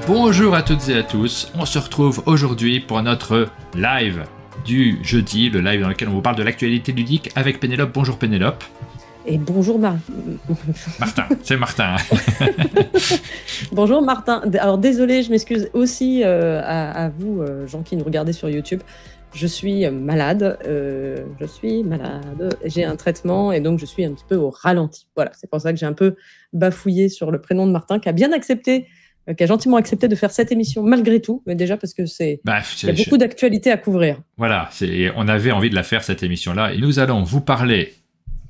Bonjour à toutes et à tous, on se retrouve aujourd'hui pour notre live du jeudi, le live dans lequel on vous parle de l'actualité ludique avec Pénélope. Bonjour Pénélope. Et bonjour Martin, c'est Martin. Bonjour Martin. Alors désolé, je m'excuse aussi à vous, gens qui nous regardez sur YouTube. Je suis malade, j'ai un traitement et donc je suis un petit peu au ralenti. Voilà, c'est pour ça que j'ai un peu bafouillé sur le prénom de Martin, qui a bien accepté, qui a gentiment accepté de faire cette émission malgré tout, mais déjà parce que il y a beaucoup d'actualités à couvrir. Voilà, on avait envie de la faire cette émission-là et nous allons vous parler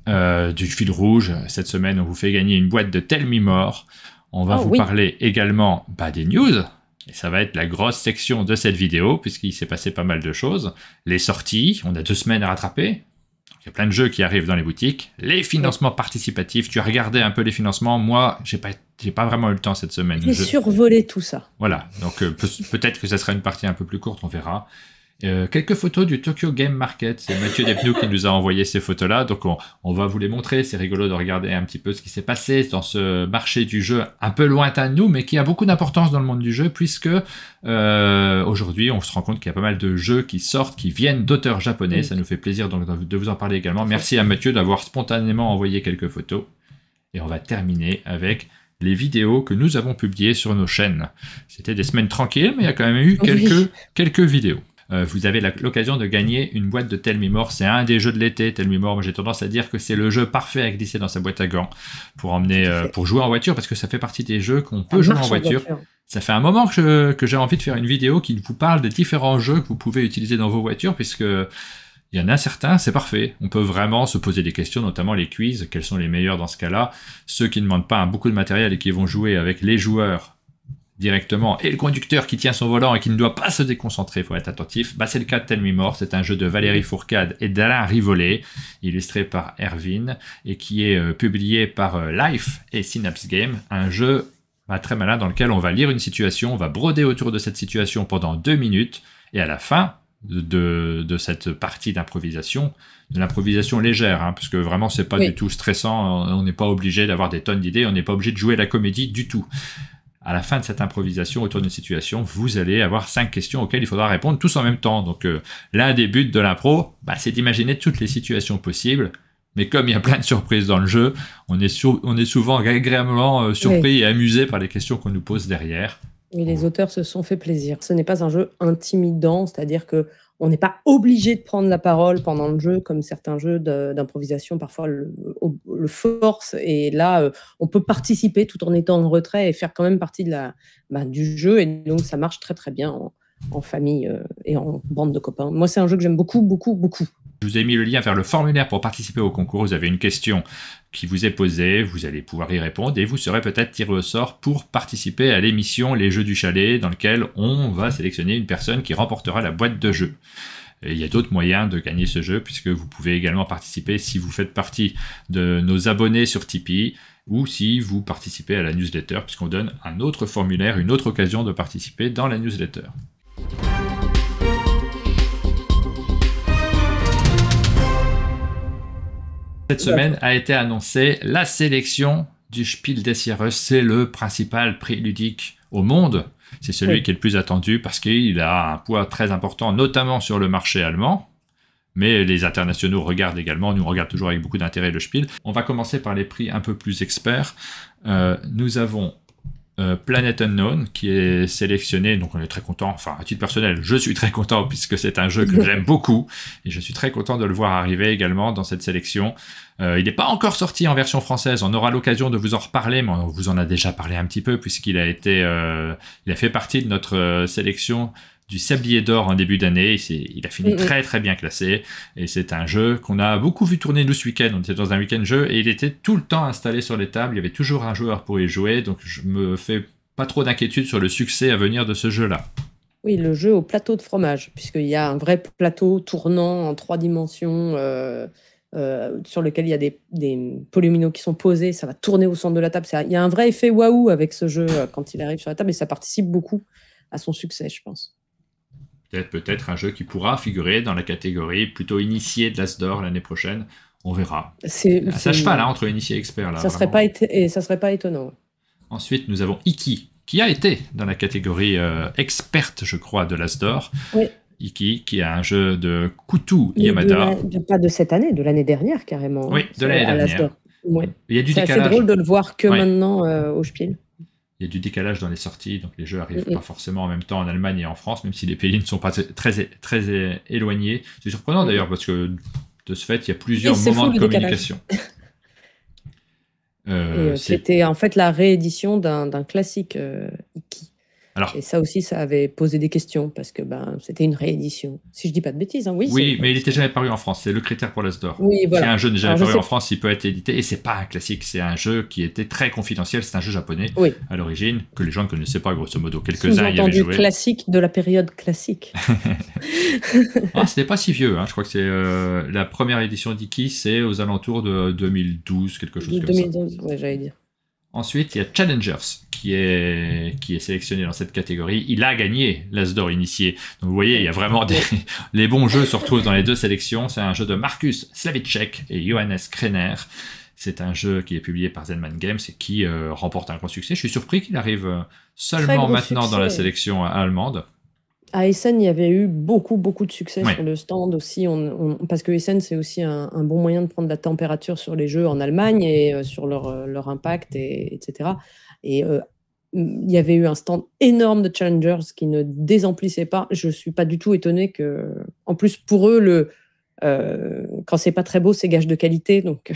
du fil rouge. Cette semaine, on vous fait gagner une boîte de Tell Me More. On va vous parler également des news. Et ça va être la grosse section de cette vidéo, puisqu'il s'est passé pas mal de choses. Les sorties, on a 2 semaines à rattraper. Il y a plein de jeux qui arrivent dans les boutiques. Les financements participatifs, tu as regardé un peu les financements. Moi, j'ai pas vraiment eu le temps cette semaine. J'ai survolé tout ça. Voilà, donc peut-être que ça sera une partie un peu plus courte, on verra. Quelques photos du Tokyo Game Market, c'est Mathieu Despnous qui nous a envoyé ces photos-là, donc on va vous les montrer. C'est rigolo de regarder un petit peu ce qui s'est passé dans ce marché du jeu un peu lointain de nous, mais qui a beaucoup d'importance dans le monde du jeu, puisque aujourd'hui on se rend compte qu'il y a pas mal de jeux qui sortent, qui viennent d'auteurs japonais. Ça nous fait plaisir donc de vous en parler également. Merci à Mathieu d'avoir spontanément envoyé quelques photos. Et on va terminer avec les vidéos que nous avons publiées sur nos chaînes. C'était des semaines tranquilles, mais il y a quand même eu quelques vidéos. Vous avez l'occasion de gagner une boîte de Tell Me More. C'est un des jeux de l'été, Tell Me More. Moi, j'ai tendance à dire que c'est le jeu parfait à glisser dans sa boîte à gants pour emmener, pour jouer en voiture, parce que ça fait partie des jeux qu'on peut jouer en voiture. Ça fait un moment que j'ai envie de faire une vidéo qui vous parle des différents jeux que vous pouvez utiliser dans vos voitures, puisque il y en a certains, c'est parfait. On peut vraiment se poser des questions, notamment les quiz. Quels sont les meilleurs dans ce cas-là? Ceux qui ne demandent pas beaucoup de matériel et qui vont jouer avec les joueurs directement, et le conducteur qui tient son volant et qui ne doit pas se déconcentrer, il faut être attentif. C'est le cas de Tell Me More. C'est un jeu de Valérie Fourcade et d'Alain Rivollet, illustré par Erwin, et qui est publié par Life et Synapse Game. Un jeu très malin dans lequel on va lire une situation, on va broder autour de cette situation pendant 2 minutes, et à la fin de cette partie d'improvisation, de l'improvisation légère, parce que vraiment c'est pas du tout stressant, on n'est pas obligé d'avoir des tonnes d'idées, on n'est pas obligé de jouer la comédie du tout. À la fin de cette improvisation autour d'une situation, vous allez avoir 5 questions auxquelles il faudra répondre tous en même temps. Donc l'un des buts de l'impro, c'est d'imaginer toutes les situations possibles. Mais comme il y a plein de surprises dans le jeu, on est souvent agréablement surpris et amusé par les questions qu'on nous pose derrière. Oui, les auteurs se sont fait plaisir. Ce n'est pas un jeu intimidant, c'est-à-dire que on n'est pas obligé de prendre la parole pendant le jeu, comme certains jeux d'improvisation parfois le forcent. Et là, on peut participer tout en étant en retrait et faire quand même partie du jeu. Et donc, ça marche très très bien en famille et en bande de copains. Moi, c'est un jeu que j'aime beaucoup, beaucoup, beaucoup. Je vous ai mis le lien vers le formulaire pour participer au concours. Vous avez une question qui vous est posée, vous allez pouvoir y répondre et vous serez peut-être tiré au sort pour participer à l'émission Les Jeux du Chalet, dans lequel on va sélectionner une personne qui remportera la boîte de jeu. Et il y a d'autres moyens de gagner ce jeu, puisque vous pouvez également participer si vous faites partie de nos abonnés sur Tipeee, ou si vous participez à la newsletter, puisqu'on donne un autre formulaire, une autre occasion de participer dans la newsletter. Cette semaine a été annoncée la sélection du Spiel des Jahres. C'est le principal prix ludique au monde. C'est celui qui est le plus attendu parce qu'il a un poids très important, notamment sur le marché allemand. Mais les internationaux nous regardent toujours avec beaucoup d'intérêt le Spiel. On va commencer par les prix un peu plus experts. Nous avons Planet Unknown qui est sélectionné, donc on est très content, enfin à titre personnel je suis très content puisque c'est un jeu que j'aime beaucoup et je suis très content de le voir arriver également dans cette sélection. Il n'est pas encore sorti en version française, on aura l'occasion de vous en reparler, mais on vous en a déjà parlé un petit peu puisqu'il a fait partie de notre sélection du Sablier d'Or en début d'année. Il a fini très très bien classé et c'est un jeu qu'on a beaucoup vu tourner nous ce week-end. On était dans un week-end jeu et il était tout le temps installé sur les tables, il y avait toujours un joueur pour y jouer, donc je me fais pas trop d'inquiétude sur le succès à venir de ce jeu-là. Oui, le jeu au plateau de fromage, puisqu'il y a un vrai plateau tournant en 3 dimensions sur lequel il y a des polyominoes qui sont posés, ça va tourner au centre de la table. Il y a un vrai effet waouh avec ce jeu quand il arrive sur la table et ça participe beaucoup à son succès, je pense. Peut-être un jeu qui pourra figurer dans la catégorie plutôt initié de l'As d'Or l'année prochaine. On verra. C'est à cheval entre initié et expert. Là, ça serait pas étonnant. Ensuite, nous avons Iki, qui a été dans la catégorie experte, je crois, de l'Asdor. Oui. Iki, qui est un jeu de Kutu Yamada. Pas de cette année, de l'année dernière carrément. Oui, de l'année dernière. Ouais. Il y a du C'est décalage. assez drôle de le voir que maintenant au Spiel. Il y a du décalage dans les sorties, donc les jeux arrivent pas forcément en même temps en Allemagne et en France, même si les pays ne sont pas très éloignés. C'est surprenant d'ailleurs, parce que de ce fait, il y a plusieurs moments de communication. C'était en fait la réédition d'un classique Iki. Alors, et ça aussi, ça avait posé des questions, parce que c'était une réédition. Si je dis pas de bêtises, hein, oui. Oui, mais il n'était jamais paru en France, c'est le critère pour l'Asdor. Oui, voilà. Si un jeu n'est jamais paru en France, il peut être édité, et c'est pas un classique, c'est un jeu qui était très confidentiel, c'est un jeu japonais à l'origine, que les gens ne connaissaient pas grosso modo. Quelques-uns y avaient joué. Classique de la période classique. C'était pas si vieux, hein. Je crois que c'est la première édition d'Iki, c'est aux alentours de 2012, quelque chose comme ça. 2012, ouais, j'allais dire. Ensuite, il y a Challengers qui est sélectionné dans cette catégorie. Il a gagné l'Asdor initié. Donc vous voyez, il y a vraiment les bons jeux se retrouvent dans les deux sélections. C'est un jeu de Markus Slavicek et Johannes Krenner. C'est un jeu qui est publié par Zenman Games et qui remporte un grand succès. Je suis surpris qu'il arrive seulement maintenant dans la sélection allemande. À Essen, il y avait eu beaucoup de succès sur le stand aussi, parce que Essen, c'est aussi un bon moyen de prendre la température sur les jeux en Allemagne et sur leur impact, etc. Et il y avait eu un stand énorme de Challengers qui ne désemplissait pas. Je ne suis pas du tout étonnée que... En plus, pour eux, quand c'est pas très beau, c'est gage de qualité, donc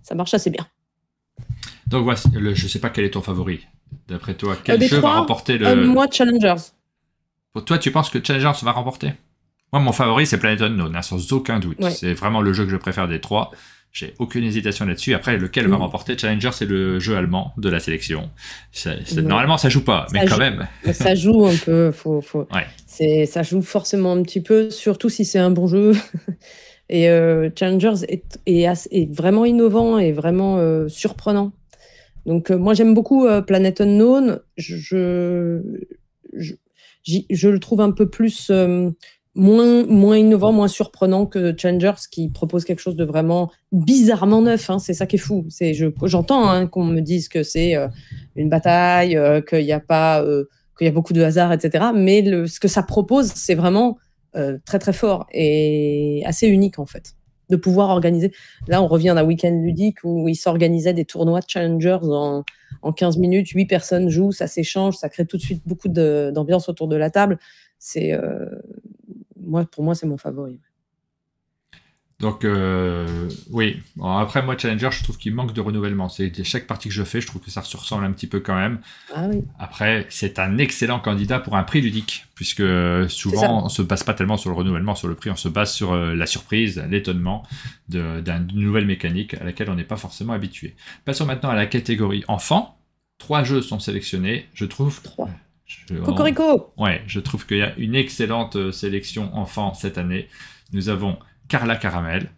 ça marche assez bien. Donc voici, je ne sais pas quel est ton favori. D'après toi, quel jeu va remporter le... Moi, Challengers. Pour toi, tu penses que Challengers va remporter? Moi, mon favori, c'est Planet Unknown, sans aucun doute. Ouais. C'est vraiment le jeu que je préfère des trois. J'ai aucune hésitation là-dessus. Après, lequel va remporter? Challengers, c'est le jeu allemand de la sélection. Normalement, ça joue pas, mais quand même. Ça joue un peu. Ça joue forcément un petit peu, surtout si c'est un bon jeu. Et Challengers est vraiment innovant et vraiment surprenant. Donc moi j'aime beaucoup Planet Unknown. Je le trouve un peu plus moins innovant, moins surprenant que Challengers, qui propose quelque chose de vraiment bizarrement neuf. Hein, c'est ça qui est fou. J'entends qu'on me dise que c'est une bataille, qu'il y a beaucoup de hasard, etc. Mais ce que ça propose, c'est vraiment très très fort et assez unique en fait. De pouvoir organiser. Là, on revient d'un week-end ludique où il s'organisait des tournois de Challengers en 15 minutes, 8 personnes jouent, ça s'échange, ça crée tout de suite beaucoup d'ambiance autour de la table. Pour moi, c'est mon favori. Donc, oui. Bon, après, moi, Challenger, je trouve qu'il manque de renouvellement. Chaque partie que je fais, je trouve que ça se ressemble un petit peu quand même. Ah oui. Après, c'est un excellent candidat pour un prix ludique, puisque souvent, on ne se base pas tellement sur le renouvellement, sur le prix, on se base sur la surprise, l'étonnement d'une nouvelle mécanique à laquelle on n'est pas forcément habitué. Passons maintenant à la catégorie enfant. 3 jeux sont sélectionnés, je trouve. 3. Cocorico. Ouais, je trouve qu'il y a une excellente sélection enfant cette année. Nous avons Carla Caramel,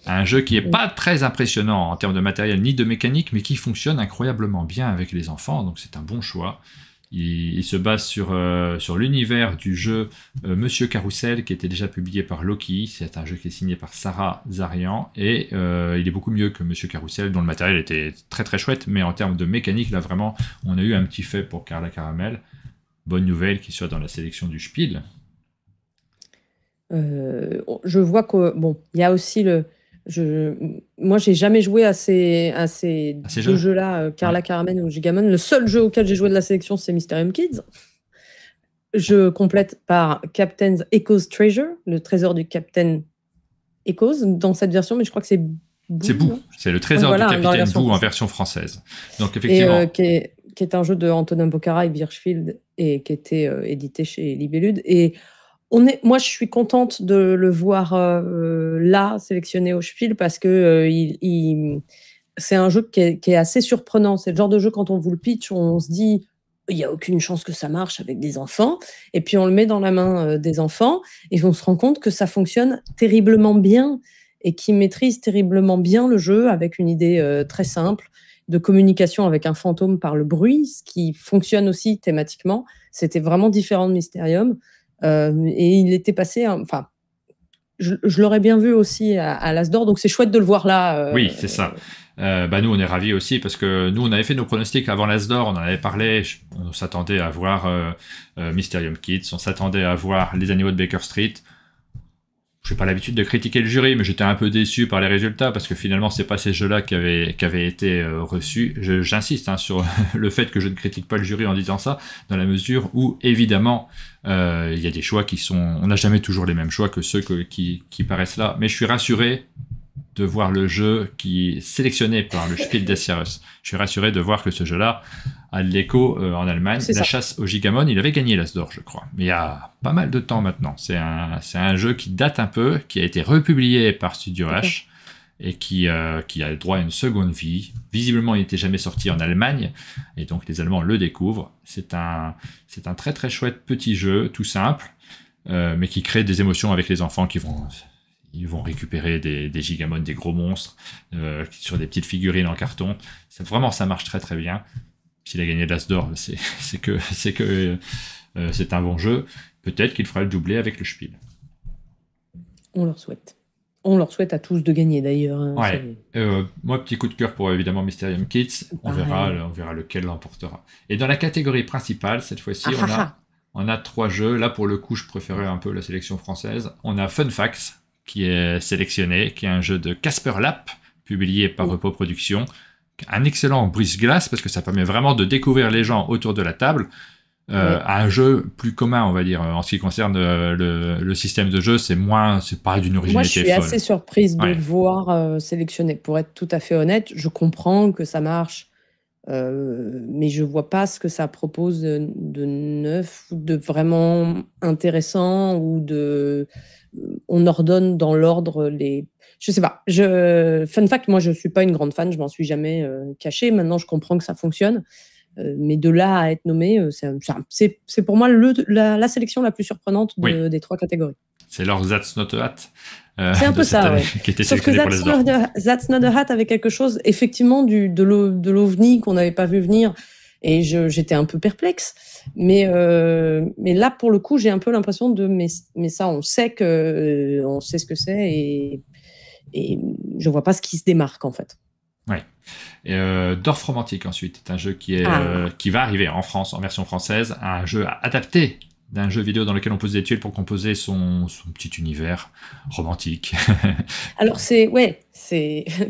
un jeu qui n'est pas très impressionnant en termes de matériel ni de mécanique, mais qui fonctionne incroyablement bien avec les enfants, donc c'est un bon choix. Il se base sur l'univers du jeu Monsieur Carousel, qui était déjà publié par Loki. C'est un jeu qui est signé par Sarah Zarian, et il est beaucoup mieux que Monsieur Carousel, dont le matériel était très très chouette, mais en termes de mécanique, là vraiment, on a eu un petit fait pour Carla Caramel. Bonne nouvelle qu'il soit dans la sélection du Spiel. Je vois que il y a aussi moi j'ai jamais joué à ces deux jeux-là, Carla Caramel ou Gigamon. Le seul jeu auquel j'ai joué de la sélection, c'est Mysterium Kids. Je complète par Captain's Echo's Treasure, le trésor du Captain Echoes dans cette version, mais je crois que c'est Boo. C'est Boo, c'est le trésor du Capitaine Boo en version française. Donc effectivement. Et qui est un jeu de Antonin Bocara et Birchfield et qui était édité chez Libellude. Et moi, je suis contente de le voir là, sélectionné au Spiel, parce que c'est un jeu qui est assez surprenant. C'est le genre de jeu, quand on vous le pitch, on se dit il n'y a aucune chance que ça marche avec des enfants. Et puis, on le met dans la main des enfants et on se rend compte que ça fonctionne terriblement bien et qu'ils maîtrisent terriblement bien le jeu avec une idée très simple de communication avec un fantôme par le bruit, ce qui fonctionne aussi thématiquement. C'était vraiment différent de Mysterium. Et il était passé, je l'aurais bien vu aussi à l'As d'Or, donc c'est chouette de le voir là. Oui, c'est ça. Nous, on est ravis aussi parce que nous, on avait fait nos pronostics avant l'As d'Or, on en avait parlé. On s'attendait à voir Mysterium Kids, on s'attendait à voir Les Animaux de Baker Street. J'ai pas l'habitude de critiquer le jury, mais j'étais un peu déçu par les résultats parce que finalement, c'est pas ces jeux-là qui avaient été reçus. J'insiste sur le fait que je ne critique pas le jury en disant ça, dans la mesure où, évidemment, il y a des choix qui sont... On n'a jamais toujours les mêmes choix que ceux qui paraissent là, mais je suis rassuré de voir le jeu qui est sélectionné par le Spiel des Jahres. Je suis rassuré de voir que ce jeu-là a de l'écho en Allemagne. La chasse au Gigamon, il avait gagné l'As d'Or, je crois. Mais il y a pas mal de temps maintenant. C'est un jeu qui date un peu, qui a été republié par Studio H et qui a le droit à une seconde vie. Visiblement, il n'était jamais sorti en Allemagne et donc les Allemands le découvrent. C'est un très très chouette petit jeu, tout simple, mais qui crée des émotions avec les enfants qui vont récupérer des gigamons, des gros monstres, sur des petites figurines en carton. Vraiment, ça marche très très bien. S'il a gagné l'As d'Or, c'est que c'est un bon jeu. Peut-être qu'il fera le doublé avec le Spiel. On leur souhaite. On leur souhaite à tous de gagner d'ailleurs. Ouais. Moi, petit coup de cœur pour évidemment Mysterium Kids. On verra lequel l'emportera. Et dans la catégorie principale, cette fois-ci, on a 3 jeux. Là, pour le coup, je préférais un peu la sélection française. On a Fun Facts, qui est sélectionné, qui est un jeu de Casper Lapp, publié par Repos Productions. Un excellent brise-glace, parce que ça permet vraiment de découvrir les gens autour de la table. À un jeu plus commun, on va dire, en ce qui concerne le système de jeu, c'est pas d'une originalité folle. Moi, je suis assez surprise de le voir sélectionné. Pour être tout à fait honnête, je comprends que ça marche, mais je vois pas ce que ça propose de neuf, ou de vraiment intéressant, ou on ordonne dans l'ordre les... Je sais pas. Fun fact, moi, je suis pas une grande fan, je m'en suis jamais cachée. Maintenant, je comprends que ça fonctionne. Mais de là à être nommé, c'est pour moi la sélection la plus surprenante des 3 catégories. C'est leur That's Not a Hat. C'est un peu ça, ouais. Qui était sauf que That's Not a Hat avait quelque chose, effectivement, de l'OVNI qu'on n'avait pas vu venir. Et j'étais un peu perplexe. Mais là, pour le coup, j'ai un peu l'impression mais ça, on sait ce que c'est, et je vois pas ce qui se démarque, en fait. Ouais. Dorf Romantique, ensuite, est un jeu qui va arriver en France, en version française, un jeu adapté d'un jeu vidéo dans lequel on pose des tuiles pour composer son petit univers romantique. Alors, c'est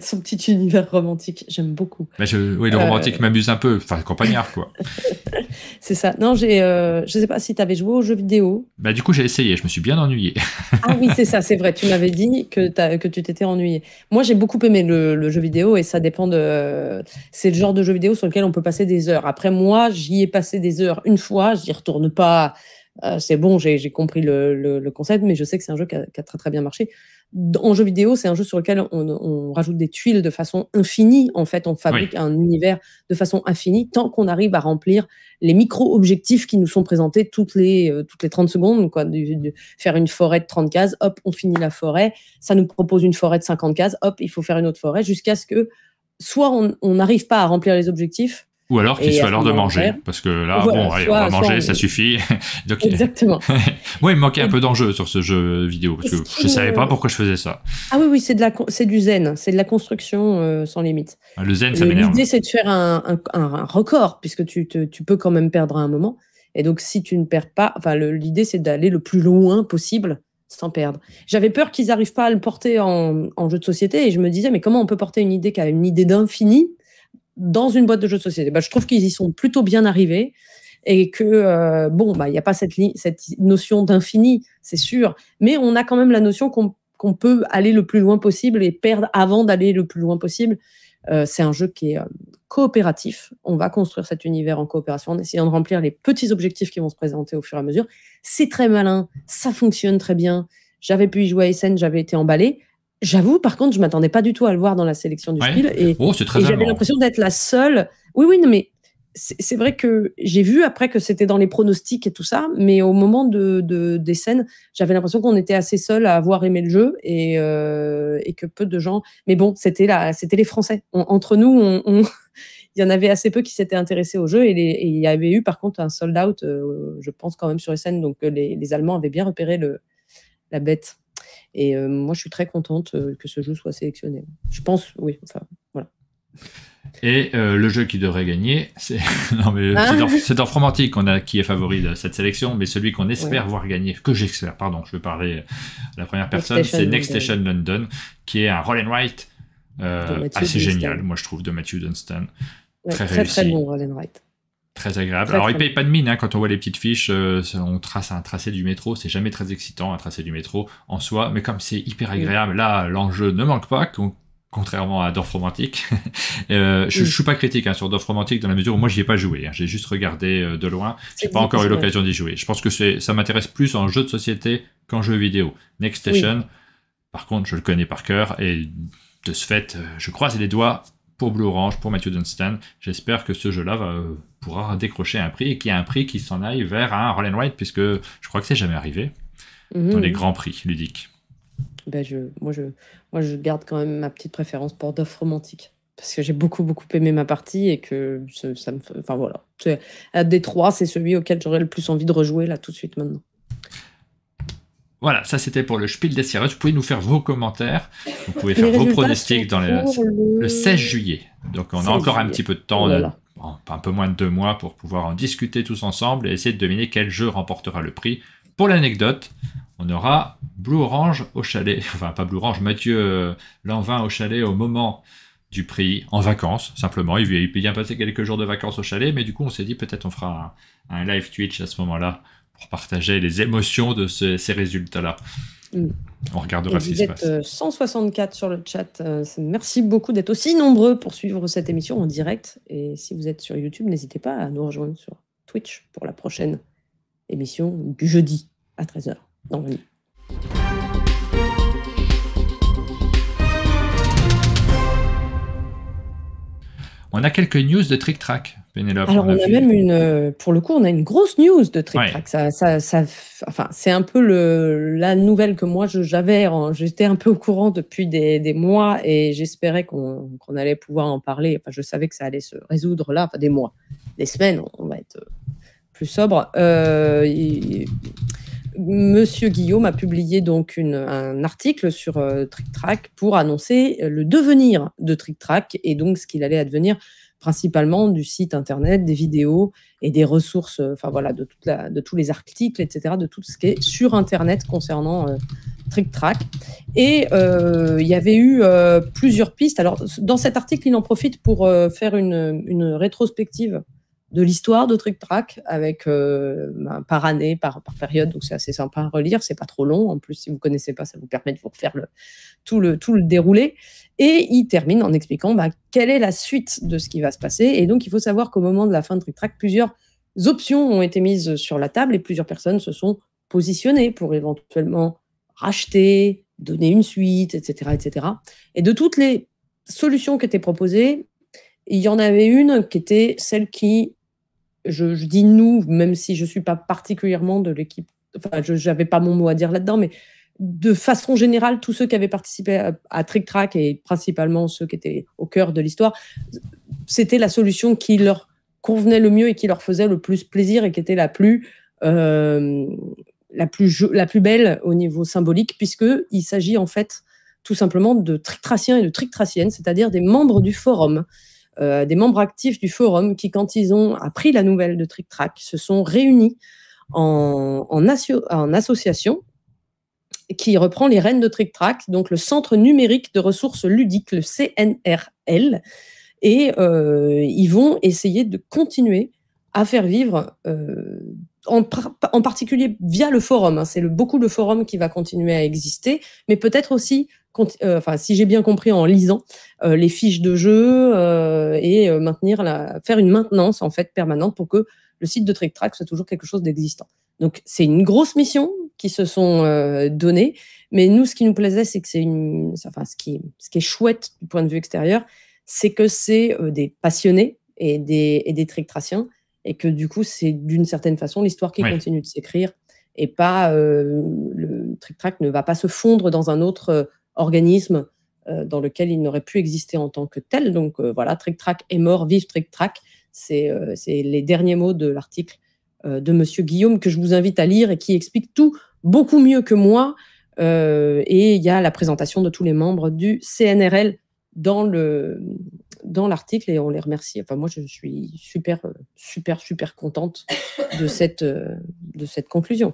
son petit univers romantique, j'aime beaucoup. Le romantique m'amuse un peu, enfin, campagnard, quoi. C'est ça. Non, je sais pas si tu avais joué aux jeux vidéo. Du coup, j'ai essayé, je me suis bien ennuyé. Ah oui, c'est ça, c'est vrai, tu m'avais dit que tu t'étais ennuyé. Moi, j'ai beaucoup aimé le jeu vidéo, et ça dépend c'est le genre de jeu vidéo sur lequel on peut passer des heures. Après, moi, j'y ai passé des heures une fois, j'y retourne pas. C'est bon, j'ai compris le concept, mais je sais que c'est un jeu qui a très très bien marché. En jeu vidéo, c'est un jeu sur lequel on rajoute des tuiles de façon infinie. En fait, on fabrique un univers de façon infinie tant qu'on arrive à remplir les micro-objectifs qui nous sont présentés toutes les 30 secondes. Quoi, faire une forêt de 30 cases, hop, on finit la forêt. Ça nous propose une forêt de 50 cases, hop, il faut faire une autre forêt, jusqu'à ce que soit on n'arrive pas à remplir les objectifs, ou alors qu'il soit l'heure de manger, parce que là, allez, on va manger, ça suffit. Donc, exactement. Moi, il me manquait un peu d'enjeu sur ce jeu vidéo, parce que je ne savais pas pourquoi je faisais ça. Ah oui, c'est du zen, c'est de la construction sans limite. Le zen, ça m'énerve. L'idée, c'est de faire un record, puisque tu peux quand même perdre à un moment. Et donc, si tu ne perds pas, l'idée, c'est d'aller le plus loin possible sans perdre. J'avais peur qu'ils n'arrivent pas à le porter en jeu de société, et je me disais, mais comment on peut porter une idée qui a une idée d'infini dans une boîte de jeux de société? Je trouve qu'ils y sont plutôt bien arrivés, et que il n'y a pas cette notion d'infini, c'est sûr, mais on a quand même la notion qu'on peut aller le plus loin possible et perdre avant d'aller le plus loin possible. C'est un jeu qui est coopératif. On va construire cet univers en coopération en essayant de remplir les petits objectifs qui vont se présenter au fur et à mesure. C'est très malin, ça fonctionne très bien. J'avais pu y jouer à Essen, j'avais été emballée. J'avoue, par contre, je ne m'attendais pas du tout à le voir dans la sélection du Spiel. Et j'avais l'impression d'être la seule. Oui, non, mais c'est vrai que j'ai vu après que c'était dans les pronostics et tout ça, mais au moment des scènes, j'avais l'impression qu'on était assez seuls à avoir aimé le jeu, et que peu de gens... Mais bon, c'était les Français. Entre nous, il y en avait assez peu qui s'étaient intéressés au jeu, et il y avait eu par contre un sold-out, je pense quand même sur les scènes, donc les Allemands avaient bien repéré la bête. Et moi, je suis très contente que ce jeu soit sélectionné. Je pense, oui, enfin, voilà. Et le jeu qui devrait gagner, c'est non mais c'est Dorfromantik qui est favori de cette sélection, mais celui qu'on espère voir gagner, que j'espère, pardon, je vais parler à la première personne, c'est Next Station London, qui est un roll and write assez génial, moi je trouve, de Matthew Dunstan. Très réussi. Très bon roll and write. Très agréable. Alors, il paye pas de mine quand on voit les petites fiches. On trace un tracé du métro. C'est jamais très excitant, un tracé du métro en soi. Mais comme c'est hyper agréable, là, l'enjeu ne manque pas, contrairement à Dorfromantik. Je suis pas critique sur Dorfromantik dans la mesure où moi, j'y ai pas joué. J'ai juste regardé de loin. J'ai pas encore eu l'occasion d'y jouer. Je pense que ça m'intéresse plus en jeu de société qu'en jeu vidéo. Next Station, par contre, je le connais par cœur. Et de ce fait, je croise les doigts pour Blue Orange, pour Matthew Dunstan. J'espère que ce jeu-là pourra décrocher un prix et qu'il y a un prix qui s'en aille vers un roll and write, puisque je crois que c'est jamais arrivé dans les grands prix ludiques. Ben moi, je garde quand même ma petite préférence pour Dorfromantik, parce que j'ai beaucoup aimé ma partie et que ça me fait... Enfin voilà. Des trois, c'est celui auquel j'aurais le plus envie de rejouer là tout de suite maintenant. Voilà, ça c'était pour le Spiel des Jahres. Vous pouvez nous faire vos commentaires, vous pouvez faire vos pronostics dans le 16 juillet. Donc on a encore un petit peu de temps, un peu moins de 2 mois pour pouvoir en discuter tous ensemble et essayer de deviner quel jeu remportera le prix. Pour l'anecdote, on aura Blue Orange au chalet, enfin pas Blue Orange, Mathieu Lanvin au chalet au moment du prix, en vacances simplement. Il peut bien passer quelques jours de vacances au chalet, mais du coup on s'est dit peut-être on fera un live Twitch à ce moment-là pour partager les émotions de ces résultats-là. On regardera ce qui se passe. Vous êtes 164 sur le chat. Merci beaucoup d'être aussi nombreux pour suivre cette émission en direct. Et si vous êtes sur YouTube, n'hésitez pas à nous rejoindre sur Twitch pour la prochaine émission du jeudi à 13h dans la nuit. On a quelques news de Trick Track, Pénélope. Alors, on a même pour le coup, on a une grosse news de Trick Track. Enfin, c'est un peu la nouvelle que moi j'avais. J'étais un peu au courant depuis des mois et j'espérais qu'on allait pouvoir en parler. Enfin, je savais que ça allait se résoudre là, enfin des mois, des semaines. On va être plus sobre. Monsieur Guillaume a publié donc un article sur Trick Track pour annoncer le devenir de Trick Track et donc ce qu'il allait advenir principalement du site internet, des vidéos et des ressources, enfin voilà, de tous les articles, etc., de tout ce qui est sur internet concernant Trick Track. Et il y avait eu plusieurs pistes. Alors dans cet article, il en profite pour faire une rétrospective de l'histoire de Trick Track avec par année, par période, donc c'est assez sympa à relire, c'est pas trop long, en plus si vous connaissez pas, ça vous permet de vous refaire tout le déroulé, et il termine en expliquant quelle est la suite de ce qui va se passer, et donc il faut savoir qu'au moment de la fin de Trick Track, plusieurs options ont été mises sur la table, et plusieurs personnes se sont positionnées pour éventuellement racheter, donner une suite, etc., etc. Et de toutes les solutions qui étaient proposées, il y en avait une qui était celle qui, je dis nous, même si je ne suis pas particulièrement de l'équipe, enfin, je n'avais pas mon mot à dire là-dedans, mais de façon générale, tous ceux qui avaient participé à Trick Track et principalement ceux qui étaient au cœur de l'histoire, c'était la solution qui leur convenait le mieux et qui leur faisait le plus plaisir et qui était la plus belle au niveau symbolique, puisqu'il s'agit en fait tout simplement de Trick-Traciens et de Trick-Traciennes, c'est-à-dire des membres du forum. Des membres actifs du forum qui, quand ils ont appris la nouvelle de Trick Track, se sont réunis en association qui reprend les rênes de Trick Track, donc le Centre numérique de ressources ludiques, le CNRL, et ils vont essayer de continuer à faire vivre, en particulier via le forum. C'est beaucoup le forum qui va continuer à exister, mais peut-être aussi, si j'ai bien compris, en lisant les fiches de jeu et faire une maintenance en fait permanente pour que le site de Trick Track soit toujours quelque chose d'existant. Donc c'est une grosse mission qui se sont données, mais nous ce qui nous plaisait, c'est que ce qui est chouette du point de vue extérieur, c'est que c'est des passionnés et des Trick-Traciens, et que du coup c'est d'une certaine façon l'histoire qui continue de s'écrire et pas le Trick Track ne va pas se fondre dans un autre organisme dans lequel il n'aurait pu exister en tant que tel. Donc voilà, Trick Track est mort, vive Trick Track. C'est les derniers mots de l'article de Monsieur Guillaume que je vous invite à lire et qui explique tout beaucoup mieux que moi Et il y a la présentation de tous les membres du CNRL dans l'article, et on les remercie. Enfin, moi, je suis super contente de cette conclusion.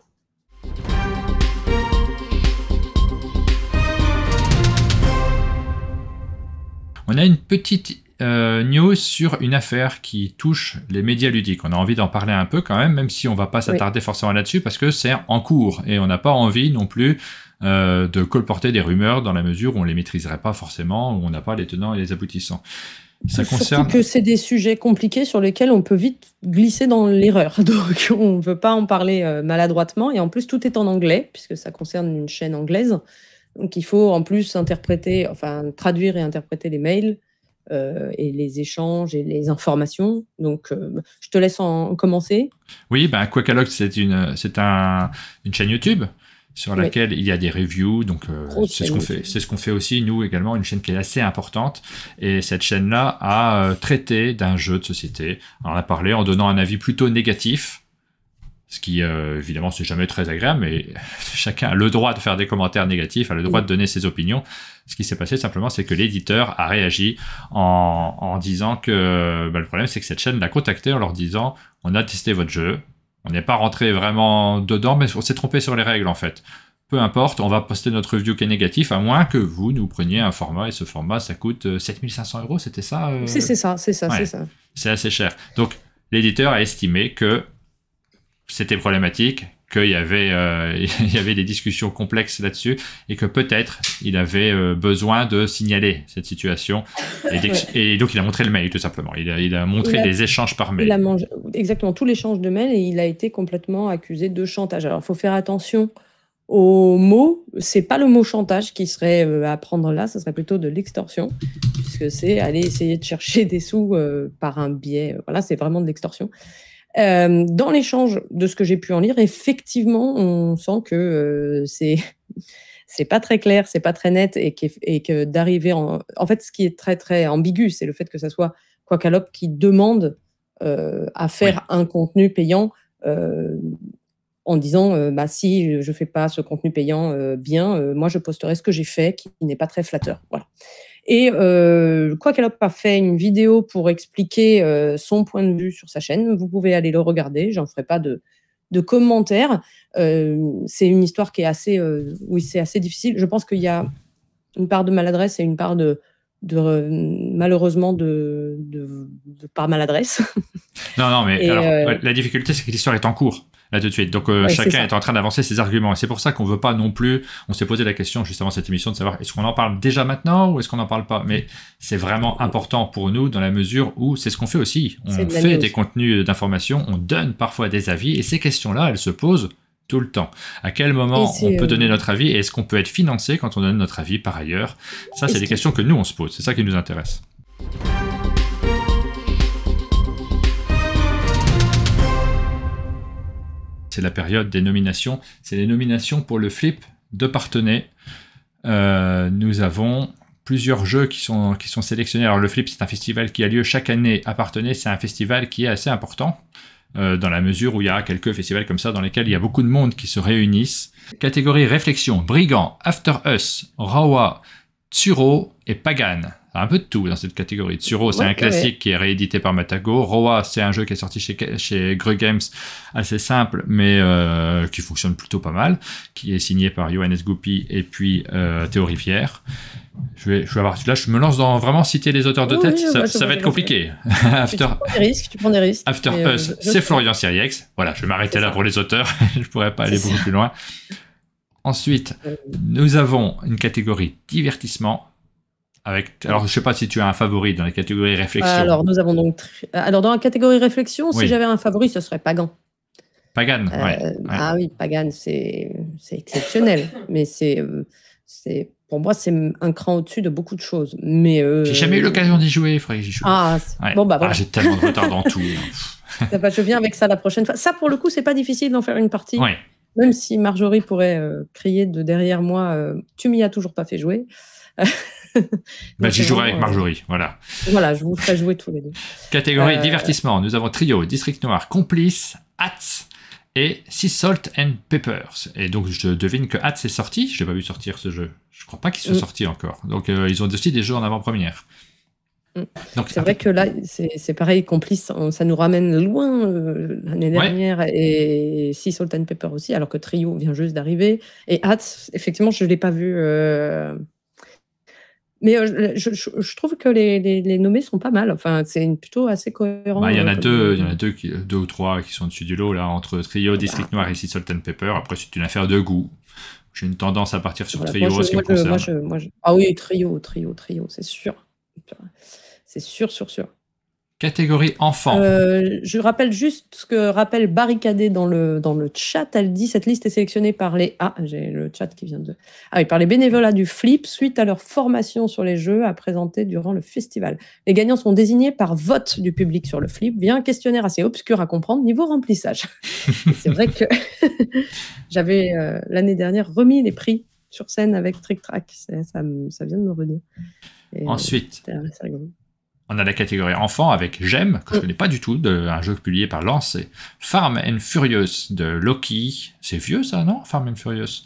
On a une petite news sur une affaire qui touche les médias ludiques. On a envie d'en parler un peu quand même si on ne va pas s'attarder forcément là-dessus, parce que c'est en cours et on n'a pas envie non plus de colporter des rumeurs dans la mesure où on ne les maîtriserait pas forcément, où on n'a pas les tenants et les aboutissants. Ça concerne... Surtout que c'est des sujets compliqués sur lesquels on peut vite glisser dans l'erreur. Donc on ne veut pas en parler maladroitement, et en plus tout est en anglais puisque ça concerne une chaîne anglaise. Donc il faut en plus traduire et interpréter les mails et les échanges et les informations. Donc je te laisse en commencer. Oui, Quackalogue, c'est une chaîne YouTube sur laquelle il y a des reviews, donc c'est ce qu'on fait aussi nous également, une chaîne qui est assez importante, et cette chaîne-là a traité d'un jeu de société. On en a parlé en donnant un avis plutôt négatif, ce qui évidemment c'est jamais très agréable, mais chacun a le droit de faire des commentaires négatifs, a le droit de donner ses opinions. Ce qui s'est passé simplement, c'est que l'éditeur a réagi en disant que le problème c'est que cette chaîne l'a contacté en leur disant on a testé votre jeu, on n'est pas rentré vraiment dedans, mais on s'est trompé sur les règles en fait. Peu importe, on va poster notre review qui est négatif, à moins que vous nous preniez un format, et ce format ça coûte 7500 €, c'était ça C'est ça. C'est assez cher. Donc l'éditeur a estimé que c'était problématique, qu'il y avait des discussions complexes là-dessus, et que peut-être il avait besoin de signaler cette situation. Et donc il a montré le mail tout simplement. Il a montré les échanges par mail. Exactement, tout l'échange de mails, et il a été complètement accusé de chantage. Alors il faut faire attention aux mots. C'est pas le mot chantage qui serait à prendre là, ce serait plutôt de l'extorsion, puisque c'est aller essayer de chercher des sous par un biais. Voilà, c'est vraiment de l'extorsion. Dans l'échange de ce que j'ai pu en lire, effectivement, on sent que c'est pas très clair, c'est pas très net, et que d'arriver en fait, ce qui est très très ambigu, c'est le fait que ça soit Quackalope qui demande à faire un contenu payant en disant si je fais pas ce contenu payant moi je posterai ce que j'ai fait qui n'est pas très flatteur. Voilà. Et Quackalope a fait une vidéo pour expliquer son point de vue sur sa chaîne. Vous pouvez aller le regarder, j'en ferai pas de commentaires. C'est une histoire qui est assez c'est assez difficile. Je pense qu'il y a une part de maladresse et une part malheureusement de par maladresse. Non, mais la difficulté, c'est que l'histoire est en cours là tout de suite. Donc chacun est en train d'avancer ses arguments. Et c'est pour ça qu'on veut pas non plus... On s'est posé la question juste avant cette émission de savoir est-ce qu'on en parle déjà maintenant ou est-ce qu'on n'en parle pas. Mais c'est vraiment important pour nous dans la mesure où c'est ce qu'on fait aussi. On fait des contenus d'information, on donne parfois des avis, et ces questions-là, elles se posent tout le temps. À quel moment on peut donner notre avis, et est-ce qu'on peut être financé quand on donne notre avis par ailleurs? Ça, c'est des questions que nous, on se pose. C'est ça qui nous intéresse. C'est la période des nominations. C'est les nominations pour le Flip de Parthenay. Nous avons plusieurs jeux qui sont sélectionnés. Alors le Flip, c'est un festival qui a lieu chaque année à Parthenay. C'est un festival qui est assez important dans la mesure où il y a quelques festivals comme ça dans lesquels il y a beaucoup de monde qui se réunissent. Catégorie réflexion: Brigand, After Us, Rawa, Tsuro et Pagan. Un peu de tout dans cette catégorie. Tsuro, c'est un classique qui est réédité par Matago. Rawa, c'est un jeu qui est sorti chez Greux Games, assez simple, mais qui fonctionne plutôt pas mal, qui est signé par Johannes Goupy et puis Théo Rivière. Je vais avoir, là, je me lance dans vraiment citer les auteurs de tête, ça va être compliqué. Tu prends des risques. After Us, c'est Florian Siriex. Voilà, je vais m'arrêter là pour les auteurs. Je pourrais pas aller beaucoup plus loin. Ensuite, nous avons une catégorie divertissement. Alors, je ne sais pas si tu as un favori dans la catégorie réflexion. Alors, nous avons donc... Alors, dans la catégorie réflexion, si j'avais un favori, ce serait Pagan. Pagan, Ah oui, Pagan, c'est exceptionnel. Mais pour moi, c'est un cran au-dessus de beaucoup de choses. Mais j'ai jamais eu l'occasion d'y jouer, il faudrait que j'y joue. Voilà. J'ai tellement de retard dans tout. Je viens avec ça la prochaine fois. Ça, pour le coup, c'est pas difficile d'en faire une partie. Ouais. Même si Marjorie pourrait crier de derrière moi, tu m'y as toujours pas fait jouer. J'y jouerai avec Marjorie, voilà. Voilà, je vous ferai jouer tous les deux. Catégorie divertissement, nous avons Trio, District Noir, Complice, Hats et Sea Salt and Peppers. Et donc je devine que Hades est sorti. Je l'ai pas vu sortir ce jeu. Je crois pas qu'il soit sorti encore. Donc ils ont aussi des jeux en avant-première. Donc c'est vrai que là, c'est pareil, Complice, ça nous ramène loin l'année dernière, et Sea Salt and Pepper aussi, alors que Trio vient juste d'arriver. Et Hades, effectivement, je ne l'ai pas vu. Mais je trouve que les nommés sont pas mal. Enfin, c'est plutôt assez cohérent. Il y en a deux ou trois qui sont dessus du lot, là, entre Trio, District Noir et Sea Salt and Pepper. Après, c'est une affaire de goût. J'ai une tendance à partir sur Trio en ce qui me concerne. Ah oui, Trio, c'est sûr. C'est sûr. Catégorie enfant. Je rappelle juste ce que rappelle Barricadé dans le chat. Elle dit: cette liste est sélectionnée par les... Ah, j'ai le chat qui vient de... Ah oui, par les bénévolats du Flip, suite à leur formation sur les jeux à présenter durant le festival. Les gagnants sont désignés par vote du public sur le Flip, via un questionnaire assez obscur à comprendre niveau remplissage. C'est vrai que j'avais, l'année dernière, remis les prix sur scène avec Trick Track. Ça vient de me revenir. Et ensuite, c'est rigolo. On a la catégorie enfant avec Gem, que je ne connais pas du tout, un jeu publié par Lancé. Farm and Furious de Loki. C'est vieux ça, non? Farm and Furious.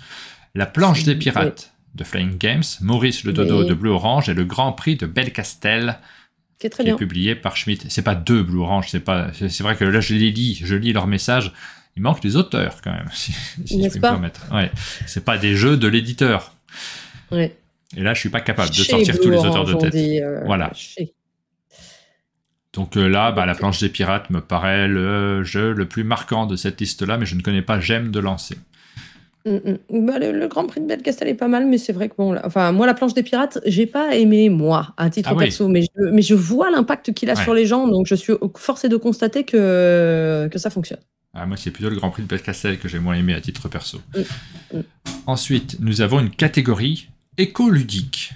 La planche des pirates de Flying Games. Maurice le dodo de Blue Orange et le Grand Prix de Belcastel, qui est publié par Schmitt. C'est pas deux Blue Orange, c'est vrai que là je lis leurs messages. Il manque des auteurs quand même, si je peux me permettre. Ouais. C'est pas des jeux de l'éditeur. Ouais. Et là je suis pas capable de sortir tous les auteurs de tête. Voilà. Donc là, la planche des pirates me paraît le jeu le plus marquant de cette liste-là, mais je ne connais pas Gem de Lancer. Le Grand Prix de Belcastel est pas mal, mais c'est vrai que moi, la planche des pirates, j'ai pas aimé, moi, à titre perso, mais je vois l'impact qu'il a sur les gens, donc je suis forcée de constater que ça fonctionne. Moi, c'est plutôt le Grand Prix de Belcastel que j'ai moins aimé à titre perso. Ensuite, nous avons une catégorie écoludique.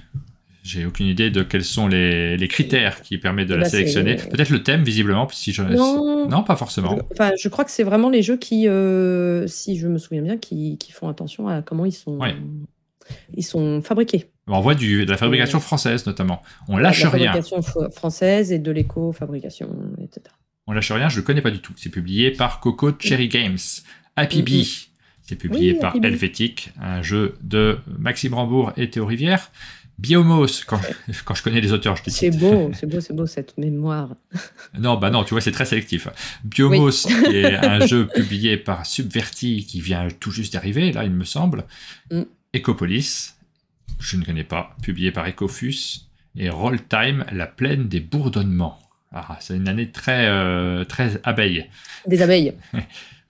J'ai aucune idée de quels sont les critères qui permettent de la sélectionner. Peut-être le thème, visiblement. Non, pas forcément. Je crois que c'est vraiment les jeux qui, si je me souviens bien, qui font attention à comment ils sont fabriqués. On voit de la fabrication française, notamment. On lâche rien. La fabrication française et de l'éco-fabrication, etc. On lâche rien, je ne le connais pas du tout. C'est publié par Coco Cherry Games. Happy Bee, c'est publié par Helvétique, un jeu de Maxime Rambourg et Théo Rivière. Biomos, quand je connais les auteurs, je te dis. C'est beau cette mémoire. Non, tu vois, c'est très sélectif. Biomos, qui est un jeu publié par Subverti, qui vient tout juste d'arriver, là, il me semble. Ecopolis, je ne connais pas, publié par Ecofus. Et Roll Time, la plaine des bourdonnements. C'est une année très abeille. Des abeilles.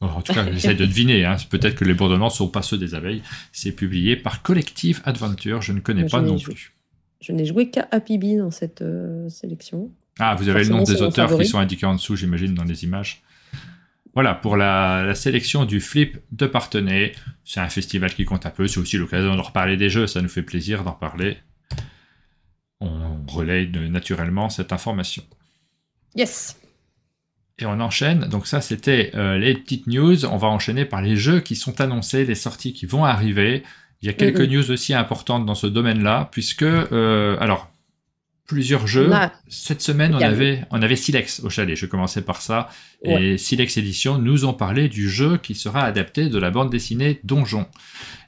En tout cas, j'essaie de deviner. Peut-être que les bourdonnements ne sont pas ceux des abeilles. C'est publié par Collective Adventure. Je ne connais pas non plus. Je n'ai joué qu'à Happy Bee dans cette sélection. Vous avez le nom des auteurs qui sont indiqués en dessous, j'imagine, dans les images. Voilà, pour la sélection du Flip de Parthenay. C'est un festival qui compte un peu. C'est aussi l'occasion de reparler des jeux. Ça nous fait plaisir d'en parler. On relaye naturellement cette information. Yes. Et on enchaîne, donc ça c'était les petites news, on va enchaîner par les jeux qui sont annoncés, les sorties qui vont arriver. Il y a quelques news aussi importantes dans ce domaine-là, puisque, plusieurs jeux, cette semaine on avait Silex au chalet, je commençais par ça, et Silex Édition nous ont parlé du jeu qui sera adapté de la bande dessinée Donjon.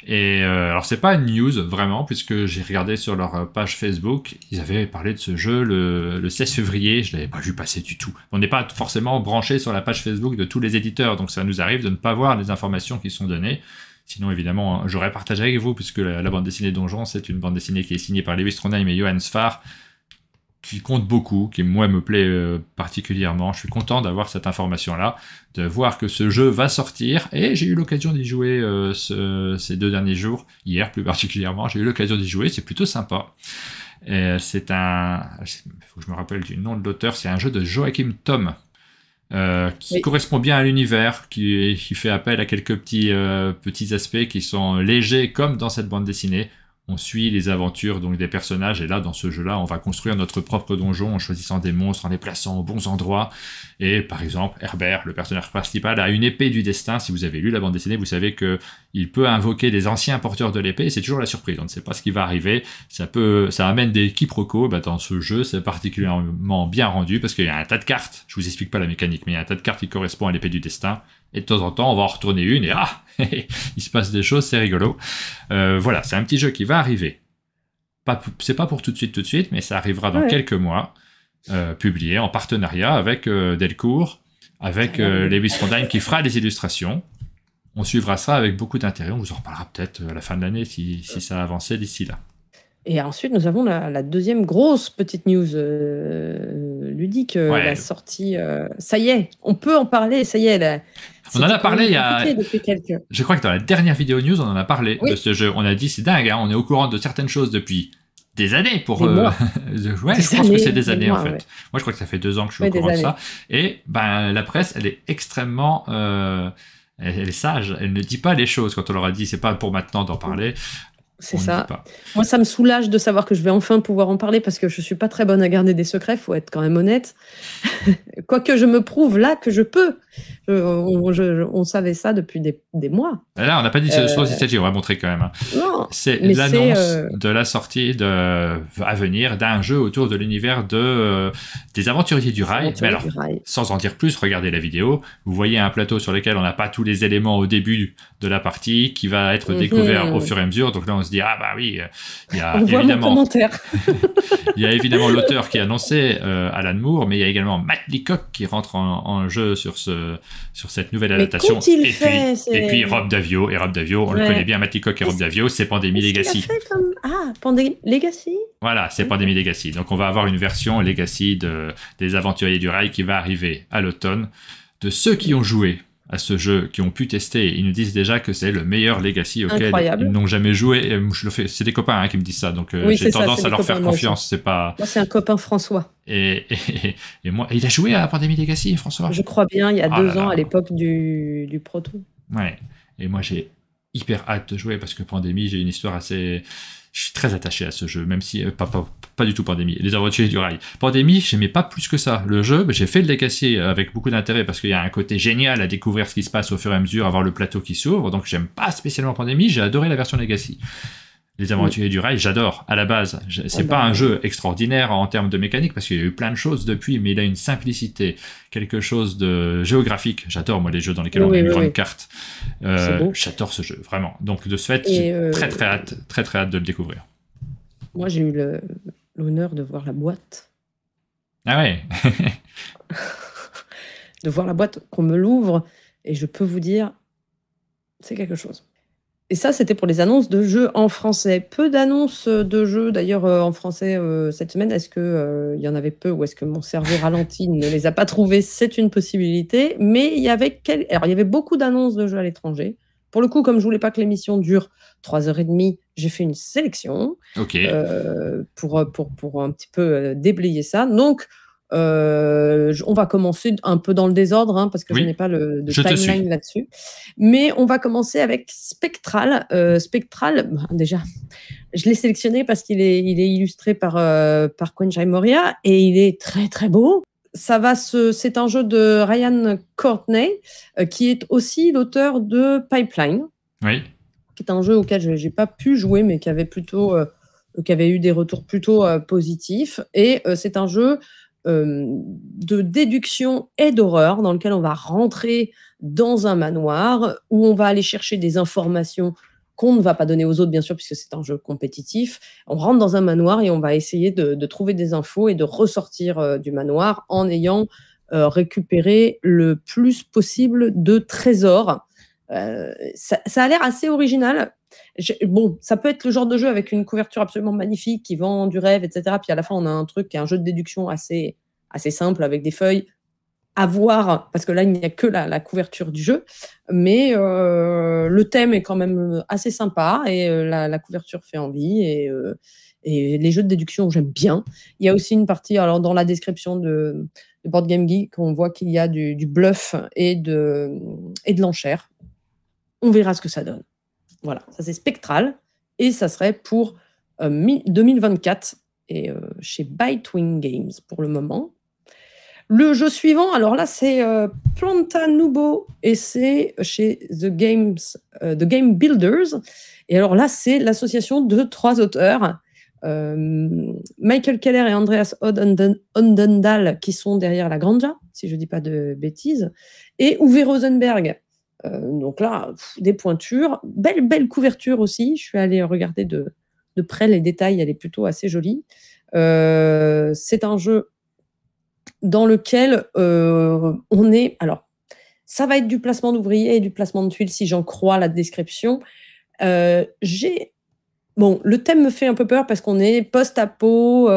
Et alors c'est pas une news vraiment, puisque j'ai regardé sur leur page Facebook, ils avaient parlé de ce jeu le 16 février, je l'avais pas vu passer du tout. On n'est pas forcément branché sur la page Facebook de tous les éditeurs, donc ça nous arrive de ne pas voir les informations qui sont données. Sinon évidemment j'aurais partagé avec vous, puisque la bande dessinée Donjon, c'est une bande dessinée qui est signée par Lewis Trondheim et Johan Sfar, qui compte beaucoup, qui moi me plaît particulièrement. Je suis content d'avoir cette information-là, de voir que ce jeu va sortir, et j'ai eu l'occasion d'y jouer ces 2 derniers jours, hier plus particulièrement, j'ai eu l'occasion d'y jouer, c'est plutôt sympa. C'est il faut que je me rappelle du nom de l'auteur, c'est un jeu de Joachim Thom, qui correspond bien à l'univers, qui fait appel à quelques petits aspects qui sont légers comme dans cette bande dessinée. On suit les aventures donc des personnages, et là dans ce jeu-là, on va construire notre propre donjon en choisissant des monstres, en les plaçant aux bons endroits. Et par exemple, Herbert, le personnage principal, a une épée du destin. Si vous avez lu la bande dessinée, vous savez que il peut invoquer des anciens porteurs de l'épée, et c'est toujours la surprise. On ne sait pas ce qui va arriver. Ça amène des quiproquos. Dans ce jeu, c'est particulièrement bien rendu parce qu'il y a un tas de cartes. Je vous explique pas la mécanique, mais il y a un tas de cartes qui correspondent à l'épée du destin. Et de temps en temps, on va en retourner une et il se passe des choses, c'est rigolo. Voilà, c'est un petit jeu qui va arriver. C'est pas pour tout de suite, mais ça arrivera dans quelques mois, publié en partenariat avec Delcourt, avec Lewis Trondheim qui fera les illustrations. On suivra ça avec beaucoup d'intérêt. On vous en reparlera peut-être à la fin de l'année si ça a avancé d'ici là. Et ensuite, nous avons la deuxième grosse petite news ludique, la sortie. Ça y est, on peut en parler, ça y est. On en a parlé il y a... Je crois que dans la dernière vidéo news, on en a parlé de ce jeu. On a dit, c'est dingue, hein, on est au courant de certaines choses depuis des années. Je pense que c'est des années, en fait. Moi, je crois que ça fait 2 ans que je suis au courant de ça. Et la presse, elle est extrêmement... elle est sage, elle ne dit pas les choses. Quand on leur a dit, c'est pas pour maintenant d'en parler... C'est ça. Moi, ça me soulage de savoir que je vais enfin pouvoir en parler parce que je suis pas très bonne à garder des secrets, faut être quand même honnête. Quoique je me prouve là que je peux. On savait ça depuis des mois. Là, on n'a pas dit ce soir, on va montrer quand même. Hein. Non, c'est l'annonce de la sortie à venir d'un jeu autour de l'univers des aventuriers du rail. Mais alors, sans en dire plus, regardez la vidéo. Vous voyez un plateau sur lequel on n'a pas tous les éléments au début de la partie qui va être découvert au fur et à mesure. Donc là, on se dit, ah bah oui, il y a évidemment... il y a évidemment l'auteur qui a annoncé Alan Moore, mais il y a également Matt Leacock qui rentre en jeu sur cette nouvelle adaptation. Et puis Rob Daviau. Et Rob Daviau, on le connaît bien, Matt Leacock et Rob Daviau, c'est Pandémie Legacy. Pandémie Legacy. Voilà, c'est Pandémie Legacy. Donc on va avoir une version Legacy des Aventuriers du Rail qui va arriver à l'automne. De ceux qui ont joué à ce jeu, qui ont pu tester, ils nous disent déjà que c'est le meilleur Legacy auquel ils n'ont jamais joué. C'est des copains qui me disent ça, donc j'ai tendance à leur faire confiance. Moi, c'est un copain, François. Et moi, il a joué à Pandémie Legacy, François? Je crois bien, il y a 2 ans, à l'époque du proto. Ouais, et moi j'ai hyper hâte de jouer parce que Pandémie, j'ai une histoire assez... Je suis très attaché à ce jeu, même si pas du tout Pandémie. Les Aventuriers du Rail. Pandémie, j'aimais pas plus que ça. Le jeu, j'ai fait le Legacy avec beaucoup d'intérêt parce qu'il y a un côté génial à découvrir ce qui se passe au fur et à mesure, avoir le plateau qui s'ouvre. Donc j'aime pas spécialement Pandémie. J'ai adoré la version Legacy. Les Aventuriers du Rail, j'adore. À la base, c'est pas un jeu extraordinaire en termes de mécanique parce qu'il y a eu plein de choses depuis, mais il a une simplicité, quelque chose de géographique. J'adore, moi, les jeux dans lesquels on a une grande carte. J'adore ce jeu, vraiment. Donc, de ce fait, j'ai très hâte de le découvrir. Moi, j'ai eu l'honneur de voir la boîte. Ah ouais. De voir la boîte, qu'on me l'ouvre, et je peux vous dire, c'est quelque chose. Et ça, c'était pour les annonces de jeux en français. Peu d'annonces de jeux, d'ailleurs, en français cette semaine. Est-ce qu'il y en avait peu ou est-ce que mon cerveau ralenti ne les a pas trouvés? C'est une possibilité. Mais il y avait beaucoup d'annonces de jeux à l'étranger. Pour le coup, comme je voulais pas que l'émission dure 3h30, j'ai fait une sélection pour un petit peu déblayer ça. Donc, on va commencer un peu dans le désordre parce que je n'ai pas de timeline là-dessus, mais on va commencer avec Spectral. Spectral, déjà je l'ai sélectionné parce qu'il est illustré par Koenji Moria et il est très très beau. C'est un jeu de Ryan Courtney qui est aussi l'auteur de Pipeline, qui est un jeu auquel je n'ai pas pu jouer mais qui avait eu des retours plutôt positifs, et c'est un jeu de déduction et d'horreur dans lequel on va rentrer dans un manoir où on va aller chercher des informations qu'on ne va pas donner aux autres, bien sûr, puisque c'est un jeu compétitif. On rentre dans un manoir et on va essayer de trouver des infos et de ressortir du manoir en ayant récupéré le plus possible de trésors. Ça a l'air assez original. Ça peut être le genre de jeu avec une couverture absolument magnifique qui vend du rêve, etc. Puis à la fin, on a un truc qui est un jeu de déduction assez simple avec des feuilles à voir, parce que là, il n'y a que la couverture du jeu. Mais le thème est quand même assez sympa et la couverture fait envie. Et les jeux de déduction, j'aime bien. Il y a aussi une partie, alors dans la description de Board Game Geek, on voit qu'il y a du bluff et de l'enchère. On verra ce que ça donne. Voilà, ça c'est Spectral, et ça serait pour 2024 et chez Bitewing Games pour le moment. Le jeu suivant, alors là c'est Planta Nubo et c'est chez The Game Builders. Et alors là c'est l'association de 3 auteurs, Michael Keller et Andreas Ondendal qui sont derrière La Granja, si je ne dis pas de bêtises, et Uwe Rosenberg Donc là, des pointures. Belle couverture aussi. Je suis allée regarder de près les détails. Elle est plutôt assez jolie. C'est un jeu dans lequel on est... Alors, ça va être du placement d'ouvriers et du placement de tuiles, si j'en crois la description. Bon, le thème me fait un peu peur parce qu'on est post-apo,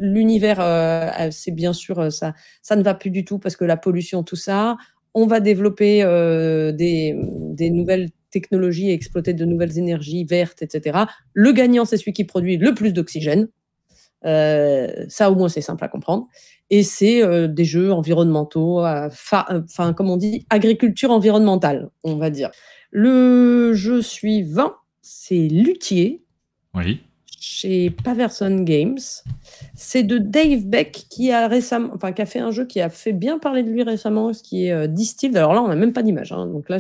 l'univers, c'est bien sûr, ça ne va plus du tout parce que la pollution, tout ça. On va développer des nouvelles technologies et exploiter de nouvelles énergies vertes, etc. Le gagnant, c'est celui qui produit le plus d'oxygène. Ça, au moins, c'est simple à comprendre. Et c'est des jeux environnementaux, enfin, comme on dit, agriculture environnementale, on va dire. Le jeu suivant, c'est Luthier, Oui. chez Paverson Games. C'est de Dave Beck qui a fait un jeu qui a fait bien parler de lui récemment, ce qui est Distilled. Alors là, on n'a même pas d'image. Hein. Donc là,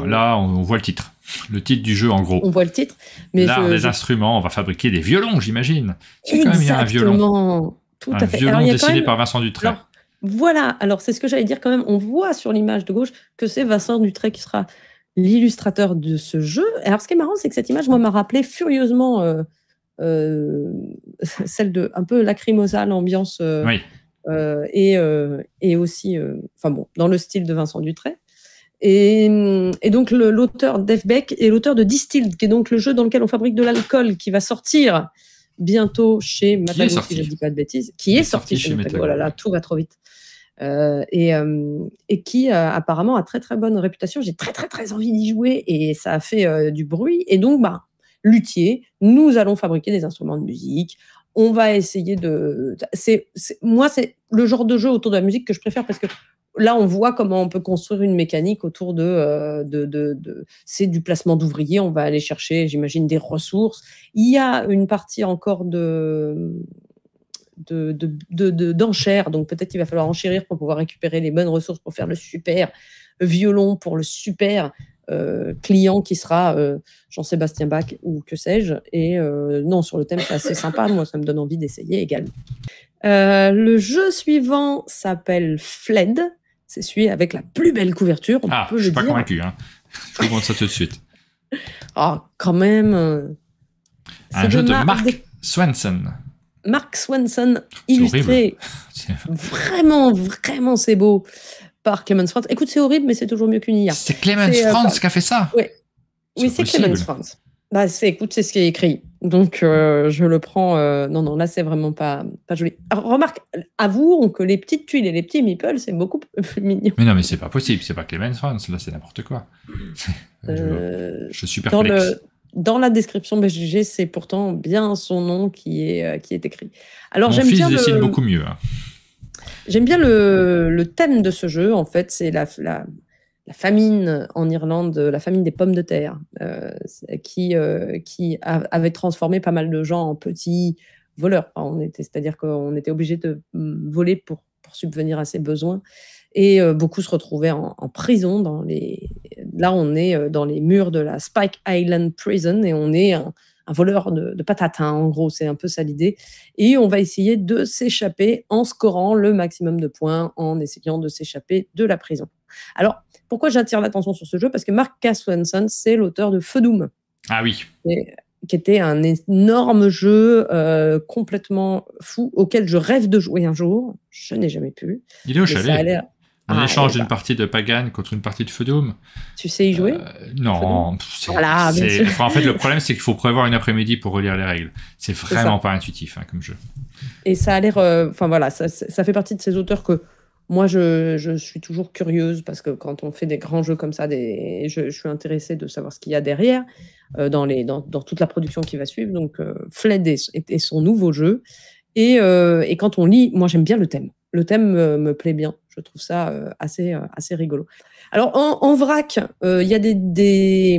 là, on voit le titre. Le titre du jeu, en gros. On voit le titre. Mais l'art des instruments, on va fabriquer des violons, j'imagine. C'est quand même bien un violon. Tout à fait. Violon dessiné par Vincent Dutray. Alors, voilà, alors c'est ce que j'allais dire quand même. On voit sur l'image de gauche que c'est Vincent Dutray qui sera l'illustrateur de ce jeu. Alors, ce qui est marrant, c'est que cette image, moi, m'a rappelé furieusement celle de un peu Lacrimosa, l'ambiance, oui. Et aussi, dans le style de Vincent Dutray. Et donc, l'auteur Dave Beck est l'auteur de Distilled, qui est donc le jeu dans lequel on fabrique de l'alcool, qui va sortir bientôt chez Matago, si je ne dis pas de bêtises, qui est sorti chez Matago. Oh là là, tout va trop vite. Et qui apparemment a très très bonne réputation. J'ai très très très envie d'y jouer et ça a fait du bruit. Et donc, Luthier, nous allons fabriquer des instruments de musique. On va essayer moi, c'est le genre de jeu autour de la musique que je préfère parce que là, on voit comment on peut construire une mécanique autour c'est du placement d'ouvriers. On va aller chercher, j'imagine, des ressources. Il y a une partie encore d'enchères, donc peut-être qu'il va falloir enchérir pour pouvoir récupérer les bonnes ressources pour faire le super violon pour le super client qui sera Jean-Sébastien Bach ou que sais-je. Et non, sur le thème, c'est assez sympa. Moi, ça me donne envie d'essayer également. Le jeu suivant s'appelle Fled. C'est celui avec la plus belle couverture. Je suis pas convaincu. Hein. Je vous montre ça tout de suite. Quand même. Un jeu de Mark Swanson. Mark Swanson, illustré. Vraiment, vraiment, c'est beau. Par Clemens Franz. Écoute, c'est horrible, mais c'est toujours mieux qu'une IA. C'est Clemens Franz qui a fait ça. Oui, c'est Clemens Franz. Écoute, c'est ce qui est écrit. Donc, je le prends. Non, là, c'est vraiment pas joli. Alors, remarque, avouons que les petites tuiles et les petits meeples, c'est beaucoup plus mignon. Mais non, mais c'est pas possible. C'est pas Clemens Franz. Là, c'est n'importe quoi. Je suis perplexe. Dans la description BGG, c'est pourtant bien son nom qui est écrit. Alors, Mon fils dessine beaucoup mieux. Hein. J'aime bien le thème de ce jeu. En fait, c'est la famine en Irlande, la famine des pommes de terre, qui avait transformé pas mal de gens en petits voleurs. C'est-à-dire qu'on était obligé de voler pour subvenir à ses besoins. Et beaucoup se retrouvaient en prison. Là, on est dans les murs de la Spike Island Prison et on est un voleur de patates. En gros, c'est un peu ça l'idée. Et on va essayer de s'échapper en scorant le maximum de points, en essayant de s'échapper de la prison. Alors, pourquoi j'attire l'attention sur ce jeu ? Parce que Mark K. Swanson, c'est l'auteur de Feu Doom. Ah oui. Qui était un énorme jeu complètement fou, auquel je rêve de jouer un jour. Je n'ai jamais pu. Il est au chalet. On échange d'une partie de Pagan contre une partie de Feu Doom. Tu sais y jouer ? Non. Voilà, bien sûr. En fait, le problème, c'est qu'il faut prévoir une après-midi pour relire les règles. C'est vraiment pas intuitif comme jeu. Et ça a l'air... ça fait partie de ces auteurs que moi, je suis toujours curieuse parce que quand on fait des grands jeux comme ça, je suis intéressée de savoir ce qu'il y a derrière dans toute la production qui va suivre. Donc, Fled est son nouveau jeu. Et quand on lit, moi, j'aime bien le thème. Le thème me plaît bien. Je trouve ça assez rigolo. Alors, en vrac, il y a des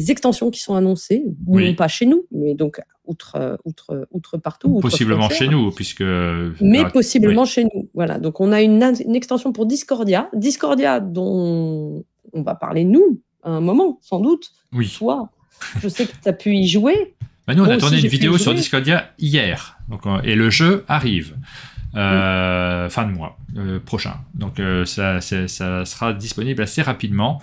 extensions qui sont annoncées, non pas chez nous, mais donc outre partout. Possiblement chez nous, puisque... Mais possiblement chez nous. Voilà, donc on a une extension pour Discordia. Discordia, dont on va parler, nous, à un moment, sans doute. Oui. Toi, je sais que tu as pu y jouer. Nous, on a tourné une vidéo sur Discordia hier, et le jeu arrive. fin de mois prochain. Donc ça sera disponible assez rapidement.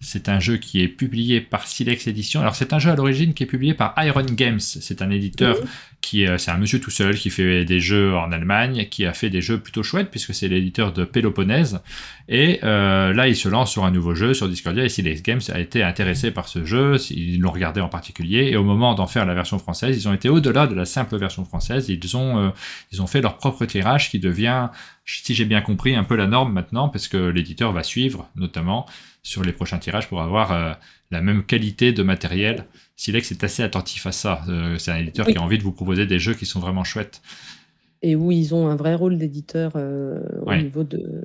C'est un jeu qui est publié par Silex Edition. Alors c'est un jeu à l'origine qui est publié par Iron Games. C'est un éditeur c'est un monsieur tout seul qui fait des jeux en Allemagne, qui a fait des jeux plutôt chouettes puisque c'est l'éditeur de Péloponnèse. Et là il se lance sur un nouveau jeu sur Discordia et Silex Games a été intéressé par ce jeu. Ils l'ont regardé en particulier et au moment d'en faire la version française, ils ont été au-delà de la simple version française. Ils ont fait leur propre tirage qui devient, si j'ai bien compris, un peu la norme maintenant parce que l'éditeur va suivre notamment sur les prochains tirages pour avoir la même qualité de matériel. Silex est assez attentif à ça. C'est un éditeur qui a envie de vous proposer des jeux qui sont vraiment chouettes. Et où ils ont un vrai rôle d'éditeur au niveau de...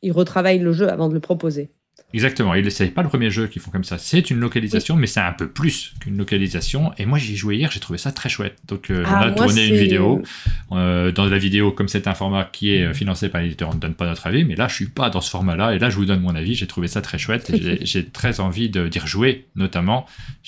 Ils retravaillent le jeu avant de le proposer. Exactement, c'est pas le premier jeu qu'ils font comme ça. C'est une localisation, mais c'est un peu plus qu'une localisation. Et moi, j'y ai joué hier, j'ai trouvé ça très chouette. Donc, on a tourné une vidéo. Dans la vidéo, comme c'est un format qui est financé par l'éditeur, on ne donne pas notre avis. Mais là, je suis pas dans ce format-là. Et là, je vous donne mon avis. J'ai trouvé ça très chouette. Et j'ai très envie d'y rejouer, notamment.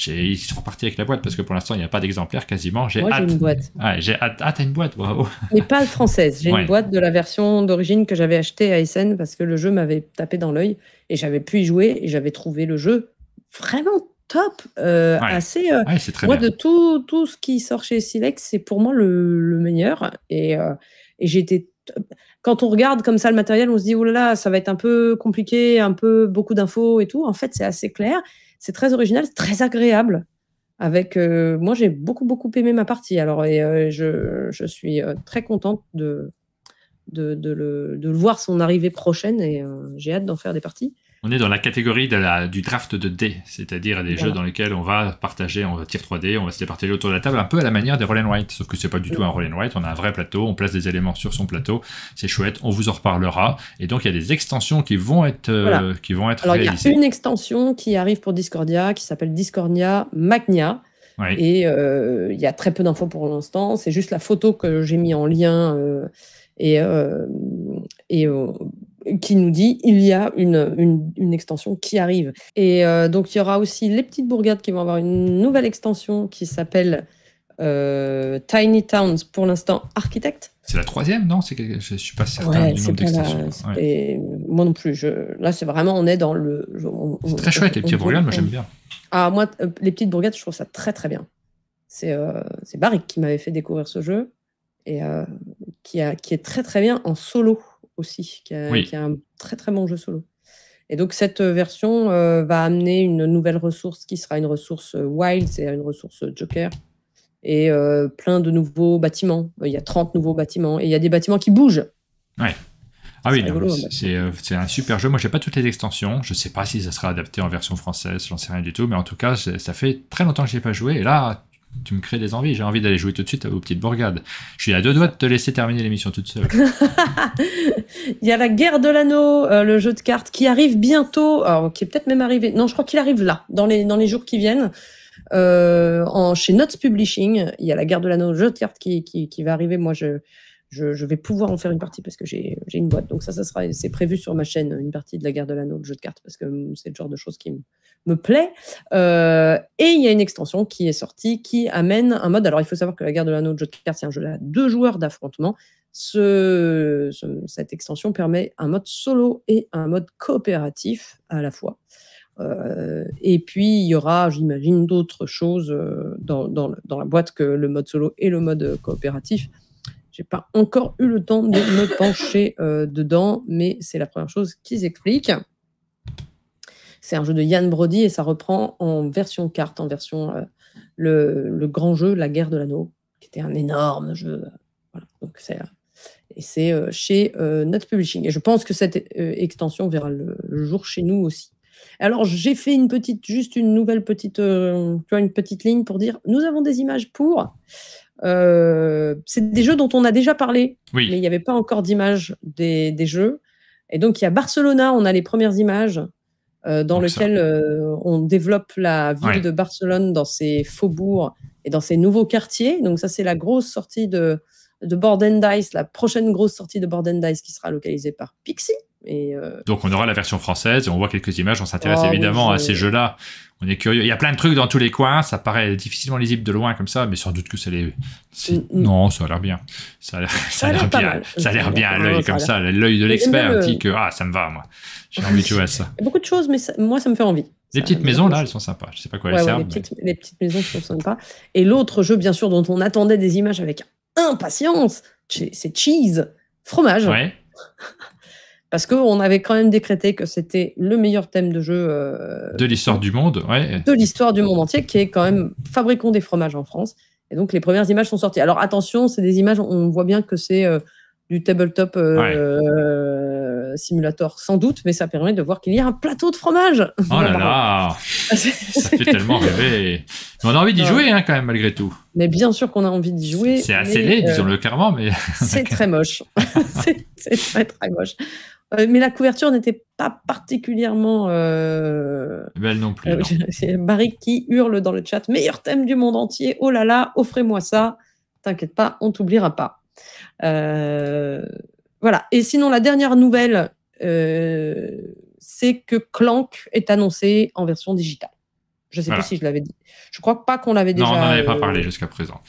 Ils sont repartis avec la boîte parce que pour l'instant, il n'y a pas d'exemplaire quasiment. J'ai une boîte. J'ai hâte. Ah, t'as une boîte, bravo. Mais pas française. J'ai une boîte de la version d'origine que j'avais achetée à Essen parce que le jeu m'avait tapé dans l'œil. Et j'avais pu y jouer et j'avais trouvé le jeu vraiment top. Assez. C'est très moi, bien. de tout ce qui sort chez Silex, c'est pour moi le meilleur. Et j'ai été. Quand on regarde comme ça le matériel, on se dit oh là là, ça va être un peu compliqué, un peu beaucoup d'infos et tout. En fait, c'est assez clair. C'est très original, c'est très agréable. Avec moi, j'ai beaucoup aimé ma partie. Alors, je suis très contente de le voir son arrivée prochaine et j'ai hâte d'en faire des parties. On est dans la catégorie du draft de dés, c'est-à-dire des jeux dans lesquels on va partager, on va tirer 3D, on va se les partager autour de la table, un peu à la manière des Roll and Write, sauf que c'est pas du tout un Roll and Write, on a un vrai plateau, on place des éléments sur son plateau, c'est chouette, on vous en reparlera, et donc il y a des extensions qui vont être Alors, réalisées. Il y a une extension qui arrive pour Discordia, qui s'appelle Discordia Magnia, et il y a très peu d'infos pour l'instant, c'est juste la photo que j'ai mis en lien qui nous dit il y a une extension qui arrive. Et donc, il y aura aussi les petites bourgades qui vont avoir une nouvelle extension qui s'appelle Tiny Towns, pour l'instant Architect. C'est la 3e, non? Je ne suis pas certain du nombre d'extensions. Moi non plus. Là, c'est vraiment, on est dans le... C'est très chouette, les petites bourgades, moi j'aime bien. Ah, moi, les petites bourgades, je trouve ça très bien. C'est Barrick qui m'avait fait découvrir ce jeu. Et qui est très bien en solo aussi, qui a un très bon jeu solo. Et donc cette version va amener une nouvelle ressource qui sera une ressource wild, c'est une ressource joker, et plein de nouveaux bâtiments. Il y a 30 nouveaux bâtiments, et il y a des bâtiments qui bougent. Ouais. Ah oui, c'est un super jeu. Moi, j'ai pas toutes les extensions. Je sais pas si ça sera adapté en version française, j'en sais rien du tout, mais en tout cas, ça fait très longtemps que j'ai pas joué, et là... Tu me crées des envies, j'ai envie d'aller jouer tout de suite aux petites bourgades. Je suis à 2 doigts de te laisser terminer l'émission toute seule. Il y a la guerre de l'anneau, le jeu de cartes, qui arrive bientôt, alors, qui est peut-être même arrivé, non, je crois qu'il arrive là, dans les jours qui viennent, chez Notes Publishing. Il y a la guerre de l'anneau, le jeu de cartes qui va arriver. Moi, je vais pouvoir en faire une partie parce que j'ai une boîte. Donc c'est prévu sur ma chaîne, une partie de la guerre de l'anneau, le jeu de cartes, parce que c'est le genre de choses qui me plaît. Et il y a une extension qui est sortie qui amène un mode. Alors, il faut savoir que la guerre de l'anneau, le jeu de cartes, c'est un jeu à 2 joueurs d'affrontement. Cette extension permet un mode solo et un mode coopératif à la fois. Et puis, il y aura, j'imagine, d'autres choses dans la boîte que le mode solo et le mode coopératif. J'ai pas encore eu le temps de me pencher dedans, mais c'est la première chose qu'ils expliquent. C'est un jeu de Ian Brody et ça reprend en version carte, en version le grand jeu, la guerre de l'anneau, qui était un énorme jeu. Voilà. Donc c'est chez Notes Publishing. Et je pense que cette extension verra le jour chez nous aussi. Alors, j'ai fait une nouvelle petite ligne pour dire, nous avons des images pour... c'est des jeux dont on a déjà parlé, mais il n'y avait pas encore d'images des jeux. Et donc, il y a Barcelona, on a les premières images dans lesquelles on développe la ville de Barcelone dans ses faubourgs et dans ses nouveaux quartiers. Donc, ça, c'est la grosse sortie de Board and Dice, la prochaine grosse sortie de Board and Dice qui sera localisée par Pixie. Et donc, on aura la version française et on voit quelques images. On s'intéresse évidemment à ces jeux-là. on est curieux. Il y a plein de trucs dans tous les coins, ça paraît difficilement lisible de loin comme ça, mais sans doute que ça les... Non, ça a l'air bien. Ça a l'air bien. mal. Ça a l'air bien à l'œil comme ça. L'œil de l'expert dit que ça me va, moi. J'ai envie de jouer à ça. Il y a beaucoup de choses, mais moi, ça me fait envie. Les petites maisons, là, elles sont sympas. Je sais pas quoi elles servent. Les petites maisons sont sympas. Et l'autre jeu, bien sûr, dont on attendait des images avec impatience, c'est Cheese, fromage. Ouais. Parce qu'on avait quand même décrété que c'était le meilleur thème de jeu de l'histoire du monde, ouais. De l'histoire du monde entier, qui est quand même fabricant des fromages en France. Et donc, les premières images sont sorties. Alors, attention, c'est des images, on voit bien que c'est du tabletop simulator, sans doute, mais ça permet de voir qu'il y a un plateau de fromage. Oh là là, ça fait tellement rêver. Mais on a envie d'y jouer, quand même, malgré tout. Mais bien sûr qu'on a envie d'y jouer. C'est assez laid, disons-le clairement, mais... c'est très moche. c'est très, très moche. Mais la couverture n'était pas particulièrement... belle non plus. C'est Barry qui hurle dans le chat. Meilleur thème du monde entier. Oh là là, offrez-moi ça. T'inquiète pas, on t'oubliera pas. Voilà. Et sinon, la dernière nouvelle, c'est que Clank est annoncé en version digitale. Je ne sais pas si je l'avais dit. Je crois pas qu'on l'avait déjà... Non, on n'en avait pas parlé jusqu'à présent.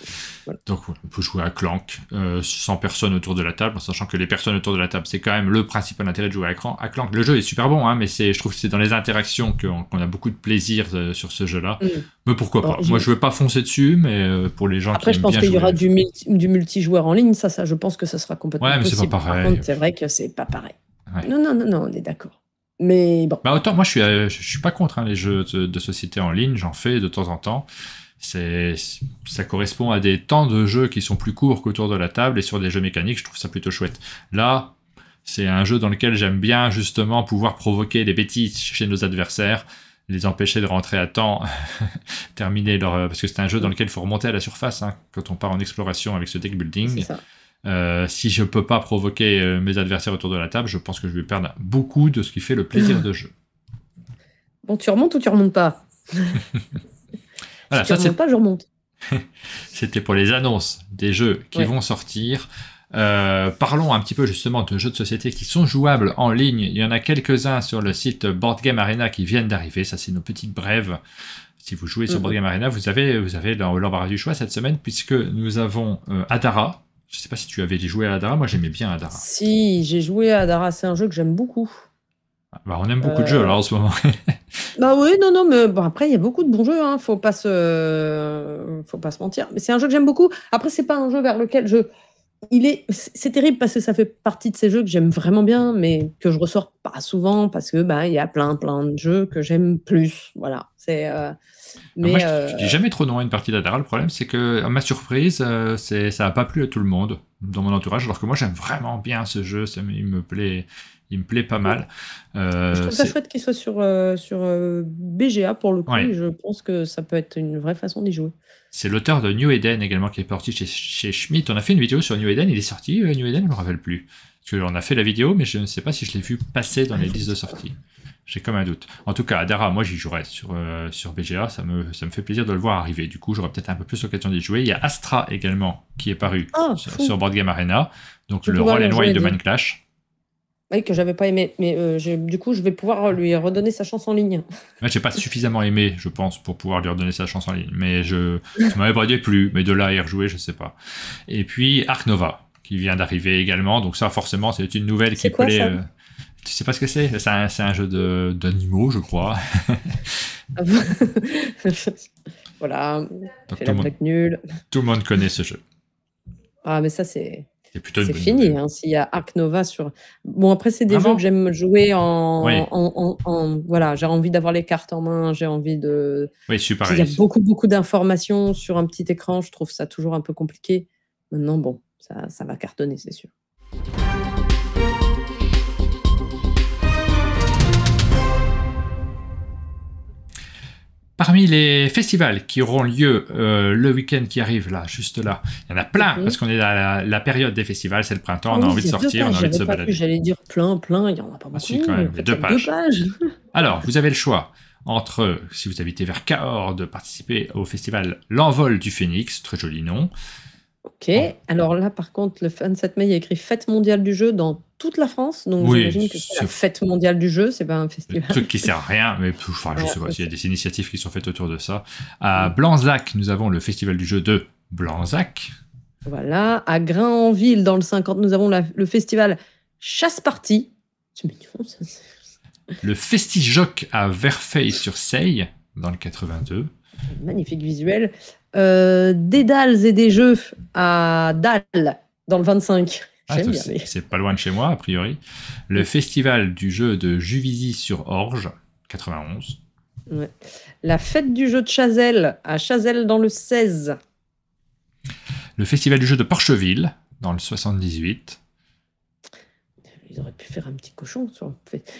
Voilà. Donc, on peut jouer à Clank sans personne autour de la table, en sachant que les personnes autour de la table, c'est quand même le principal intérêt de jouer à Clank. Le jeu est super bon, mais je trouve que c'est dans les interactions qu'on a beaucoup de plaisir sur ce jeu-là. Mais pourquoi pas. Moi, je ne vais pas foncer dessus, mais pour les gens Après, qui aiment bien jouer... Après, je pense qu'il y aura du multijoueur en ligne. Ça, je pense que ça sera complètement possible. Ouais, mais c'est pas pareil. Par contre, c'est vrai que c'est pas pareil. Ouais. Non, on est d'accord. Mais bon. Autant, moi, je suis pas contre les jeux de société en ligne. J'en fais de temps en temps. Ça correspond à des temps de jeu qui sont plus courts qu'autour de la table, et sur des jeux mécaniques, je trouve ça plutôt chouette. Là, c'est un jeu dans lequel j'aime bien justement pouvoir provoquer des bêtises chez nos adversaires, les empêcher de rentrer à temps, terminer parce que c'est un jeu dans lequel il faut remonter à la surface quand on part en exploration avec ce deck building. C'est ça. Si je peux pas provoquer mes adversaires autour de la table, je pense que je vais perdre beaucoup de ce qui fait le plaisir de jeu. Bon, tu remontes ou tu remontes pas? Voilà, si tu remontes pas, je remonte. C'était pour les annonces des jeux qui vont sortir. Parlons un petit peu justement de jeux de société qui sont jouables en ligne. Il y en a quelques-uns sur le site Board Game Arena qui viennent d'arriver. Ça, c'est nos petites brèves. Si vous jouez sur Board Game Arena, vous avez l'embarras du choix cette semaine, puisque nous avons Adara. Je ne sais pas si tu avais joué à Adara. Moi, j'aimais bien Adara. Si, j'ai joué à Adara. C'est un jeu que j'aime beaucoup. On aime beaucoup de jeux alors en ce moment. Oui, non, mais bon, après, il y a beaucoup de bons jeux. Faut pas se mentir. Mais c'est un jeu que j'aime beaucoup. Après, c'est pas un jeu vers lequel c'est terrible parce que ça fait partie de ces jeux que j'aime vraiment bien, mais que je ressors pas souvent parce que il y a plein de jeux que j'aime plus. Voilà. Moi, je dis jamais trop non à une partie d'Adara. Le problème, c'est que, à ma surprise, ça n'a pas plu à tout le monde dans mon entourage, alors que moi, j'aime vraiment bien ce jeu. Il me plaît pas mal. Je trouve ça chouette qu'il soit sur BGA pour le coup. Et je pense que ça peut être une vraie façon d'y jouer. C'est l'auteur de New Eden également qui est sorti chez Schmitt. On a fait une vidéo sur New Eden. Il est sorti, New Eden, je ne me rappelle plus. Parce qu'on a fait la vidéo, mais je ne sais pas si je l'ai vu passer dans les listes de sortie. J'ai comme un doute. En tout cas, Adara, moi j'y jouerai sur BGA. Ça me fait plaisir de le voir arriver. Du coup, j'aurai peut-être un peu plus l'occasion d'y jouer. Il y a Astra également qui est paru sur Board Game Arena. Donc le Roll and Wine de Mind Clash. Oui, que j'avais pas aimé, mais du coup, je vais pouvoir lui redonner sa chance en ligne. Moi, j'ai pas suffisamment aimé, je pense, pour pouvoir lui redonner sa chance en ligne. Mais ça m'avait pas déplu, mais de là à y rejouer, je sais pas. Et puis Ark Nova, qui vient d'arriver également. Donc ça, forcément, c'est une nouvelle qui plaît. Ça tu sais pas ce que c'est? C'est un jeu d'animaux, je crois. Voilà, c'est la blague nulle. Tout le monde connaît ce jeu. Ah, mais ça, c'est fini, s'il y a Ark Nova sur... Bon, après, c'est des jeux que j'aime jouer voilà, j'ai envie d'avoir les cartes en main, j'ai envie de... Oui, super. Il y a beaucoup d'informations sur un petit écran, je trouve ça toujours un peu compliqué. Maintenant, bon, ça va cartonner, c'est sûr. Parmi les festivals qui auront lieu le week-end qui arrive, là, juste là, il y en a plein, parce qu'on est dans la période des festivals, c'est le printemps, on a envie de sortir, on a envie de se balader. J'allais dire plein, il n'y en a pas beaucoup. Quand même, 2 pages. Alors, vous avez le choix entre, si vous habitez vers Cahors, de participer au festival L'Envol du Phénix, très joli nom. Ok, alors là, par contre, le 27 mai, il y a écrit Fête mondiale du jeu dans toute la France, donc Oui, j'imagine que c'est la c'est fête mondiale du jeu, c'est pas un un festival. truc qui sert à rien, mais enfin, je Ouais, sais pas s'il y a ok. des initiatives qui sont faites autour de ça. À Mm. Blanzac, nous avons le festival du jeu de Blanzac. Voilà, à Grain-en-Ville, dans le 50, nous avons le festival Chasse-Party. C'est mignon, ça. Le Festijoc à Verfeil-sur-Seille, dans le 82. Magnifique visuel. Des dalles et des jeux à Dalles, dans le 25. Ah, J'aime ça, bien. c'est pas loin de chez moi, a priori. Le festival du jeu de Juvisy-sur-Orge, 91. Ouais. La fête du jeu de Chazelles, à Chazelles, dans le 16. Le festival du jeu de Porcheville, dans le 78. Ils auraient pu faire un petit cochon.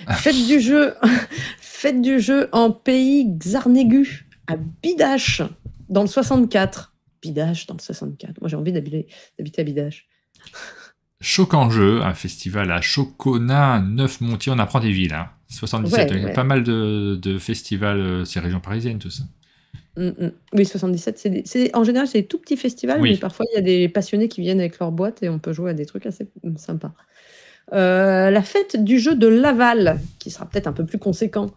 Fête du jeu, fête du jeu en pays Xarnégu, à Bidache, dans le 64. Bidache, dans le 64. Moi, j'ai envie d'habiter à Bidache. Choc en jeu, un festival à Choconin, Neuf-Montier, on apprend des villes. 77, il y a pas mal de festivals, c'est région parisienne, tout ça. Oui, 77, en général, c'est des tout petits festivals, mais parfois, il y a des passionnés qui viennent avec leur boîte et on peut jouer à des trucs assez sympas. La fête du jeu de Laval, qui sera peut-être un peu plus conséquent,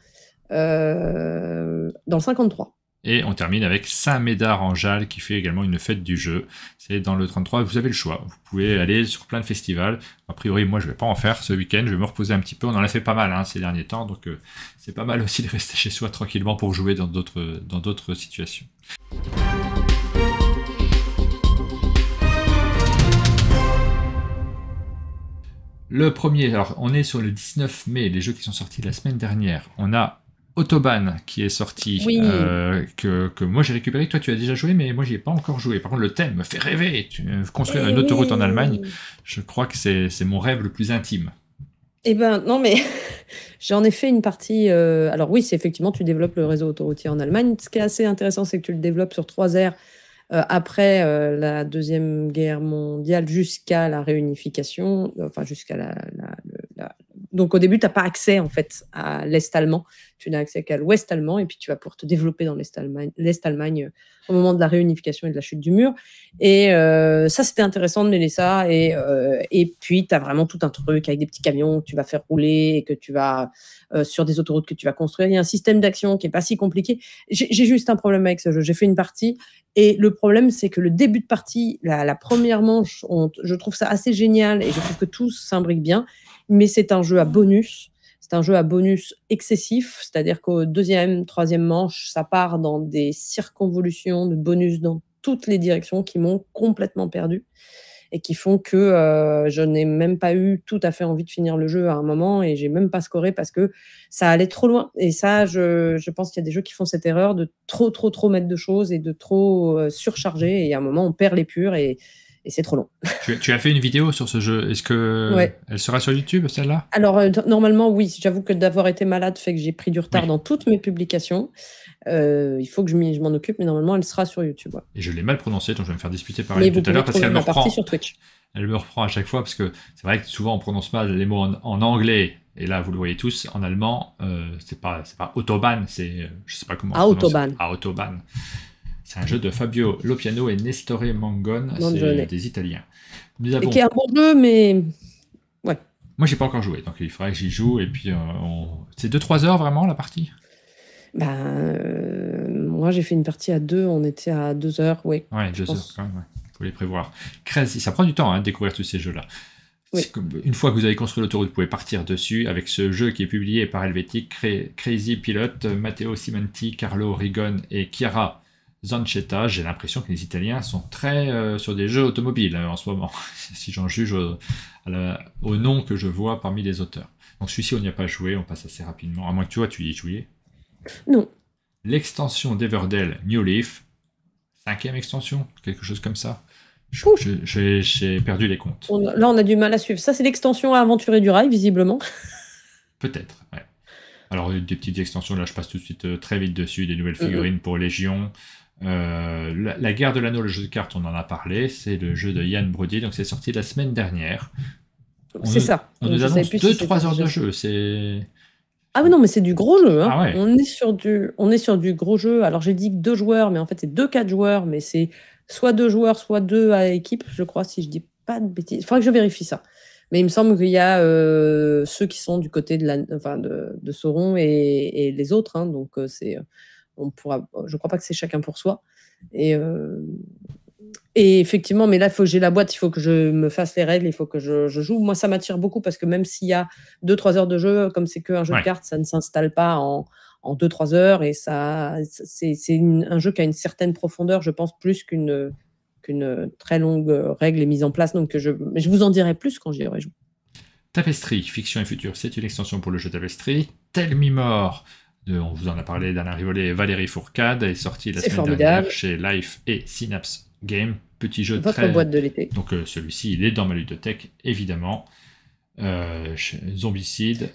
dans le 53. Et on termine avec Saint-Médard-en-Jalles qui fait également une fête du jeu. C'est dans le 33, vous avez le choix. Vous pouvez aller sur plein de festivals. A priori, moi, je vais pas en faire ce week-end. Je vais me reposer un petit peu. On en a fait pas mal ces derniers temps. Donc, c'est pas mal aussi de rester chez soi tranquillement pour jouer dans d'autres situations. Le premier, alors on est sur le 19 mai, les jeux qui sont sortis la semaine dernière. On a Autobahn qui est sorti, que moi j'ai récupéré, que toi tu as déjà joué, mais moi j'y ai pas encore joué. Par contre le thème me fait rêver, construire une autoroute en Allemagne, je crois que c'est mon rêve le plus intime. Eh ben non mais j'en ai fait une partie, alors oui c'est effectivement tu développes le réseau autoroutier en Allemagne, ce qui est assez intéressant c'est que tu le développes sur 3 aires après la Deuxième Guerre mondiale jusqu'à la réunification, enfin jusqu'à donc au début, tu n'as pas accès en fait à l'Est allemand, tu n'as accès qu'à l'Ouest allemand et puis tu vas pouvoir te développer dans l'Est Allemagne au moment de la réunification et de la chute du mur. Et ça, c'était intéressant de mêler ça. Et puis, tu as vraiment tout un truc avec des petits camions que tu vas faire rouler et que tu vas sur des autoroutes que tu vas construire. Il y a un système d'action qui n'est pas si compliqué. J'ai juste un problème avec ce jeu. J'ai fait une partie et le problème, c'est que le début de partie, la première manche, je trouve ça assez génial et je trouve que tout s'imbrique bien. Mais c'est un jeu à bonus. C'est un jeu à bonus excessif, c'est-à-dire qu'au deuxième, troisième manche, ça part dans des circonvolutions de bonus dans toutes les directions qui m'ont complètement perdu et qui font que je n'ai même pas eu tout à fait envie de finir le jeu à un moment et j'ai même pas scoré parce que ça allait trop loin. Et ça, je pense qu'il y a des jeux qui font cette erreur de trop mettre de choses et de trop surcharger et à un moment, on perd l'épure et c'est trop long. Tu as fait une vidéo sur ce jeu. Est-ce que elle sera sur YouTube, celle-là ? Alors, normalement, oui. J'avoue que d'avoir été malade fait que j'ai pris du retard dans toutes mes publications. Il faut que je m'en occupe, mais normalement, elle sera sur YouTube. Ouais. Et je l'ai mal prononcée, donc je vais me faire disputer par elle tout à l'heure parce qu'elle me reprend. Sur Twitch. Elle me reprend à chaque fois parce que c'est vrai que souvent on prononce mal les mots en anglais. Et là, vous le voyez tous, en allemand, c'est pas Autobahn, c'est je sais pas comment. Autobahn. Autobahn. C'est un jeu de Fabio Lopiano et Nestore Mangone, c'est des Italiens. Et qui est un bon jeu, mais ouais. Moi, j'ai pas encore joué, donc il faudrait que j'y joue. Et puis, c'est 2-3 heures vraiment la partie ? Moi, j'ai fait une partie à 2, on était à 2 heures, oui. Ouais, 2 heures quand même, ouais. Faut les prévoir. Crazy, ça prend du temps de découvrir tous ces jeux-là. Oui. Une fois que vous avez construit l'autoroute, vous pouvez partir dessus avec ce jeu qui est publié par Helvetic, Crazy Pilot, Matteo Simenti, Carlo Rigon et Chiara Zanchetta. J'ai l'impression que les Italiens sont très sur des jeux automobiles en ce moment, si j'en juge au nom que je vois parmi les auteurs. Donc celui-ci, on n'y a pas joué, on passe assez rapidement. À moins que tu y aies joué. Non. L'extension d'Everdell New Leaf, 5e extension, quelque chose comme ça. J'ai perdu les comptes. Là, on a du mal à suivre. Ça, c'est l'extension à Aventurer du Rail, visiblement. Peut-être, ouais. Alors, des petites extensions, là, je passe tout de suite très vite dessus. Des nouvelles figurines pour Légion. La Guerre de l'Anneau, le jeu de cartes, on en a parlé. C'est le jeu de Yann Brodier. Donc, c'est sorti la semaine dernière. C'est ça. On nous annonce 2-3 heures de jeu. C'est... Ah oui, non, mais c'est du gros jeu. Hein. Ah ouais. On est sur du gros jeu. Alors, j'ai dit 2 joueurs, mais en fait, c'est 2-4 joueurs. Mais c'est soit 2 joueurs, soit 2 à équipe, je crois, si je dis pas de bêtises. Il faudrait que je vérifie ça. Mais il me semble qu'il y a ceux qui sont du côté de Sauron et les autres, hein, donc je crois pas que c'est chacun pour soi. Et effectivement, mais là, il faut que j'ai la boîte, il faut que je me fasse les règles, il faut que je joue. Moi, ça m'attire beaucoup parce que même s'il y a 2-3 heures de jeu, comme c'est qu'un jeu de cartes, ça ne s'installe pas en 2-3 heures, et c'est un jeu qui a une certaine profondeur, je pense, plus qu'une très longue règle est mise en place. Donc mais je vous en dirai plus quand j'y aurai joué. Tapestry, Fiction et Futur, c'est une extension pour le jeu Tapestry. Tell Me More, on vous en a parlé d'Alain Rivollet et Valérie Fourcade, est sorti la semaine dernière chez Life et Synapse Game. Petit jeu Votre boîte de l'été. Donc celui-ci, il est dans ma ludothèque, évidemment. Zombicide,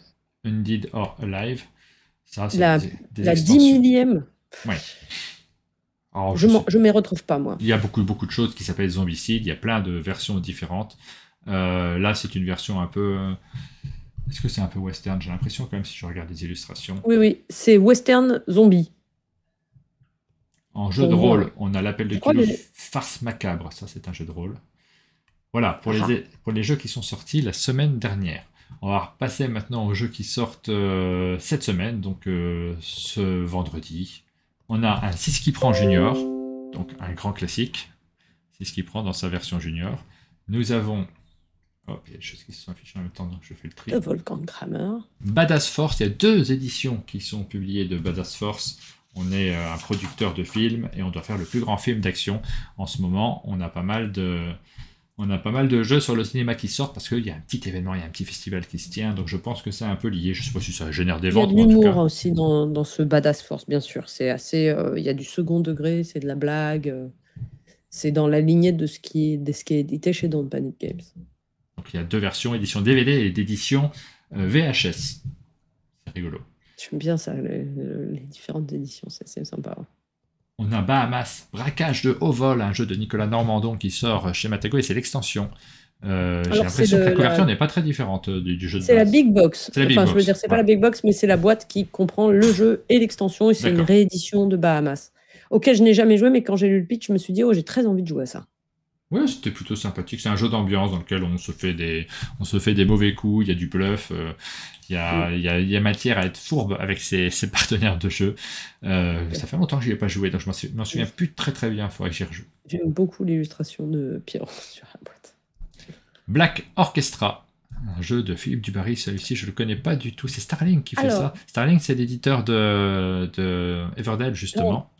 Undead or Alive. Ça, c'est la 10 millième. Ouais. Alors, je m'y retrouve pas, moi. Il y a beaucoup de choses qui s'appellent Zombicide. Il y a plein de versions différentes. Là, c'est une version un peu... Est-ce que c'est un peu western? J'ai l'impression quand même si je regarde les illustrations. Oui, c'est western zombie. En jeu de rôle, on a l'appel de Cthulhu, Farce Macabre. Ça, c'est un jeu de rôle. Voilà, pour les jeux qui sont sortis la semaine dernière. On va repasser maintenant aux jeux qui sortent cette semaine, donc ce vendredi. On a un 6 qui prend Junior, donc un grand classique. 6 qui prend dans sa version Junior. Nous avons... Oh, il y a des choses qui se sont affichées en même temps, donc je fais le tri. The Wolfgang-Kramer. Badass Force, il y a 2 éditions qui sont publiées de Badass Force. On est un producteur de films et on doit faire le plus grand film d'action. En ce moment, on a pas mal de jeux sur le cinéma qui sortent parce qu'il y a un petit événement, il y a un petit festival qui se tient, donc je pense que c'est un peu lié. Je ne sais pas si ça génère des ventes. Il y a de l'humour aussi dans ce Badass Force, bien sûr. C'est assez, il y a du second degré, c'est de la blague. C'est dans la lignée de ce qui est édité chez Don't Panic Games. Donc il y a 2 versions, édition DVD et d'édition VHS. C'est rigolo. J'aime bien ça, les différentes éditions, c'est sympa. On a Bahamas, Braquage de haut vol, un jeu de Nicolas Normandon qui sort chez Matago, et c'est l'extension. J'ai l'impression que la couverture n'est pas très différente du jeu de base. C'est la Big Box. Je veux dire, c'est pas la Big Box, mais c'est la boîte qui comprend le jeu et l'extension, et c'est une réédition de Bahamas, auquel je n'ai jamais joué, mais quand j'ai lu le pitch, je me suis dit, j'ai très envie de jouer à ça. Oui, c'était plutôt sympathique. C'est un jeu d'ambiance dans lequel on se fait des mauvais coups, il y a du bluff, il y a matière à être fourbe avec ses partenaires de jeu. Ça fait longtemps que je n'y ai pas joué, donc je m'en souviens plus très très bien, il faudrait que j'y rejoue. J'aime beaucoup l'illustration de Pierre sur la boîte. Black Orchestra, un jeu de Philippe Dubarry, celui-ci je ne le connais pas du tout, c'est Starling qui fait ça. Starling, c'est l'éditeur de Everdell, justement.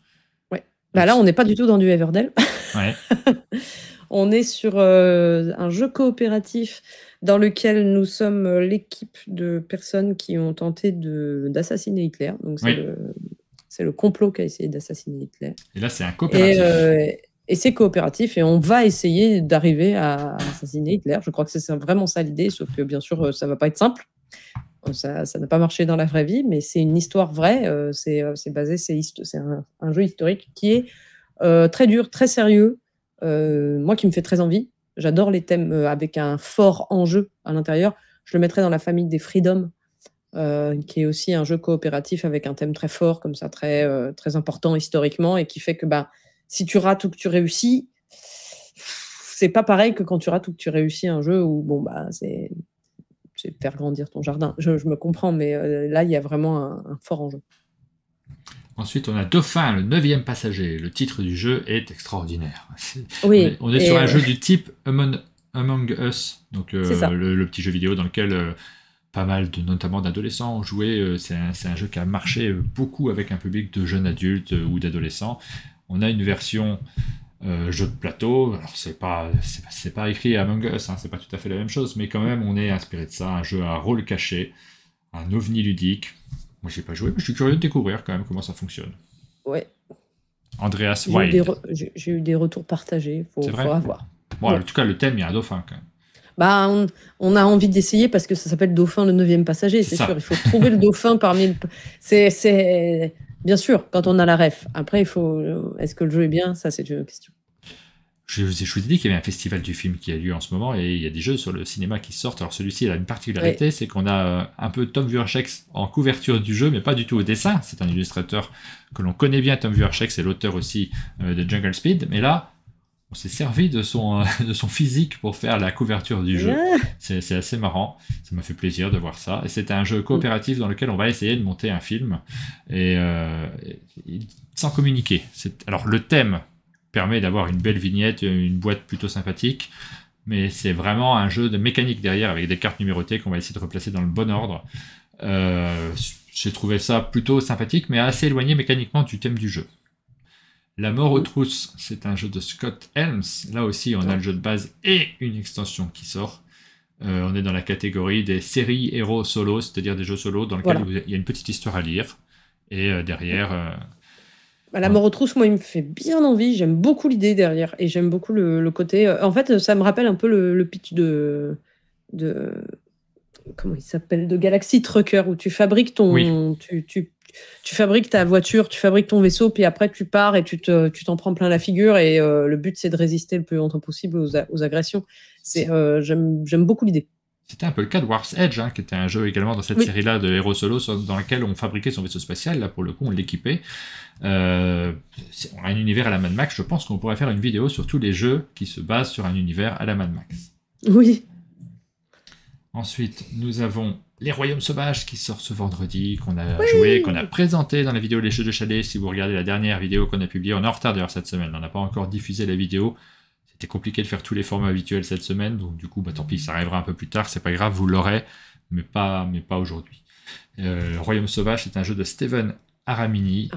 Ouais. Bah là, on n'est pas du tout dans du Everdell. Ouais. On est sur un jeu coopératif dans lequel nous sommes l'équipe de personnes qui ont tenté d'assassiner Hitler. Donc c'est le complot qui a essayé d'assassiner Hitler. Et là, c'est un coopératif. Et c'est coopératif et on va essayer d'arriver à assassiner Hitler. Je crois que c'est vraiment ça l'idée, sauf que bien sûr, ça ne va pas être simple. Ça n'a pas marché dans la vraie vie, mais c'est une histoire vraie. C'est un jeu historique qui est très dur, très sérieux. Moi qui me fait très envie, j'adore les thèmes avec un fort enjeu à l'intérieur. Je le mettrais dans la famille des Freedom, qui est aussi un jeu coopératif avec un thème très fort, comme ça, très important historiquement, et qui fait que si tu rates ou que tu réussis, c'est pas pareil que quand tu rates ou que tu réussis un jeu où c'est faire grandir ton jardin. Je me comprends, mais là il y a vraiment un fort enjeu. Ensuite, on a Dauphin, le 9e passager. Le titre du jeu est extraordinaire. On est sur un jeu du type Among Us, donc le petit jeu vidéo dans lequel pas mal, notamment d'adolescents, ont joué. C'est un jeu qui a marché beaucoup avec un public de jeunes adultes ou d'adolescents. On a une version jeu de plateau. Alors, c'est pas écrit Among Us, c'est pas tout à fait la même chose, mais quand même, on est inspiré de ça. Un jeu à rôle caché, un ovni ludique. Moi, j'ai pas joué, mais je suis curieux de découvrir quand même comment ça fonctionne. Ouais. Andreas Wild. J'ai eu des retours partagés. Faut avoir. Bon, en tout cas, le thème, il y a un dauphin quand même. On a envie d'essayer parce que ça s'appelle Dauphin, le 9e passager, c'est sûr. Il faut trouver le dauphin parmi c'est bien sûr, quand on a la ref. Après, est-ce que le jeu est bien? Ça, c'est une question. Je vous ai dit qu'il y avait un festival du film qui a lieu en ce moment et il y a des jeux sur le cinéma qui sortent. Alors celui-ci, il a une particularité, c'est qu'on a un peu Tom Vuorchek en couverture du jeu, mais pas du tout au dessin. C'est un illustrateur que l'on connaît bien, Tom Vuorchek, c'est l'auteur aussi de Jungle Speed. Mais là, On s'est servi de de son physique pour faire la couverture du jeu. Ah. C'est assez marrant. Ça m'a fait plaisir de voir ça. Et c'était un jeu coopératif dans lequel on va essayer de monter un film et sans communiquer. Alors le thème permet d'avoir une belle vignette, une boîte plutôt sympathique, mais c'est vraiment un jeu de mécanique derrière avec des cartes numérotées qu'on va essayer de replacer dans le bon ordre. J'ai trouvé ça plutôt sympathique, mais assez éloigné mécaniquement du thème du jeu. La mort aux trousses, c'est un jeu de Scott Helms. Là aussi, on a le jeu de base et une extension qui sort. On est dans la catégorie des séries héros solo, c'est-à-dire des jeux solo dans lesquels il y a une petite histoire à lire. Et derrière... La mort aux trousses, moi, il me fait bien envie. J'aime beaucoup l'idée derrière. Et j'aime beaucoup le côté... en fait, ça me rappelle un peu le pitch de comment il s'appelle, de Galaxy Trucker, où tu fabriques tu fabriques ta voiture, tu fabriques ton vaisseau, puis après tu pars et tu t'en prends plein la figure, et le but c'est de résister le plus longtemps possible aux agressions. J'aime beaucoup l'idée. C'était un peu le cas de Warp's Edge, qui était un jeu également dans cette série-là de héros solo dans lequel on fabriquait son vaisseau spatial. Là, pour le coup, on l'équipait. On a un univers à la Mad Max. Je pense qu'on pourrait faire une vidéo sur tous les jeux qui se basent sur un univers à la Mad Max. Oui. Ensuite, nous avons Les Royaumes Sauvages qui sort ce vendredi, qu'on a joué, qu'on a présenté dans la vidéo Les Jeux de Chalet. Si vous regardez la dernière vidéo qu'on a publiée, on est en retard d'ailleurs cette semaine, on n'a pas encore diffusé la vidéo. C'était compliqué de faire tous les formats habituels cette semaine, donc du coup, tant pis, ça arrivera un peu plus tard, c'est pas grave, vous l'aurez, mais pas aujourd'hui. Royaume Sauvage, c'est un jeu de Steven Aramini,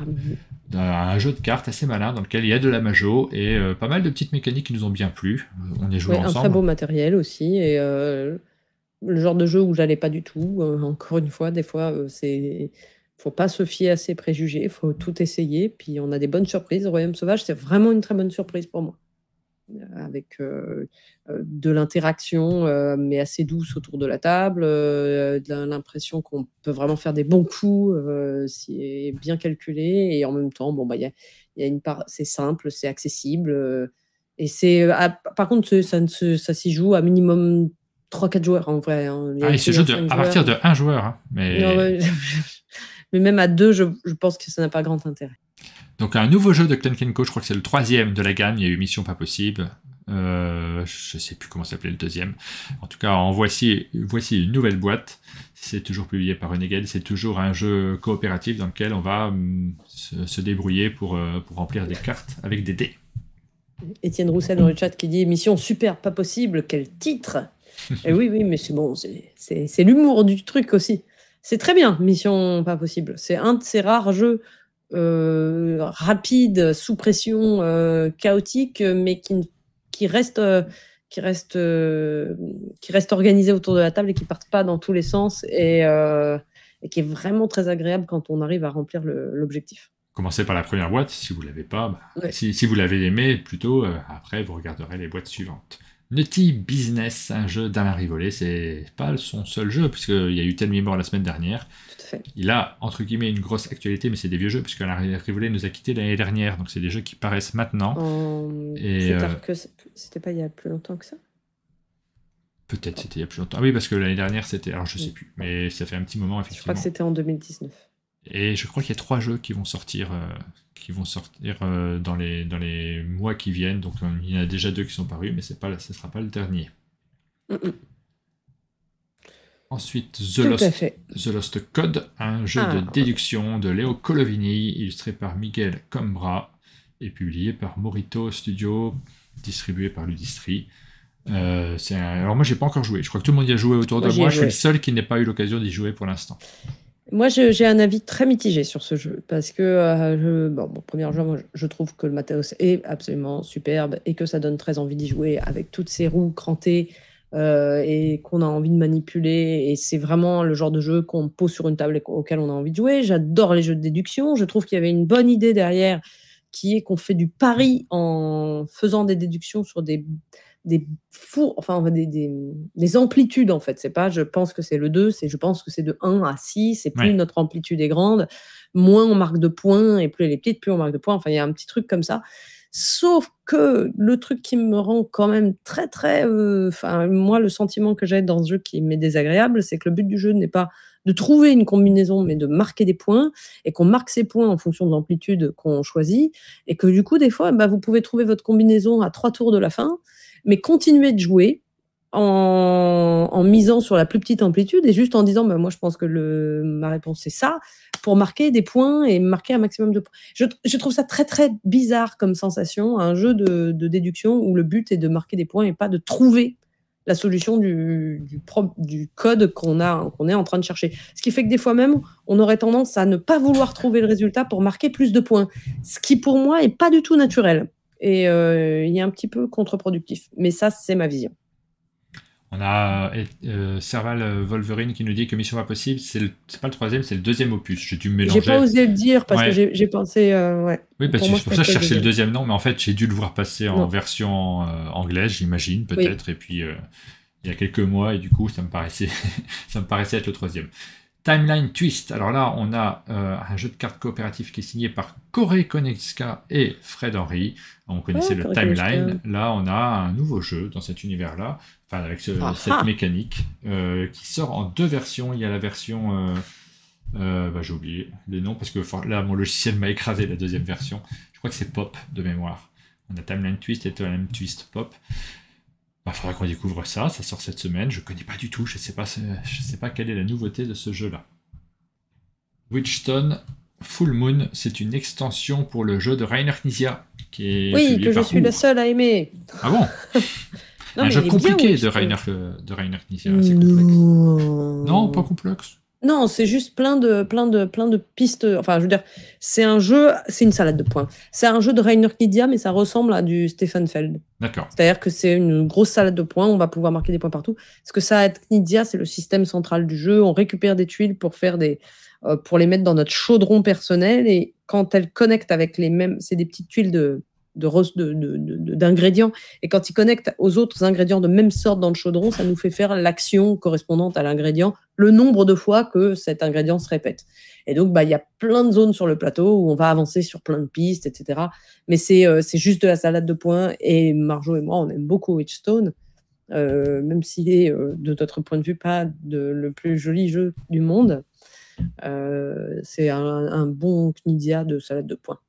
un jeu de cartes assez malin dans lequel il y a de la majo et pas mal de petites mécaniques qui nous ont bien plu. On est joué ensemble. Un très beau matériel aussi, et le genre de jeu où j'allais pas du tout. Encore une fois, des fois, faut pas se fier à ses préjugés, faut tout essayer, puis on a des bonnes surprises. Royaume Sauvage, c'est vraiment une très bonne surprise pour moi, avec de l'interaction, mais assez douce autour de la table, l'impression qu'on peut vraiment faire des bons coups, c'est bien calculé, et en même temps, il y a une part, c'est simple, c'est accessible, et par contre, ça s'y joue à minimum 3-4 joueurs en vrai. Il se joue à partir de 1 joueur. Mais... Non, mais même à 2, je pense que ça n'a pas grand intérêt. Donc un nouveau jeu de Clank & Co, je crois que c'est le 3e de la gamme. Il y a eu Mission Pas Possible. Je sais plus comment s'appelait le 2e. En tout cas, voici une nouvelle boîte. C'est toujours publié par Renegade. C'est toujours un jeu coopératif dans lequel on va se débrouiller pour remplir des cartes avec des dés. Étienne Roussel dans le chat qui dit « Mission super pas possible, quel titre !» Et oui, mais c'est bon, c'est l'humour du truc aussi. C'est très bien, Mission Pas Possible. C'est un de ces rares jeux rapides, sous pression, chaotiques, mais qui reste organisé autour de la table et qui partent pas dans tous les sens, et qui est vraiment très agréable quand on arrive à remplir l'objectif. Commencez par la première boîte, si vous l'avez pas, si vous l'avez aimé, plutôt, après vous regarderez les boîtes suivantes. Nutty Business, un jeu d'Alain Rivollet, c'est pas son seul jeu, puisqu'il y a eu Tell Me More la semaine dernière. Tout à fait. Il a, entre guillemets, une grosse actualité, mais c'est des vieux jeux, puisque Alain Rivollet nous a quittés l'année dernière, donc c'est des jeux qui paraissent maintenant. C'était pas il y a plus longtemps que ça ? Peut-être c'était il y a plus longtemps. Ah oui, parce que l'année dernière, c'était... Alors je sais plus, mais ça fait un petit moment, effectivement. Je crois que c'était en 2019. Et je crois qu'il y a 3 jeux qui vont sortir dans les mois qui viennent. Donc il y en a déjà 2 qui sont parus, mais ce ne sera pas le dernier. Ensuite, The Lost Code, un jeu de déduction de Léo Colovini, illustré par Miguel Combra et publié par Morito Studio, distribué par Ludistri. Alors moi, j'ai pas encore joué. Je crois que tout le monde y a joué autour de moi. Je suis le seul qui n'ait pas eu l'occasion d'y jouer pour l'instant. Moi, j'ai un avis très mitigé sur ce jeu, parce que, premier jeu, moi, je trouve que le matos est absolument superbe et que ça donne très envie d'y jouer avec toutes ces roues crantées et qu'on a envie de manipuler. Et c'est vraiment le genre de jeu qu'on pose sur une table et auquel on a envie de jouer. J'adore les jeux de déduction. Je trouve qu'il y avait une bonne idée derrière, qui est qu'on fait du pari en faisant des déductions sur des amplitudes, en fait. C'est pas je pense que c'est le 2, c'est je pense que c'est de 1 à 6, et plus notre amplitude est grande, moins on marque de points, et plus elle est petite, plus on marque de points. Enfin, il y a un petit truc comme ça. Sauf que le truc qui me rend quand même moi, le sentiment que j'ai dans ce jeu qui m'est désagréable, c'est que le but du jeu n'est pas de trouver une combinaison, mais de marquer des points, et qu'on marque ces points en fonction de l'amplitude qu'on choisit, et que du coup, des fois, vous pouvez trouver votre combinaison à 3 tours de la fin, mais continuer de jouer en misant sur la plus petite amplitude et juste en disant moi je pense que ma réponse c'est ça, pour marquer des points et marquer un maximum de points. Je trouve ça très très bizarre comme sensation, un jeu de déduction où le but est de marquer des points et pas de trouver la solution du code qu'on est en train de chercher. Ce qui fait que des fois même, on aurait tendance à ne pas vouloir trouver le résultat pour marquer plus de points, ce qui pour moi est pas du tout naturel et il est un petit peu contre-productif. Mais ça, c'est ma vision. On a Serval Wolverine qui nous dit que Mission Impossible, c'est pas le 3e, c'est le 2e opus. J'ai dû me mélanger. J'ai pas osé le dire parce que j'ai pensé. Oui, parce que c'est pour ça que je cherchais le 2e nom, mais en fait, j'ai dû le voir passer en version anglaise, j'imagine, peut-être. Oui. Et puis, il y a quelques mois, et du coup, ça me paraissait être le 3e. Timeline Twist. Alors là, on a un jeu de cartes coopératif qui est signé par Corey Konietzka et Fred Henry. On connaissait le Timeline. Là, on a un nouveau jeu dans cet univers-là, enfin avec cette mécanique, qui sort en 2 versions. Il y a la version... j'ai oublié les noms parce que là, mon logiciel m'a écrasé la 2e version. Je crois que c'est Pop de mémoire. On a Timeline Twist et Timeline Twist Pop. Il faudra qu'on découvre ça sort cette semaine, je ne connais pas du tout, je ne sais pas quelle est la nouveauté de ce jeu-là. Witchstone Full Moon, c'est une extension pour le jeu de Rainer Knizia, qui est publié que je suis le seul à aimer. Ah bon? Non, un jeu compliqué de Rainer Knizia, c'est complexe. Non, pas complexe. Non, c'est juste plein de pistes. Enfin, je veux dire, c'est un jeu, c'est une salade de points. C'est un jeu de Rainer Knizia, mais ça ressemble à du Stefan Feld. D'accord. C'est-à-dire que c'est une grosse salade de points, on va pouvoir marquer des points partout. Ce que ça a être Knizia, c'est le système central du jeu. On récupère des tuiles pour faire pour les mettre dans notre chaudron personnel, et quand elles connectent avec les mêmes, c'est des petites tuiles d'ingrédients, et quand ils connectent aux autres ingrédients de même sorte dans le chaudron, ça nous fait faire l'action correspondante à l'ingrédient le nombre de fois que cet ingrédient se répète. Et donc il y a plein de zones sur le plateau où on va avancer sur plein de pistes, etc. Mais c'est juste de la salade de points, et Marjo et moi on aime beaucoup Witchstone, même s'il est de notre point de vue pas le plus joli jeu du monde. C'est un bon Knizia de salade de points.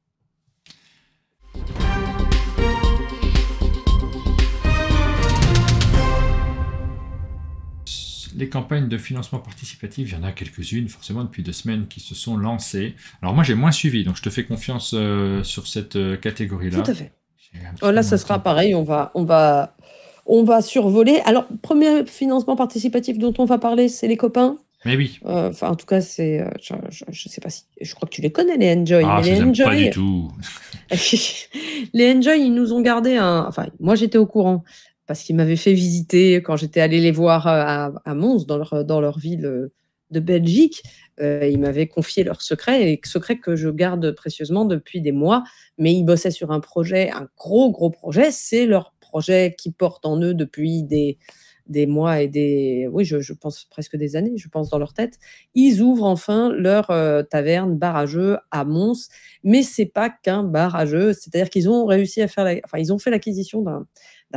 Les campagnes de financement participatif, il y en a quelques-unes, forcément, depuis 2 semaines qui se sont lancées. Alors moi, j'ai moins suivi, donc je te fais confiance sur cette catégorie-là. Tout à fait. Là, ça sera pareil, on va survoler. Alors, premier financement participatif dont on va parler, c'est les copains. Mais oui. En tout cas, c'est, je sais pas si, je crois que tu les connais, les Enjoy. Ah, je les aime pas du tout. Les Enjoy, ils nous ont gardé enfin, moi, j'étais au courant, parce qu'ils m'avaient fait visiter quand j'étais allée les voir à Mons, dans leur ville de Belgique. Ils m'avaient confié leurs secrets que je garde précieusement depuis des mois, mais ils bossaient sur un projet, un gros projet. C'est leur projet qui porte en eux depuis des mois et je pense presque des années, je pense, dans leur tête. Ils ouvrent enfin leur taverne bar à jeux à Mons, mais c'est pas qu'un bar à jeux, c'est-à-dire qu'ils ont réussi à ils ont fait l'acquisition d'un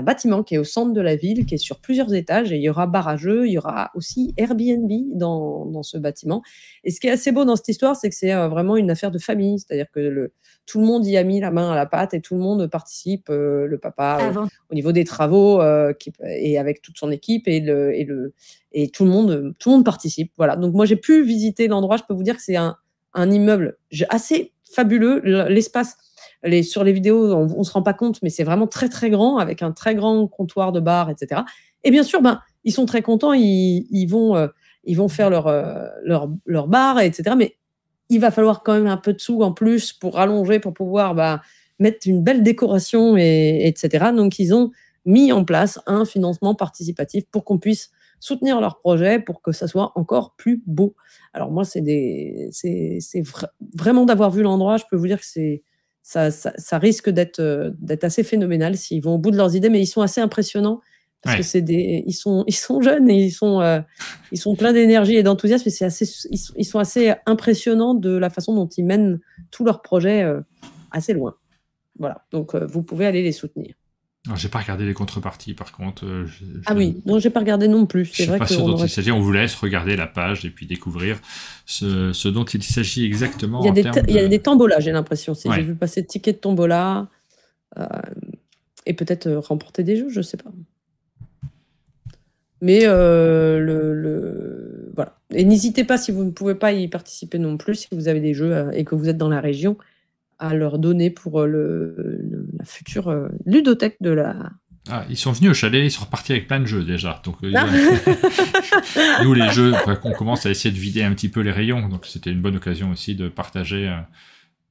bâtiment qui est au centre de la ville, qui est sur plusieurs étages, et il y aura bar à jeux, il y aura aussi Airbnb dans ce bâtiment. Et ce qui est assez beau dans cette histoire, c'est que c'est vraiment une affaire de famille, c'est-à-dire que tout le monde y a mis la main à la pâte et tout le monde participe, le papa au niveau des travaux, et avec toute son équipe, et tout le monde participe. Voilà. Donc moi j'ai pu visiter l'endroit, je peux vous dire que c'est un immeuble assez fabuleux, l'espace. Sur les vidéos, on ne se rend pas compte, mais c'est vraiment très, très grand, avec un très grand comptoir de bar, etc. Et bien sûr, ils sont très contents, ils vont faire leur bar, etc. Mais il va falloir quand même un peu de sous en plus pour rallonger, pour pouvoir mettre une belle décoration, etc. Donc, ils ont mis en place un financement participatif pour qu'on puisse soutenir leur projet, pour que ça soit encore plus beau. Alors moi, vraiment d'avoir vu l'endroit, je peux vous dire que ça risque d'être assez phénoménal s'ils vont au bout de leurs idées, mais ils sont assez impressionnants parce que ils sont jeunes, et ils sont pleins d'énergie et d'enthousiasme, et ils sont assez impressionnants de la façon dont ils mènent tous leurs projets assez loin. Voilà, donc vous pouvez aller les soutenir. Alors, j'ai pas regardé les contreparties, par contre. Ah oui, non, j'ai pas regardé non plus. Je C'est suis vrai pas sûr qu'on dont aurait... il s'agit. On vous laisse regarder la page et puis découvrir ce dont il s'agit exactement Il y a en termes il y a de... des tombolas, j'ai l'impression. J'ai Ouais. vu passer tickets de tombola et peut-être remporter des jeux, je sais pas. Mais voilà. Et n'hésitez pas, si vous ne pouvez pas y participer non plus, si vous avez des jeux et que vous êtes dans la région, à leur donner pour la future ludothèque de la... Ah, ils sont venus au chalet, ils sont repartis avec plein de jeux déjà. Donc, nous, les jeux, on commence à essayer de vider un petit peu les rayons. Donc, c'était une bonne occasion aussi de partager,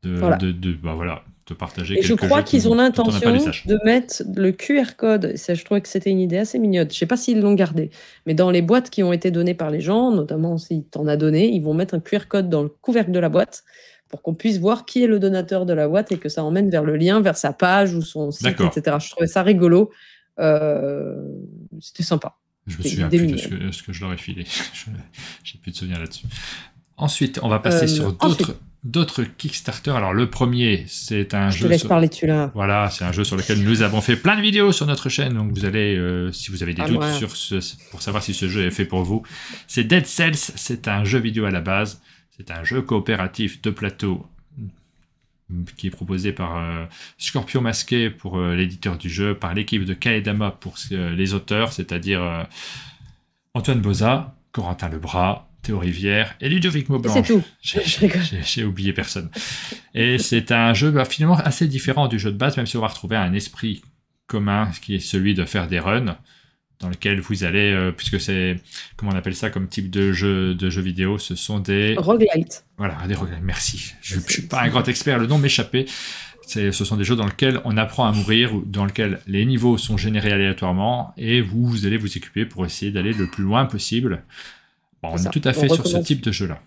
Voilà. de partager Et je quelques crois jeux qu'ils ont dont on n'a pas l'intention l'usage. de mettre le QR code. Ça, je trouvais que c'était une idée assez mignonne. Je sais pas s'ils l'ont gardé, mais dans les boîtes qui ont été données par les gens, notamment s'ils t'en as donné, ils vont mettre un QR code dans le couvercle de la boîte pour qu'on puisse voir qui est le donateur de la boîte et que ça emmène vers le lien, vers sa page ou son site, D'accord. etc. Je trouvais ça rigolo. C'était sympa. Je me C'était souviens une idée plus de mignonne. ce que je leur ai filé. J'ai plus de souvenirs là-dessus. Ensuite, on va passer sur d'autres Kickstarter. Alors, le premier, c'est un Je jeu... te laisse parler dessus là. Voilà, c'est un jeu sur lequel nous avons fait plein de vidéos sur notre chaîne. Donc, vous allez, si vous avez des doutes Ouais. pour savoir si ce jeu est fait pour vous, c'est Dead Cells. C'est un jeu vidéo à la base. C'est un jeu coopératif de plateau qui est proposé par Scorpio Masqué pour l'éditeur du jeu, par l'équipe de Kaedama pour les auteurs, c'est-à-dire Antoine Boza, Corentin Lebras, Théo Rivière et Ludovic Maublanche. C'est tout. J'ai oublié personne. Et c'est un jeu finalement assez différent du jeu de base, même si on va retrouver un esprit commun qui est celui de faire des runs, dans lequel vous allez, puisque c'est, comment on appelle ça comme type de jeu vidéo, ce sont des... Roguelite. Voilà, des roguelites, merci. Je ne suis pas un grand expert, le nom m'échappait. Ce sont des jeux dans lesquels on apprend à mourir, dans lesquels les niveaux sont générés aléatoirement, et vous allez vous occuper pour essayer d'aller le plus loin possible. Bon, on est tout à fait sur ce type de jeu-là.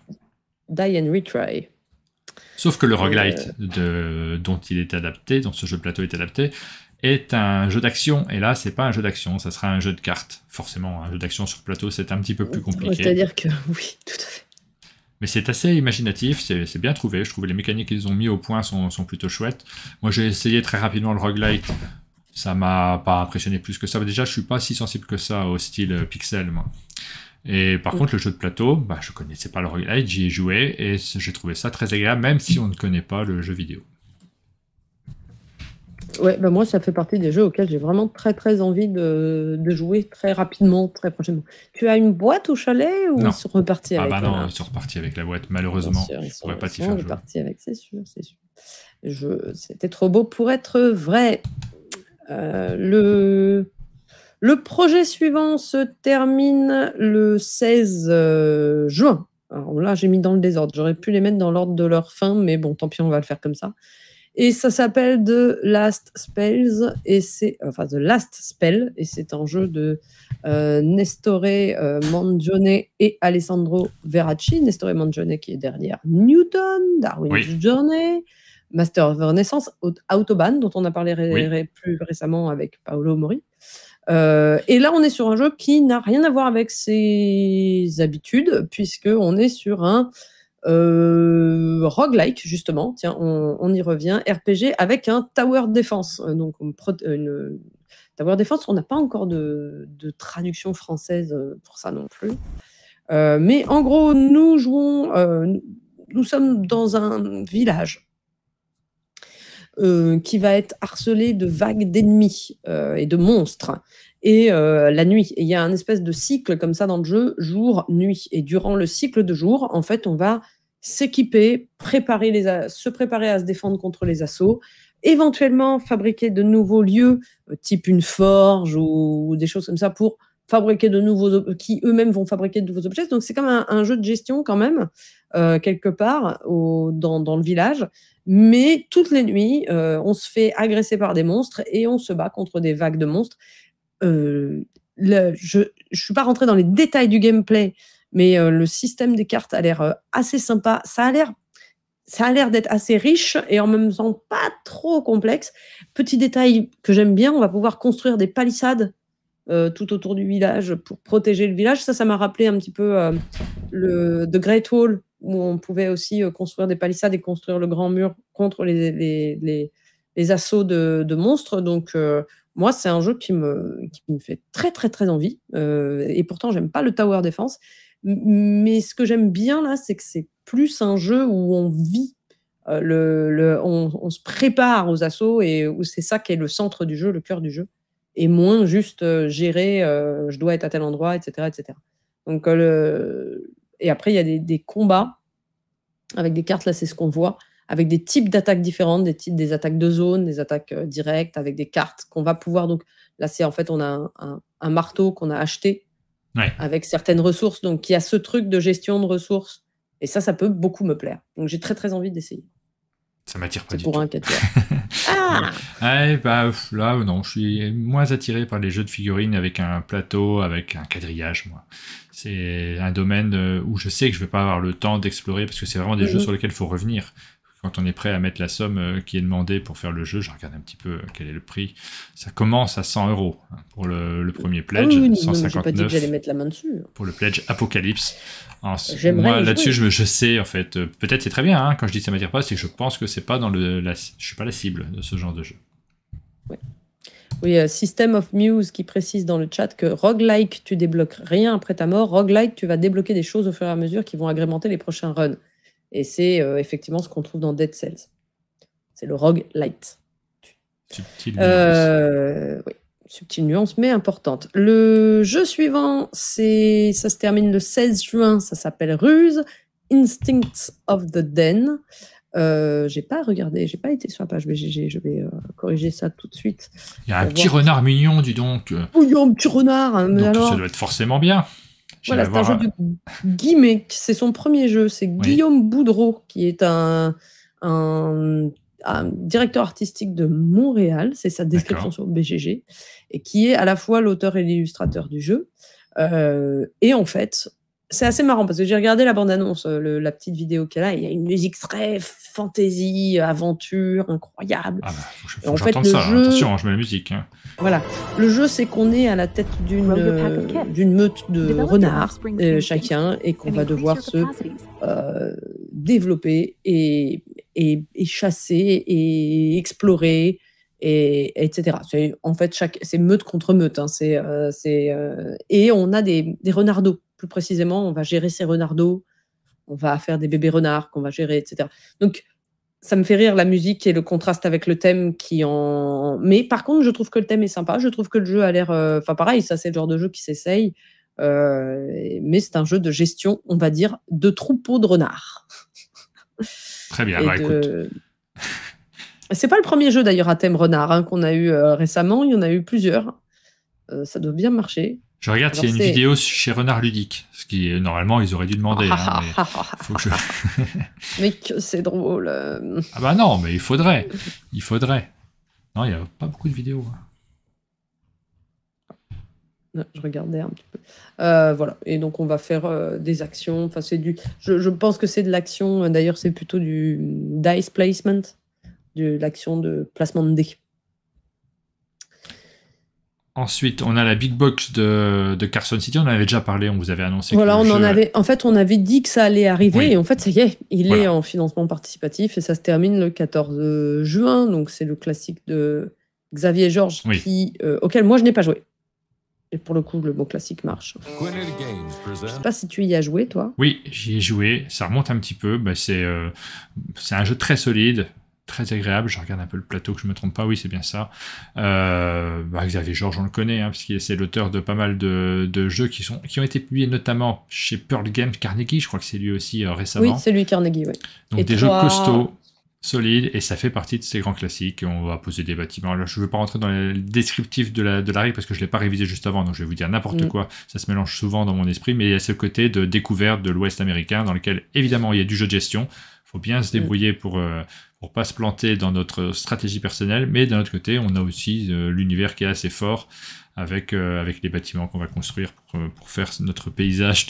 Die and Retry. Sauf que le roguelite dont il est adapté, dont ce jeu de plateau est adapté, est un jeu d'action, et là, c'est pas un jeu d'action, ça sera un jeu de cartes. Forcément, un jeu d'action sur plateau, c'est un petit peu plus compliqué. C'est-à-dire que, oui, tout à fait. Mais c'est assez imaginatif, c'est bien trouvé. Je trouve que les mécaniques qu'ils ont mis au point sont plutôt chouettes. Moi, j'ai essayé très rapidement le roguelite. Ça m'a pas impressionné plus que ça. Déjà, je suis pas si sensible que ça au style pixel, moi. Et par contre, le jeu de plateau, je connaissais pas le roguelite, j'y ai joué et j'ai trouvé ça très agréable, même si on ne connaît pas le jeu vidéo. Ouais, moi, ça fait partie des jeux auxquels j'ai vraiment très très envie de jouer très rapidement, très prochainement. Tu as une boîte au chalet ou Non. ils sont repartis avec? Ah bah non, ils sont repartis avec la boîte, malheureusement. Bien sûr, ils pourrais pas t'y faire jouer. repartis avec, c'est sûr, c'est sûr. C'était trop beau pour être vrai. Le projet suivant se termine le 16 juin. Alors là, j'ai mis dans le désordre. J'aurais pu les mettre dans l'ordre de leur fin, mais bon, tant pis, on va le faire comme ça. Et ça s'appelle The Last Spells, The Last Spell, et c'est un jeu de Nestore Mangione et Alessandro Veracci. Nestore Mangione qui est derrière Newton, Darwin's Journey, Master of Renaissance, Autobahn, dont on a parlé plus récemment avec Paolo Mori. Et là, on est sur un jeu qui n'a rien à voir avec ses habitudes, puisqu'on est sur un roguelike, justement, tiens, on y revient, RPG avec un Tower Defense. Donc, une Tower Defense, on n'a pas encore de traduction française pour ça non plus. Mais en gros, nous sommes dans un village qui va être harcelé de vagues d'ennemis et de monstres. Et la nuit. Et il y a un espèce de cycle comme ça dans le jeu, jour-nuit. Et durant le cycle de jour, en fait, on va s'équiper, se préparer à se défendre contre les assauts, éventuellement fabriquer de nouveaux lieux, type une forge ou des choses comme ça, pour fabriquer de nouveaux qui eux-mêmes vont fabriquer de nouveaux objets. Donc c'est comme un jeu de gestion quand même, quelque part dans le village. Mais toutes les nuits, on se fait agresser par des monstres et on se bat contre des vagues de monstres. Je ne suis pas rentrée dans les détails du gameplay, mais le système des cartes a l'air assez sympa. Ça a l'air d'être assez riche et en même temps pas trop complexe. Petit détail que j'aime bien, on va pouvoir construire des palissades tout autour du village pour protéger le village. Ça m'a rappelé un petit peu le The Great Wall, où on pouvait aussi construire des palissades et construire le grand mur contre les assauts de monstres. Donc, moi, c'est un jeu qui me fait très, très, très envie. Et pourtant, j'aime pas le tower defense. Mais ce que j'aime bien là, c'est que c'est plus un jeu où on vit, on se prépare aux assauts et où c'est ça qui est le centre du jeu, le cœur du jeu, et moins juste gérer, je dois être à tel endroit, etc., etc. Donc, et après, il y a des combats avec des cartes, là, c'est ce qu'on voit, avec des types d'attaques différentes, des attaques de zone, des attaques directes, avec des cartes qu'on va pouvoir. Donc là, c'est en fait, on a un marteau qu'on a acheté avec certaines ressources. Donc il y a ce truc de gestion de ressources. Et ça peut beaucoup me plaire. Donc j'ai très très envie d'essayer. Ça m'attire pas du tout. C'est pour un 4 là, non, je suis moins attiré par les jeux de figurines avec un plateau, avec un quadrillage, moi. C'est un domaine où je sais que je vais pas avoir le temps d'explorer parce que c'est vraiment des jeux sur lesquels il faut revenir. Quand on est prêt à mettre la somme qui est demandée pour faire le jeu, je regarde un petit peu quel est le prix. Ça commence à 100 € pour le premier pledge, 159 j'ai pas dit que j'allais mettre la main dessus. Pour le pledge Apocalypse. Moi, là-dessus, je sais, en fait, peut-être c'est très bien, hein, quand je dis ça m'attire pas, c'est que je pense que c'est pas dans je suis pas la cible de ce genre de jeu. Oui, System of Muse qui précise dans le chat que roguelike, tu débloques rien après ta mort. Roguelike, tu vas débloquer des choses au fur et à mesure qui vont agrémenter les prochains runs. Et c'est effectivement ce qu'on trouve dans Dead Cells. C'est le roguelite. Subtile nuance. Oui, subtile nuance, mais importante. Le jeu suivant, ça se termine le 16 juin. Ça s'appelle Ruse, Instincts of the Den. J'ai pas regardé, j'ai pas été sur la page BGG. Je vais corriger ça tout de suite. Il y a un petit renard mignon, dis donc. Oui, il y a un petit renard. Hein, mais donc alors... ça doit être forcément bien. Voilà, c'est un jeu de Guillemets, c'est son premier jeu. C'est Guillaume Boudreau, qui est un directeur artistique de Montréal, c'est sa description sur BGG, et qui est à la fois l'auteur et l'illustrateur du jeu. Et en fait, c'est assez marrant, parce que j'ai regardé la bande-annonce, la petite vidéo qu'elle a, il y a une musique très fantasy, aventure, incroyable. Ah bah, faut que j'entende ça, jeu... attention, je mets la musique. Hein. Voilà, le jeu, c'est qu'on est à la tête d'une meute de renards, chacun, et qu'on va devoir se développer et chasser et explorer, etc. C'est, en fait, c'est meute contre meute. Hein, et on a des renardeaux. Plus précisément, on va gérer ces renardeaux, on va faire des bébés renards qu'on va gérer, etc. Donc, ça me fait rire la musique et le contraste avec le thème Mais par contre, je trouve que le thème est sympa. Je trouve que le jeu a l'air... Enfin, pareil, ça, c'est le genre de jeu qui s'essaye. Mais c'est un jeu de gestion, on va dire, de troupeaux de renards. Très bien, écoute. C'est pas le premier jeu, d'ailleurs, à thème renard qu'on a eu récemment. Il y en a eu plusieurs. Ça doit bien marcher. Je regarde s'il y a une vidéo chez Renard Ludique, ce qui normalement ils auraient dû demander. Mais faut que mais que c'est drôle. Ah bah non, mais il faudrait. Non, il n'y a pas beaucoup de vidéos. Je regardais un petit peu. Voilà. Et donc on va faire des actions. Enfin, c'est je pense que c'est de l'action. D'ailleurs, c'est plutôt du dice placement, de l'action de placement de dés. Ensuite, on a la Big Box de Carson City. On en avait déjà parlé, on vous avait annoncé. Voilà, en fait, on avait dit que ça allait arriver, et en fait, ça y est, il est en financement participatif, et ça se termine le 14 juin. Donc, c'est le classique de Xavier Georges, auquel moi, je n'ai pas joué. Et pour le coup, le mot classique marche. Je ne sais pas si tu y as joué, toi. Oui, j'y ai joué. Ça remonte un petit peu. C'est un jeu très solide. Très agréable, je regarde un peu le plateau, que je ne me trompe pas, oui c'est bien ça. Xavier Georges, on le connaît, parce que c'est l'auteur de pas mal de jeux qui ont été publiés notamment chez Pearl Games Carnegie, je crois que c'est lui aussi récemment. Oui, c'est lui Carnegie, oui. Donc des jeux costauds, solides, et ça fait partie de ces grands classiques. On va poser des bâtiments. Alors, je ne veux pas rentrer dans le descriptif de la règle parce que je ne l'ai pas révisé juste avant, donc je vais vous dire n'importe quoi. Ça se mélange souvent dans mon esprit, mais il y a ce côté de découverte de l'Ouest américain dans lequel évidemment il y a du jeu de gestion. Il faut bien se débrouiller pour pas se planter dans notre stratégie personnelle, mais d'un autre côté, on a aussi l'univers qui est assez fort avec les bâtiments qu'on va construire pour faire notre paysage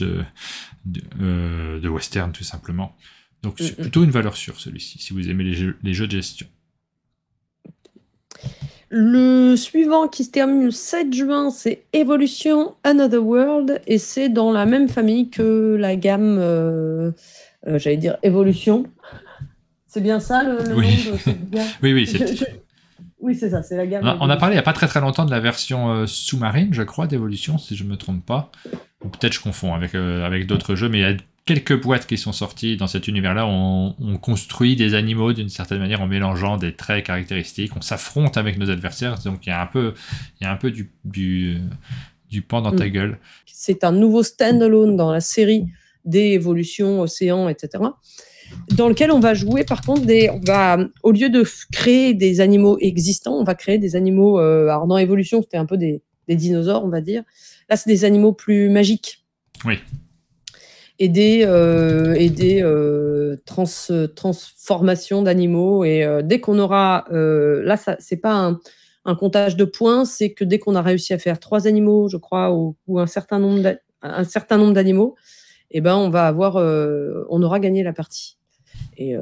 de western, tout simplement. Donc, c'est plutôt une valeur sûre, celui-ci, si vous aimez les jeux de gestion. Le suivant qui se termine le 7 juin, c'est Evolution Another World, et c'est dans la même famille que la gamme... j'allais dire Évolution. C'est bien ça le nom de cette gamme. Oui, Oui, c'est ça, c'est la gamme. On a parlé il n'y a pas très longtemps de la version sous-marine, je crois, d'Evolution, si je ne me trompe pas. Ou peut-être je confonds avec d'autres jeux, mais il y a quelques boîtes qui sont sorties dans cet univers-là. On construit des animaux d'une certaine manière en mélangeant des traits caractéristiques. On s'affronte avec nos adversaires, donc il y a un peu du pan dans ta gueule. C'est un nouveau standalone dans la série des évolutions, océans, etc. Dans lequel on va jouer, par contre, au lieu de créer des animaux existants, on va créer des animaux. Alors, dans Evolution, c'était un peu des dinosaures, on va dire. Là, c'est des animaux plus magiques. Oui. Et des transformations d'animaux. Et dès qu'on aura. Là, c'est pas un comptage de points, c'est que dès qu'on a réussi à faire 3 animaux, je crois, ou un certain nombre d'animaux, eh ben, on aura gagné la partie. Et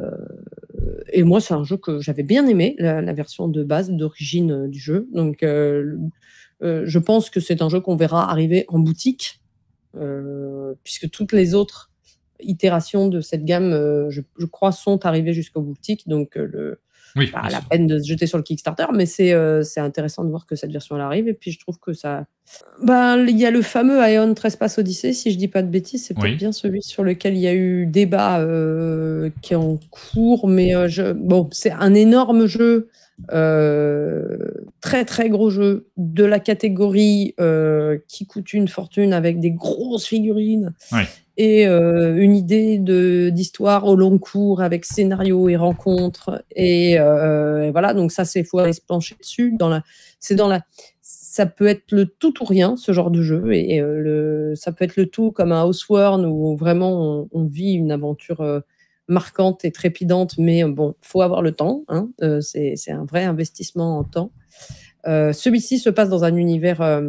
moi, c'est un jeu que j'avais bien aimé, la version de base, d'origine du jeu. Donc, je pense que c'est un jeu qu'on verra arriver en boutique, puisque toutes les autres itérations de cette gamme, je crois, sont arrivées jusqu'aux boutiques. Donc, oui, pas la peine de se jeter sur le Kickstarter, mais c'est intéressant de voir que cette version arrive. Et puis, je trouve que ça... il y a le fameux Aeon Trespass Odyssey, si je dis pas de bêtises, c'est peut-être bien celui sur lequel il y a eu débat qui est en cours, mais c'est un énorme jeu, très très gros jeu de la catégorie qui coûte une fortune avec des grosses figurines. Oui. Et une idée d'histoire au long cours avec scénario et rencontres. Et voilà, donc ça, faut aller se pencher dessus. Ça peut être le tout ou rien, ce genre de jeu. Et ça peut être le tout comme un Houseworn où vraiment on vit une aventure marquante et trépidante. Mais bon, il faut avoir le temps. Hein. C'est un vrai investissement en temps. Celui-ci se passe dans un univers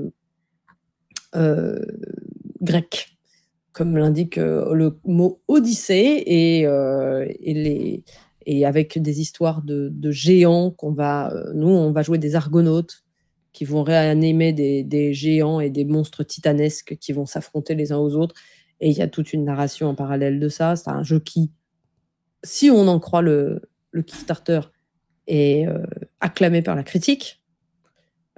grec, comme l'indique le mot Odyssée, et avec des histoires de géants nous, on va jouer des argonautes qui vont réanimer des géants et des monstres titanesques qui vont s'affronter les uns aux autres. Et il y a toute une narration en parallèle de ça. C'est un jeu qui, si on en croit le Kickstarter, est acclamé par la critique.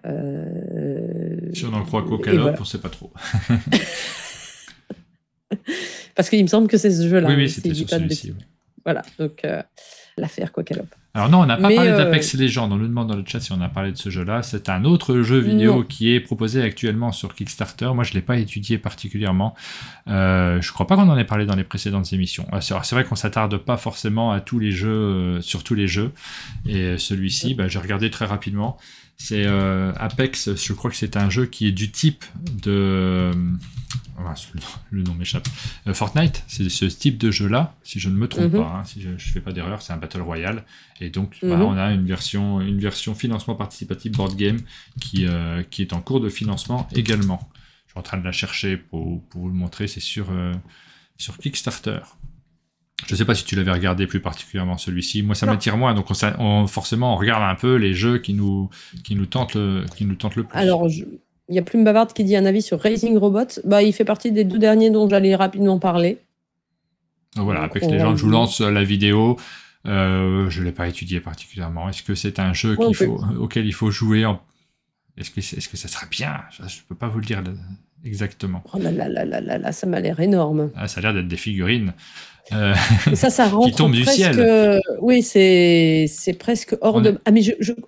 Si on en croit qu'Ocalop, voilà. On ne sait pas trop. Parce qu'il me semble que c'est ce jeu-là. Oui, c'était sur celui-ci. Oui. Voilà, donc l'affaire Quackalope. Alors non, on n'a pas parlé d'Apex Legends. On nous demande dans le chat si on a parlé de ce jeu-là. C'est un autre jeu vidéo qui est proposé actuellement sur Kickstarter. Moi, je ne l'ai pas étudié particulièrement. Je ne crois pas qu'on en ait parlé dans les précédentes émissions. C'est vrai qu'on ne s'attarde pas forcément à tous les jeux, sur tous les jeux. Et celui-ci, j'ai regardé très rapidement. C'est Apex, je crois que c'est un jeu qui est du type de... le nom m'échappe. Fortnite, c'est ce type de jeu-là, si je ne me trompe pas, hein, si je ne fais pas d'erreur, c'est un Battle Royale. Et donc, on a une version financement participatif board game qui est en cours de financement également. Je suis en train de la chercher pour vous le montrer, c'est sur Kickstarter. Je ne sais pas si tu l'avais regardé plus particulièrement celui-ci. Moi, ça m'attire moins. Donc, forcément, on regarde un peu les jeux qui nous tentent le plus. Alors, il y a Plume Bavarde qui dit un avis sur Racing Robot. Il fait partie des 2 derniers dont j'allais rapidement parler. Donc, voilà, Apex Legends, je vous lance la vidéo. Je ne l'ai pas étudié particulièrement. Est-ce que c'est un jeu auquel il faut jouer Est-ce que ça serait bien? Je ne peux pas vous le dire exactement. Oh là, ça m'a l'air énorme. Ah, ça a l'air d'être des figurines. Ça rentre qui tombe du presque, ciel. Oui, c'est presque hors de... Ah, mais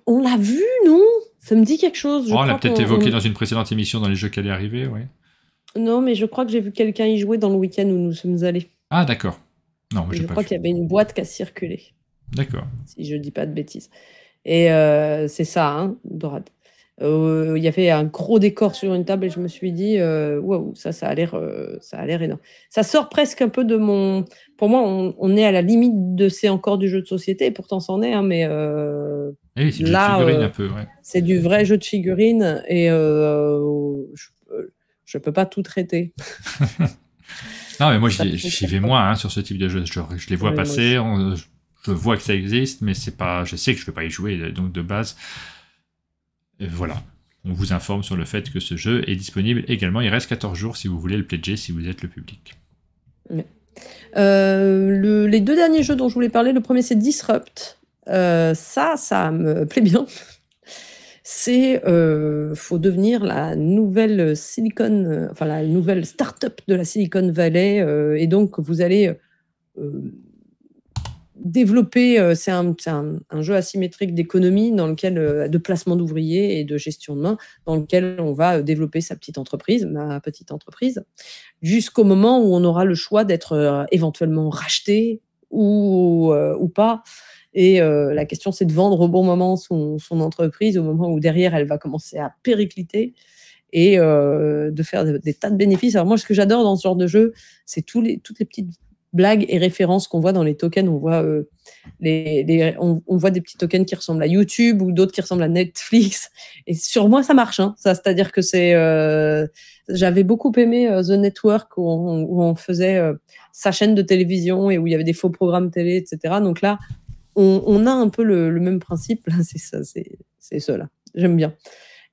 on l'a vu, non? Ça me dit quelque chose. On l'a peut-être évoqué dans une précédente émission dans les jeux qui allaient arriver, oui. Non, mais je crois que j'ai vu quelqu'un y jouer dans le week-end où nous sommes allés. Ah, d'accord. Non, mais je crois qu'il y avait une boîte qui a circulé. D'accord. Si je dis pas de bêtises. Et c'est ça, hein, Dorade. Il y avait un gros décor sur une table et je me suis dit waouh, ça a l'air énorme. Ça sort presque un peu de mon... Pour moi, on est à la limite de c'est encore du jeu de société et pourtant c'en est, hein, mais oui, c'est là, du jeu de figurines un peu, ouais. C'est du vrai jeu de figurines et je peux pas tout traiter. Non, mais moi j'y vais moins sur ce type de jeu. Je les vois passer, je vois que ça existe, mais c'est pas, je sais que je vais pas y jouer, donc de base. Et voilà, on vous informe sur le fait que ce jeu est disponible également. Il reste 14 jours si vous voulez le pledger, si vous êtes le public. Ouais. Les 2 derniers jeux dont je voulais parler, le premier c'est Disrupt. Ça me plaît bien. c'est faut devenir la nouvelle enfin la nouvelle start-up de la Silicon Valley, et donc vous allez développer, c'est un jeu asymétrique d'économie dans lequel, de placement d'ouvriers et de gestion de main, dans lequel on va développer sa petite entreprise, ma petite entreprise, jusqu'au moment où on aura le choix d'être éventuellement racheté ou pas. Et la question, c'est de vendre au bon moment son entreprise, au moment où derrière, elle va commencer à péricliter et de faire des tas de bénéfices. Alors moi, ce que j'adore dans ce genre de jeu, c'est toutes les petites blagues et références qu'on voit dans les tokens. On voit, on voit des petits tokens qui ressemblent à YouTube ou d'autres qui ressemblent à Netflix. Et sur moi, ça marche. Hein, ça, c'est-à-dire que j'avais beaucoup aimé The Network où on faisait sa chaîne de télévision et où il y avait des faux programmes télé, etc. Donc là, on a un peu le même principe. C'est ça, c'est cela. J'aime bien.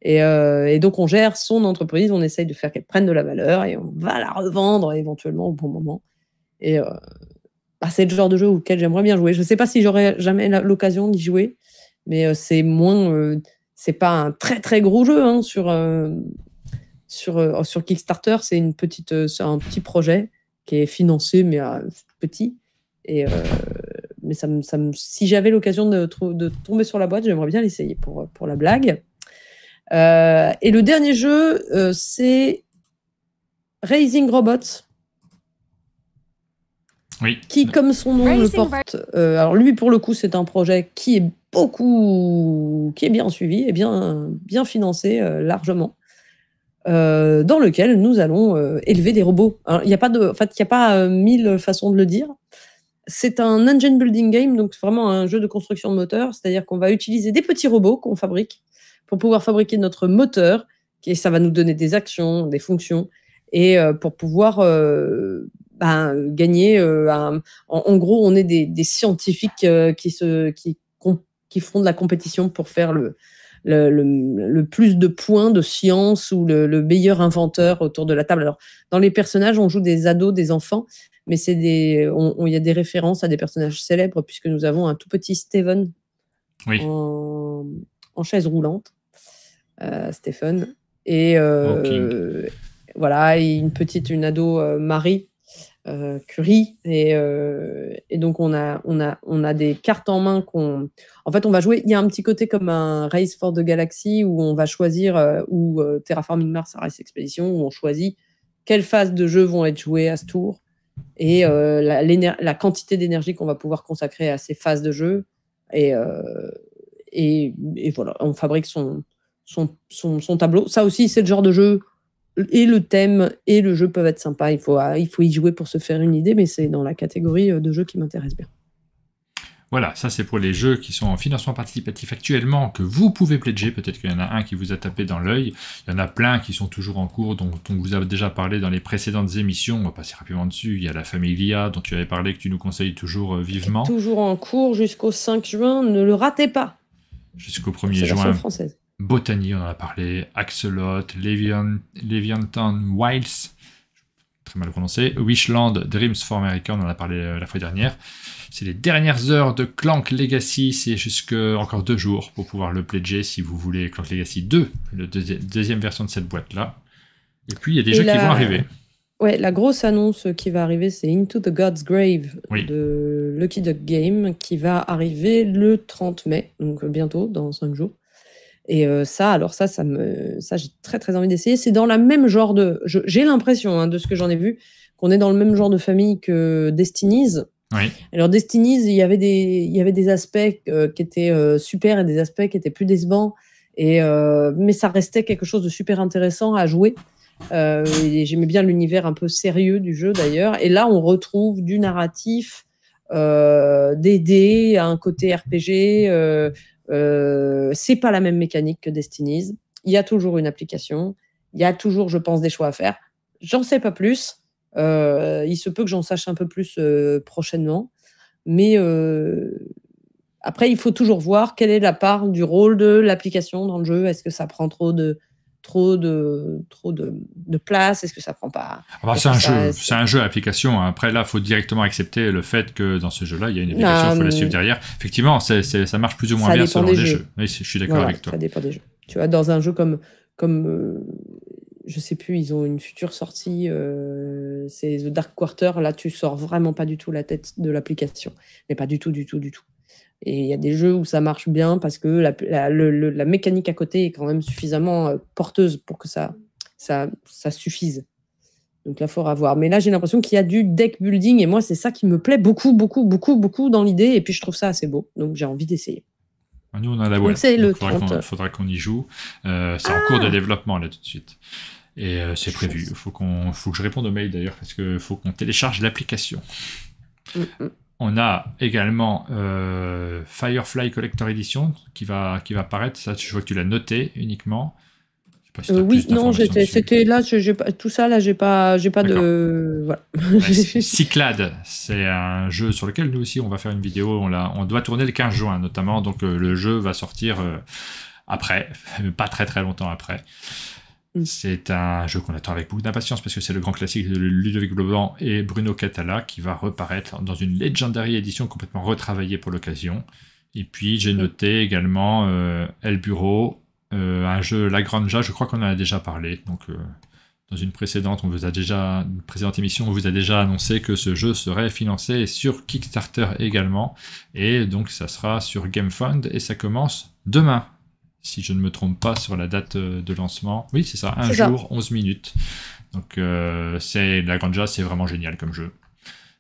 Et donc, on gère son entreprise, on essaye de faire qu'elle prenne de la valeur et on va la revendre éventuellement au bon moment. Et c'est le genre de jeu auquel j'aimerais bien jouer. Je ne sais pas si j'aurai jamais l'occasion d'y jouer, mais c'est pas un très très gros jeu hein, sur Kickstarter. C'est un petit projet qui est financé, mais petit. Et mais si j'avais l'occasion de tomber sur la boîte, j'aimerais bien l'essayer pour la blague. Et le dernier jeu, c'est Raising Robots. Oui. Qui, comme son nom le porte, alors lui, pour le coup, c'est un projet qui est bien suivi et bien financé largement, dans lequel nous allons élever des robots. Il n'y a pas 1000 façons de le dire. C'est un engine building game, donc c'est vraiment un jeu de construction de moteur, c'est-à-dire qu'on va utiliser des petits robots qu'on fabrique pour pouvoir fabriquer notre moteur, et ça va nous donner des actions, des fonctions, et pour pouvoir gagner. En gros, on est des scientifiques qui font de la compétition pour faire le plus de points de science ou le meilleur inventeur autour de la table. Alors, dans les personnages, on joue des ados, des enfants, mais il y a des références à des personnages célèbres puisque nous avons un tout petit Steven en chaise roulante. Stephen. Et voilà, et une ado Marie Curie. Et donc, on a des cartes en main en fait, on va jouer. Il y a un petit côté comme un Race for the Galaxy où on va choisir, ou Terraforming Mars, Race Expedition, où on choisit quelles phases de jeu vont être jouées à ce tour et la quantité d'énergie qu'on va pouvoir consacrer à ces phases de jeu. Et voilà, on fabrique son tableau. Ça aussi, c'est le genre de jeu, et le thème et le jeu peuvent être sympas. Il faut y jouer pour se faire une idée, mais c'est dans la catégorie de jeux qui m'intéresse bien. Voilà, ça c'est pour les jeux qui sont en financement participatif actuellement, que vous pouvez pledger. Peut-être qu'il y en a un qui vous a tapé dans l'œil. Il y en a plein qui sont toujours en cours, dont on vous a déjà parlé dans les précédentes émissions. On va passer rapidement dessus. Il y a la Familia, dont tu avais parlé, que tu nous conseilles toujours vivement. Toujours en cours jusqu'au 5 juin, ne le ratez pas. Jusqu'au 1er juin. Version française. Botany, on en a parlé. Axolot, Leviathan Wilds, très mal prononcé. Wishland, Dreams for America, on en a parlé la fois dernière. C'est les dernières heures de Clank Legacy, c'est encore 2 jours pour pouvoir le pledger si vous voulez Clank Legacy 2, la deuxième version de cette boîte-là. Et puis il y a des jeux qui vont arriver. Ouais, la grosse annonce qui va arriver, c'est Into the God's Grave de Lucky Duck Game, qui va arriver le 30 mai, donc bientôt, dans 5 jours. Et ça, j'ai très très envie d'essayer. C'est dans la même genre j'ai l'impression, de ce que j'en ai vu, qu'on est dans le même genre de famille que Destinies. Oui. Alors Destinies, il y avait des aspects qui étaient super et des aspects qui étaient plus décevants. Mais ça restait quelque chose de super intéressant à jouer. Et j'aimais bien l'univers un peu sérieux du jeu d'ailleurs. Et là, on retrouve du narratif, des dés, un côté RPG. C'est pas la même mécanique que Destinies. Il y a toujours une application. Il y a toujours, je pense, des choix à faire. J'en sais pas plus. Il se peut que j'en sache un peu plus prochainement. Mais après, il faut toujours voir quelle est la part du rôle de l'application dans le jeu. Est-ce que ça prend trop de place? Est-ce que ça prend pas? C'est un jeu à application. Après, là, il faut directement accepter le fait que dans ce jeu-là, il y a une application, il faut la suivre derrière. Effectivement, ça marche plus ou moins bien selon les jeux. Oui, je suis d'accord avec toi. Ça dépend des jeux. Tu vois, dans un jeu comme je sais plus, ils ont une future sortie, c'est The Dark Quarter. Là, tu sors vraiment pas du tout la tête de l'application. Mais pas du tout, du tout, du tout. Et il y a des jeux où ça marche bien parce que la mécanique à côté est quand même suffisamment porteuse pour que ça suffise. Donc là, il faudra voir. Mais là, j'ai l'impression qu'il y a du deck building et moi, c'est ça qui me plaît beaucoup, beaucoup, beaucoup, beaucoup dans l'idée. Et puis, je trouve ça assez beau. Donc, j'ai envie d'essayer. Nous, on a la boîte. Donc, c'est le Donc, 30. faudra qu'on y joue. C'est en cours de développement, là, tout de suite. Et c'est prévu. Il faut que je réponde au mail, d'ailleurs, parce qu'il faut qu'on télécharge l'application. On a également Firefly Collector Edition qui va apparaître. Ça, je vois que tu l'as noté uniquement. Je sais pas si Oui, non, c'était là, tout ça, là, j'ai pas de... Voilà. Cyclade, c'est un jeu sur lequel nous aussi on va faire une vidéo. On doit tourner le 15 juin notamment, donc le jeu va sortir après, pas très très longtemps après. C'est un jeu qu'on attend avec beaucoup d'impatience parce que c'est le grand classique de Ludovic Blanc et Bruno Catala qui va reparaître dans une Legendary Edition complètement retravaillée pour l'occasion. Et puis j'ai noté également El Bureau, un jeu La Granja, je crois qu'on en a déjà parlé. Donc dans une précédente émission, on vous a déjà annoncé que ce jeu serait financé sur Kickstarter également. Et donc ça sera sur GameFund et ça commence demain. Si je ne me trompe pas sur la date de lancement. Oui, c'est ça, un jour, 11 minutes. Donc, La Granja, c'est vraiment génial comme jeu.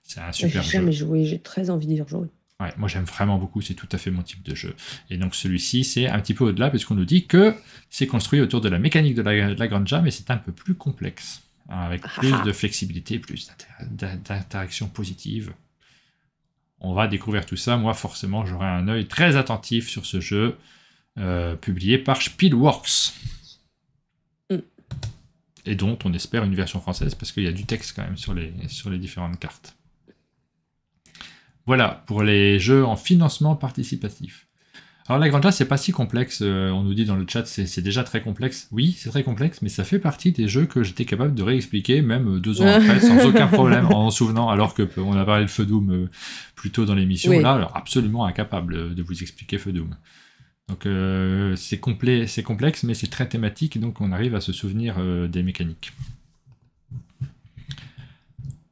C'est un super jeu. J'ai jamais joué, j'ai très envie d'y rejouer. Ouais, moi, j'aime vraiment beaucoup, c'est tout à fait mon type de jeu. Et donc, celui-ci, c'est un petit peu au-delà, puisqu'on nous dit que c'est construit autour de la mécanique de la Granja, mais c'est un peu plus complexe, avec plus de flexibilité, plus d'interaction positive. On va découvrir tout ça. Moi, forcément, j'aurai un œil très attentif sur ce jeu. Publié par Spielworks et dont on espère une version française parce qu'il y a du texte quand même sur les différentes cartes. Voilà pour les jeux en financement participatif. Alors la Granja, c'est pas si complexe, on nous dit dans le chat, c'est déjà très complexe. Oui, c'est très complexe, mais ça fait partie des jeux que j'étais capable de réexpliquer même 2 ans après sans aucun problème en m'en souvenant, alors qu'on a parlé de Feu Doom plus tôt dans l'émission. Là, alors, absolument incapable de vous expliquer Feu Doom. Donc c'est complexe, mais c'est très thématique, donc on arrive à se souvenir des mécaniques.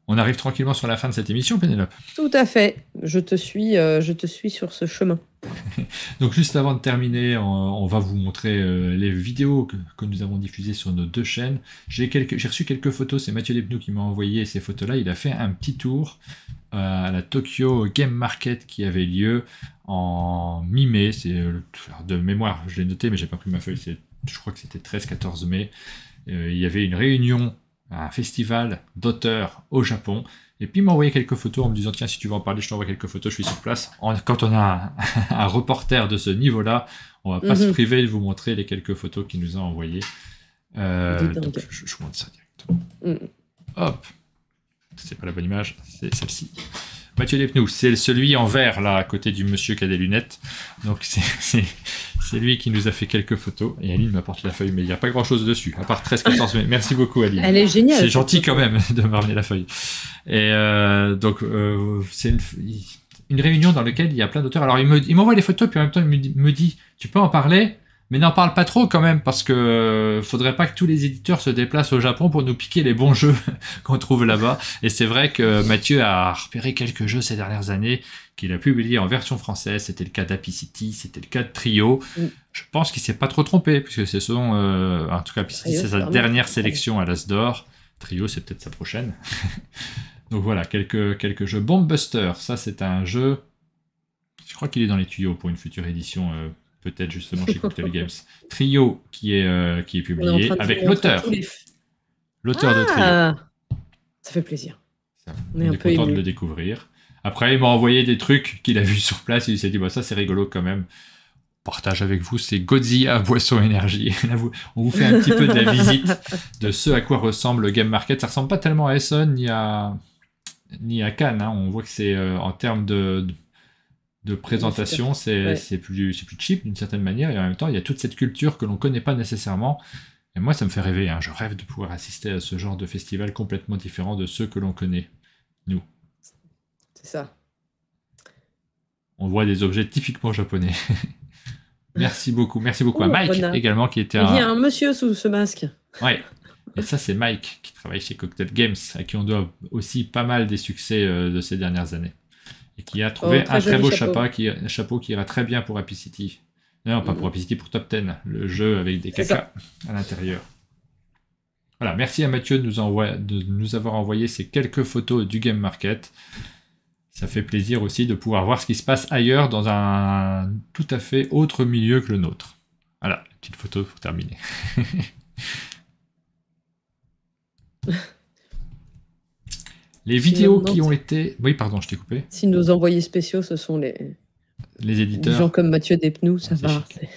On arrive tranquillement sur la fin de cette émission, Pénélope. Tout à fait, je te suis sur ce chemin. Donc juste avant de terminer, on va vous montrer les vidéos que nous avons diffusées sur nos 2 chaînes. J'ai reçu quelques photos, c'est Mathieu Despnous qui m'a envoyé ces photos-là. Il a fait un petit tour à la Tokyo Game Market qui avait lieu en mi-mai. De mémoire, je l'ai noté, mais j'ai pas pris ma feuille. Je crois que c'était 13-14 mai. Il y avait une réunion, un festival d'auteurs au Japon. Et puis il m'a envoyé quelques photos en me disant tiens, si tu veux en parler, je t'envoie quelques photos, je suis sur place. Quand on a un reporter de ce niveau-là, on va pas se priver de vous montrer les quelques photos qu'il nous a envoyées. Donc je vous montre ça directement. Hop, c'est pas la bonne image, c'est celle-ci. Mathieu Despnous, c'est celui en vert là à côté du monsieur qui a des lunettes. Donc c'est lui qui nous a fait quelques photos. Et Aline m'apporte la feuille, mais il n'y a pas grand-chose dessus, à part 13-14 mai. Merci beaucoup Aline. Elle est géniale. C'est gentil quand même de me ramener la feuille. Et donc c'est une réunion dans laquelle il y a plein d'auteurs. Alors il m'envoie les photos, puis en même temps il me dit tu peux en parler, mais n'en parle pas trop quand même, parce que faudrait pas que tous les éditeurs se déplacent au Japon pour nous piquer les bons jeux qu'on trouve là-bas. Et c'est vrai que Mathieu a repéré quelques jeux ces dernières années qu'il a publiés en version française. C'était le cas d'Apicity, c'était le cas de Trio. Je pense qu'il s'est pas trop trompé, puisque ce sont, en tout cas, Apicity, c'est sa dernière sélection à l'As d'Or. Trio, c'est peut-être sa prochaine. Donc voilà, quelques jeux. Bombbuster, ça c'est un jeu, je crois qu'il est dans les tuyaux pour une future édition, peut-être justement chez Cocktail Games. Trio qui est publié avec l'auteur. L'auteur de Trio. Ça fait plaisir. On est content de le découvrir. Après, il m'a envoyé des trucs qu'il a vus sur place. Il s'est dit, bah, ça c'est rigolo quand même. Partage avec vous, c'est Godzilla Boisson Énergie. Là, on vous fait un petit peu de la visite de ce à quoi ressemble le Game Market. Ça ressemble pas tellement à Essen ni à Cannes. Hein. On voit que c'est en termes de présentation, c'est plus cheap d'une certaine manière. Et en même temps, il y a toute cette culture que l'on connaît pas nécessairement. Et moi, ça me fait rêver. Hein. Je rêve de pouvoir assister à ce genre de festival complètement différent de ceux que l'on connaît, nous. C'est ça. On voit des objets typiquement japonais. Merci beaucoup à Oh, Mike renard. également qui était Il y a un monsieur sous ce masque. Ouais. Et ça, c'est Mike qui travaille chez Cocktail Games, à qui on doit aussi pas mal des succès de ces dernières années. Et qui a trouvé très un très joli beau chapeau. chapeau qui ira très bien pour Happy City. Non, pas pour Happy City, pour Top 10, le jeu avec des C'est cacas à l'intérieur. Voilà, merci à Mathieu de nous avoir envoyé ces quelques photos du Game Market. Ça fait plaisir aussi de pouvoir voir ce qui se passe ailleurs dans un tout à fait autre milieu que le nôtre. Voilà, petite photo pour terminer. Les vidéos qui ont été... Oui, pardon, je t'ai coupé. Si nos envoyés spéciaux, ce sont les éditeurs. Des gens comme Mathieu Despnous, ça va. Ouais.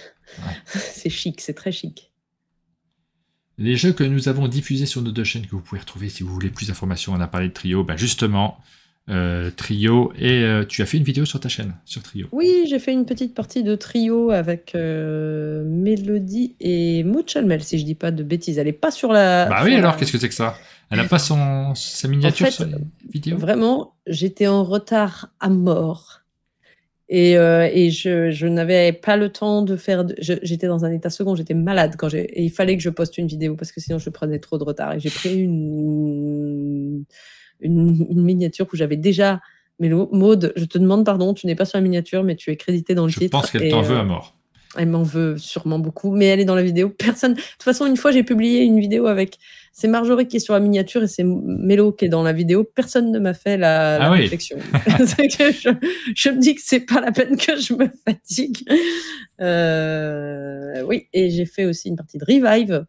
C'est chic, c'est très chic. Les jeux que nous avons diffusés sur nos deux chaînes, que vous pouvez retrouver si vous voulez plus d'informations, on a parlé de Trio, ben justement, Trio, et tu as fait une vidéo sur ta chaîne, sur Trio. Oui, j'ai fait une petite partie de Trio avec Mélodie et Mouchalmel, si je dis pas de bêtises. Elle est pas sur la... Bah oui, alors, qu'est-ce que c'est que ça? Elle n'a pas sa miniature en fait, sur la vidéo? Vraiment, j'étais en retard à mort. Et je n'avais pas le temps de faire... J'étais dans un état second, j'étais malade et il fallait que je poste une vidéo parce que sinon je prenais trop de retard. Et j'ai pris une miniature où j'avais déjà... Mais Maud, je te demande pardon, tu n'es pas sur la miniature, mais tu es créditée dans le titre. Je pense qu'elle t'en veut à mort. Elle m'en veut sûrement beaucoup, mais elle est dans la vidéo. Personne... De toute façon, une fois, j'ai publié une vidéo avec... C'est Marjorie qui est sur la miniature et c'est Mélo qui est dans la vidéo. Personne ne m'a fait la réflexion. C'est que je me dis que c'est pas la peine que je me fatigue. Oui, et j'ai fait aussi une partie de Revive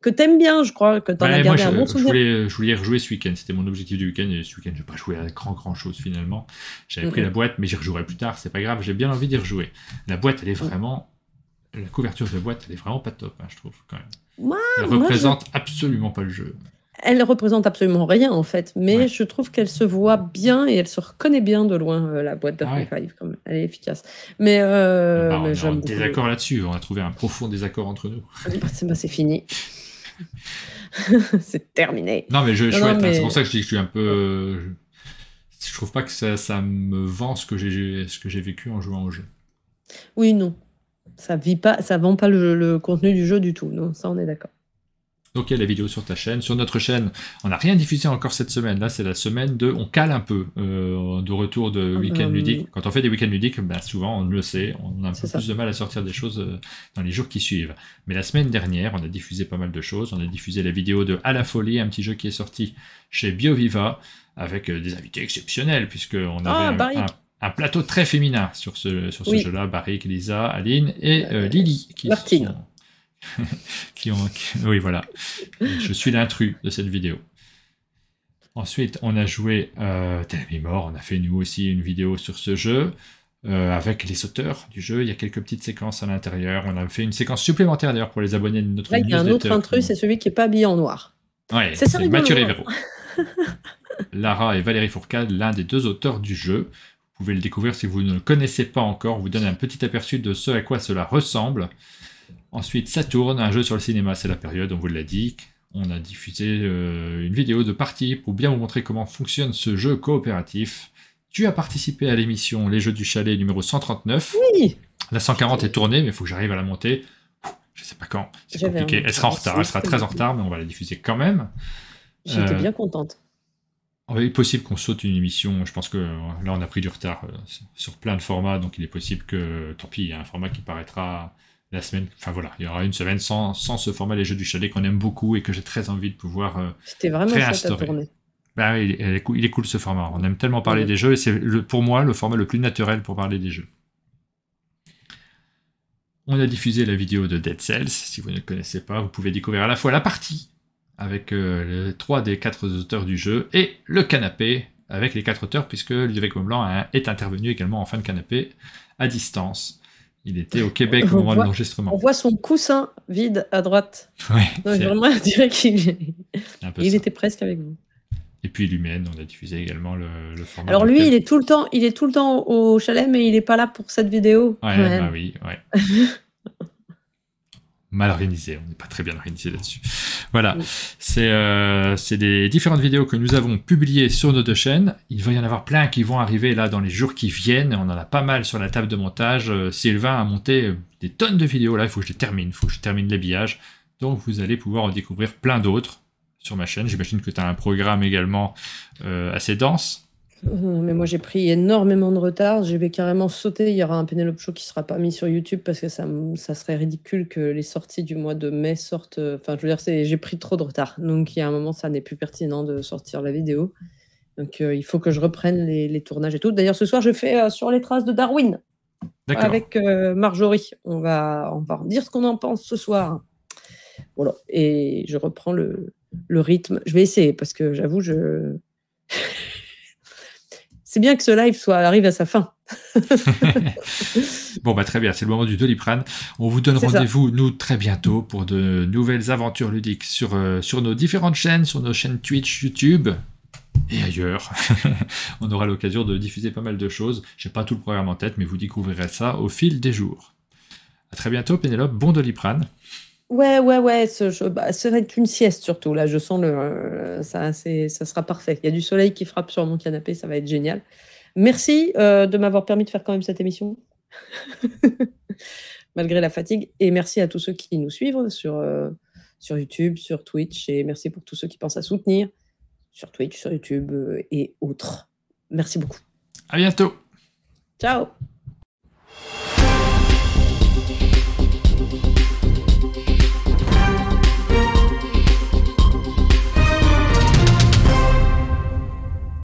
que t'aimes bien, je crois, que t'en as gardé un bon souvenir. Je voulais y rejouer ce week-end. C'était mon objectif du week-end. Et ce week-end, je n'ai pas joué à grand chose finalement. J'avais pris la boîte, mais j'y rejouerai plus tard. C'est pas grave, j'ai bien envie d'y rejouer. La boîte, elle est vraiment... La couverture de la boîte, elle est vraiment pas top, hein, je trouve, quand même. Elle représente absolument pas le jeu. Elle représente absolument rien, en fait, mais je trouve qu'elle se voit bien et elle se reconnaît bien de loin, la boîte de Revive. Elle est efficace. Mais, on est en désaccord là-dessus. On a trouvé un profond désaccord entre nous. C'est fini. C'est terminé. Non, mais chouette, mais... c'est pour ça que je dis que je suis un peu... Je trouve pas que ça me vend ce que j'ai vécu en jouant au jeu. Oui, non. Ça vend pas le contenu du jeu du tout. Non, ça, on est d'accord. Donc il y a la vidéo sur ta chaîne. Sur notre chaîne, on n'a rien diffusé encore cette semaine. Là, c'est la semaine on cale un peu de retour de week-end ludique. Quand on fait des week-ends ludiques, souvent, on le sait, on a un peu plus de mal à sortir des choses dans les jours qui suivent. Mais la semaine dernière, on a diffusé pas mal de choses. On a diffusé la vidéo de À la folie, un petit jeu qui est sorti chez BioViva, avec des invités exceptionnels, puisqu'on avait un plateau très féminin sur ce jeu-là. Barrick, Lisa, Aline et Lily. Oui, voilà. Je suis l'intrus de cette vidéo. Ensuite, on a joué Tel Mort. On a fait nous aussi une vidéo sur ce jeu avec les auteurs du jeu. Il y a quelques petites séquences à l'intérieur. On a fait une séquence supplémentaire d'ailleurs pour les abonnés de notre newsletter. Il y a un autre intrus, c'est celui qui n'est pas habillé en noir. Ouais, c'est Mathieu Rivero. Lara et Valérie Fourcade, l'un des deux auteurs du jeu. Vous pouvez le découvrir si vous ne le connaissez pas encore. On vous donne un petit aperçu de ce à quoi cela ressemble. Ensuite, Saturne, un jeu sur le cinéma, c'est la période, on vous l'a dit. On a diffusé une vidéo de partie pour bien vous montrer comment fonctionne ce jeu coopératif. Tu as participé à l'émission Les Jeux du Chalet numéro 139. Oui. La 140 est tournée, mais il faut que j'arrive à la monter. Je ne sais pas quand, c'est compliqué. Elle sera en retard, elle sera très en retard, mais on va la diffuser quand même. J'étais bien contente. Il est possible qu'on saute une émission, je pense que là on a pris du retard sur plein de formats, donc il est possible que, tant pis, il y a un format qui paraîtra la semaine, enfin voilà, il y aura une semaine sans ce format Les Jeux du Chalet qu'on aime beaucoup et que j'ai très envie de pouvoir C'était vraiment chouette à tourner. Il est cool ce format, on aime tellement parler des jeux et c'est pour moi le format le plus naturel pour parler des jeux. On a diffusé la vidéo de Dead Cells, si vous ne le connaissez pas, vous pouvez découvrir à la fois la partie avec les 3 des 4 auteurs du jeu et le canapé avec les 4 auteurs puisque Ludovic Blanc est intervenu également en fin de canapé à distance. Il était au Québec au moment de l'enregistrement. On voit son coussin vide à droite. Ouais, donc vraiment, je dirais qu'il était presque avec vous. Et puis l'humaine, on a diffusé également le format. Alors lui, il est tout le temps au chalet, mais il n'est pas là pour cette vidéo. Ouais, bah oui, ouais. mal organisé, on n'est pas très bien organisé là-dessus. Voilà, Oui. c'est des différentes vidéos que nous avons publiées sur nos deux chaînes. Il va y en avoir plein qui vont arriver là dans les jours qui viennent. On en a pas mal sur la table de montage. Sylvain a monté des tonnes de vidéos là, il faut que je les termine, il faut que je termine l'habillage. Donc vous allez pouvoir en découvrir plein d'autres sur ma chaîne. J'imagine que tu as un programme également assez dense. Mais moi j'ai pris énormément de retard, je vais carrément sauter, il y aura un Pénélope Show qui sera pas mis sur YouTube parce que ça serait ridicule que les sorties du mois de mai sortent, enfin je veux dire j'ai pris trop de retard, donc il y a un moment ça n'est plus pertinent de sortir la vidéo, donc il faut que je reprenne les tournages et tout. D'ailleurs ce soir je fais sur les traces de Darwin avec Marjorie, on va en dire ce qu'on en pense ce soir. Voilà, et je reprends le rythme, je vais essayer parce que j'avoue c'est bien que ce live arrive à sa fin. Bon, bah très bien, c'est le moment du Doliprane. On vous donne rendez-vous, nous, très bientôt pour de nouvelles aventures ludiques sur nos différentes chaînes, sur nos chaînes Twitch, YouTube et ailleurs. On aura l'occasion de diffuser pas mal de choses. Je n'ai pas tout le programme en tête, mais vous découvrirez ça au fil des jours. À très bientôt, Pénélope. Bon Doliprane. Ouais, ça va être une sieste surtout. Là, je sens ça sera parfait. Il y a du soleil qui frappe sur mon canapé, ça va être génial. Merci de m'avoir permis de faire quand même cette émission, malgré la fatigue. Et merci à tous ceux qui nous suivent sur YouTube, sur Twitch. Et merci pour tous ceux qui pensent à soutenir sur Twitch, sur YouTube et autres. Merci beaucoup. À bientôt. Ciao.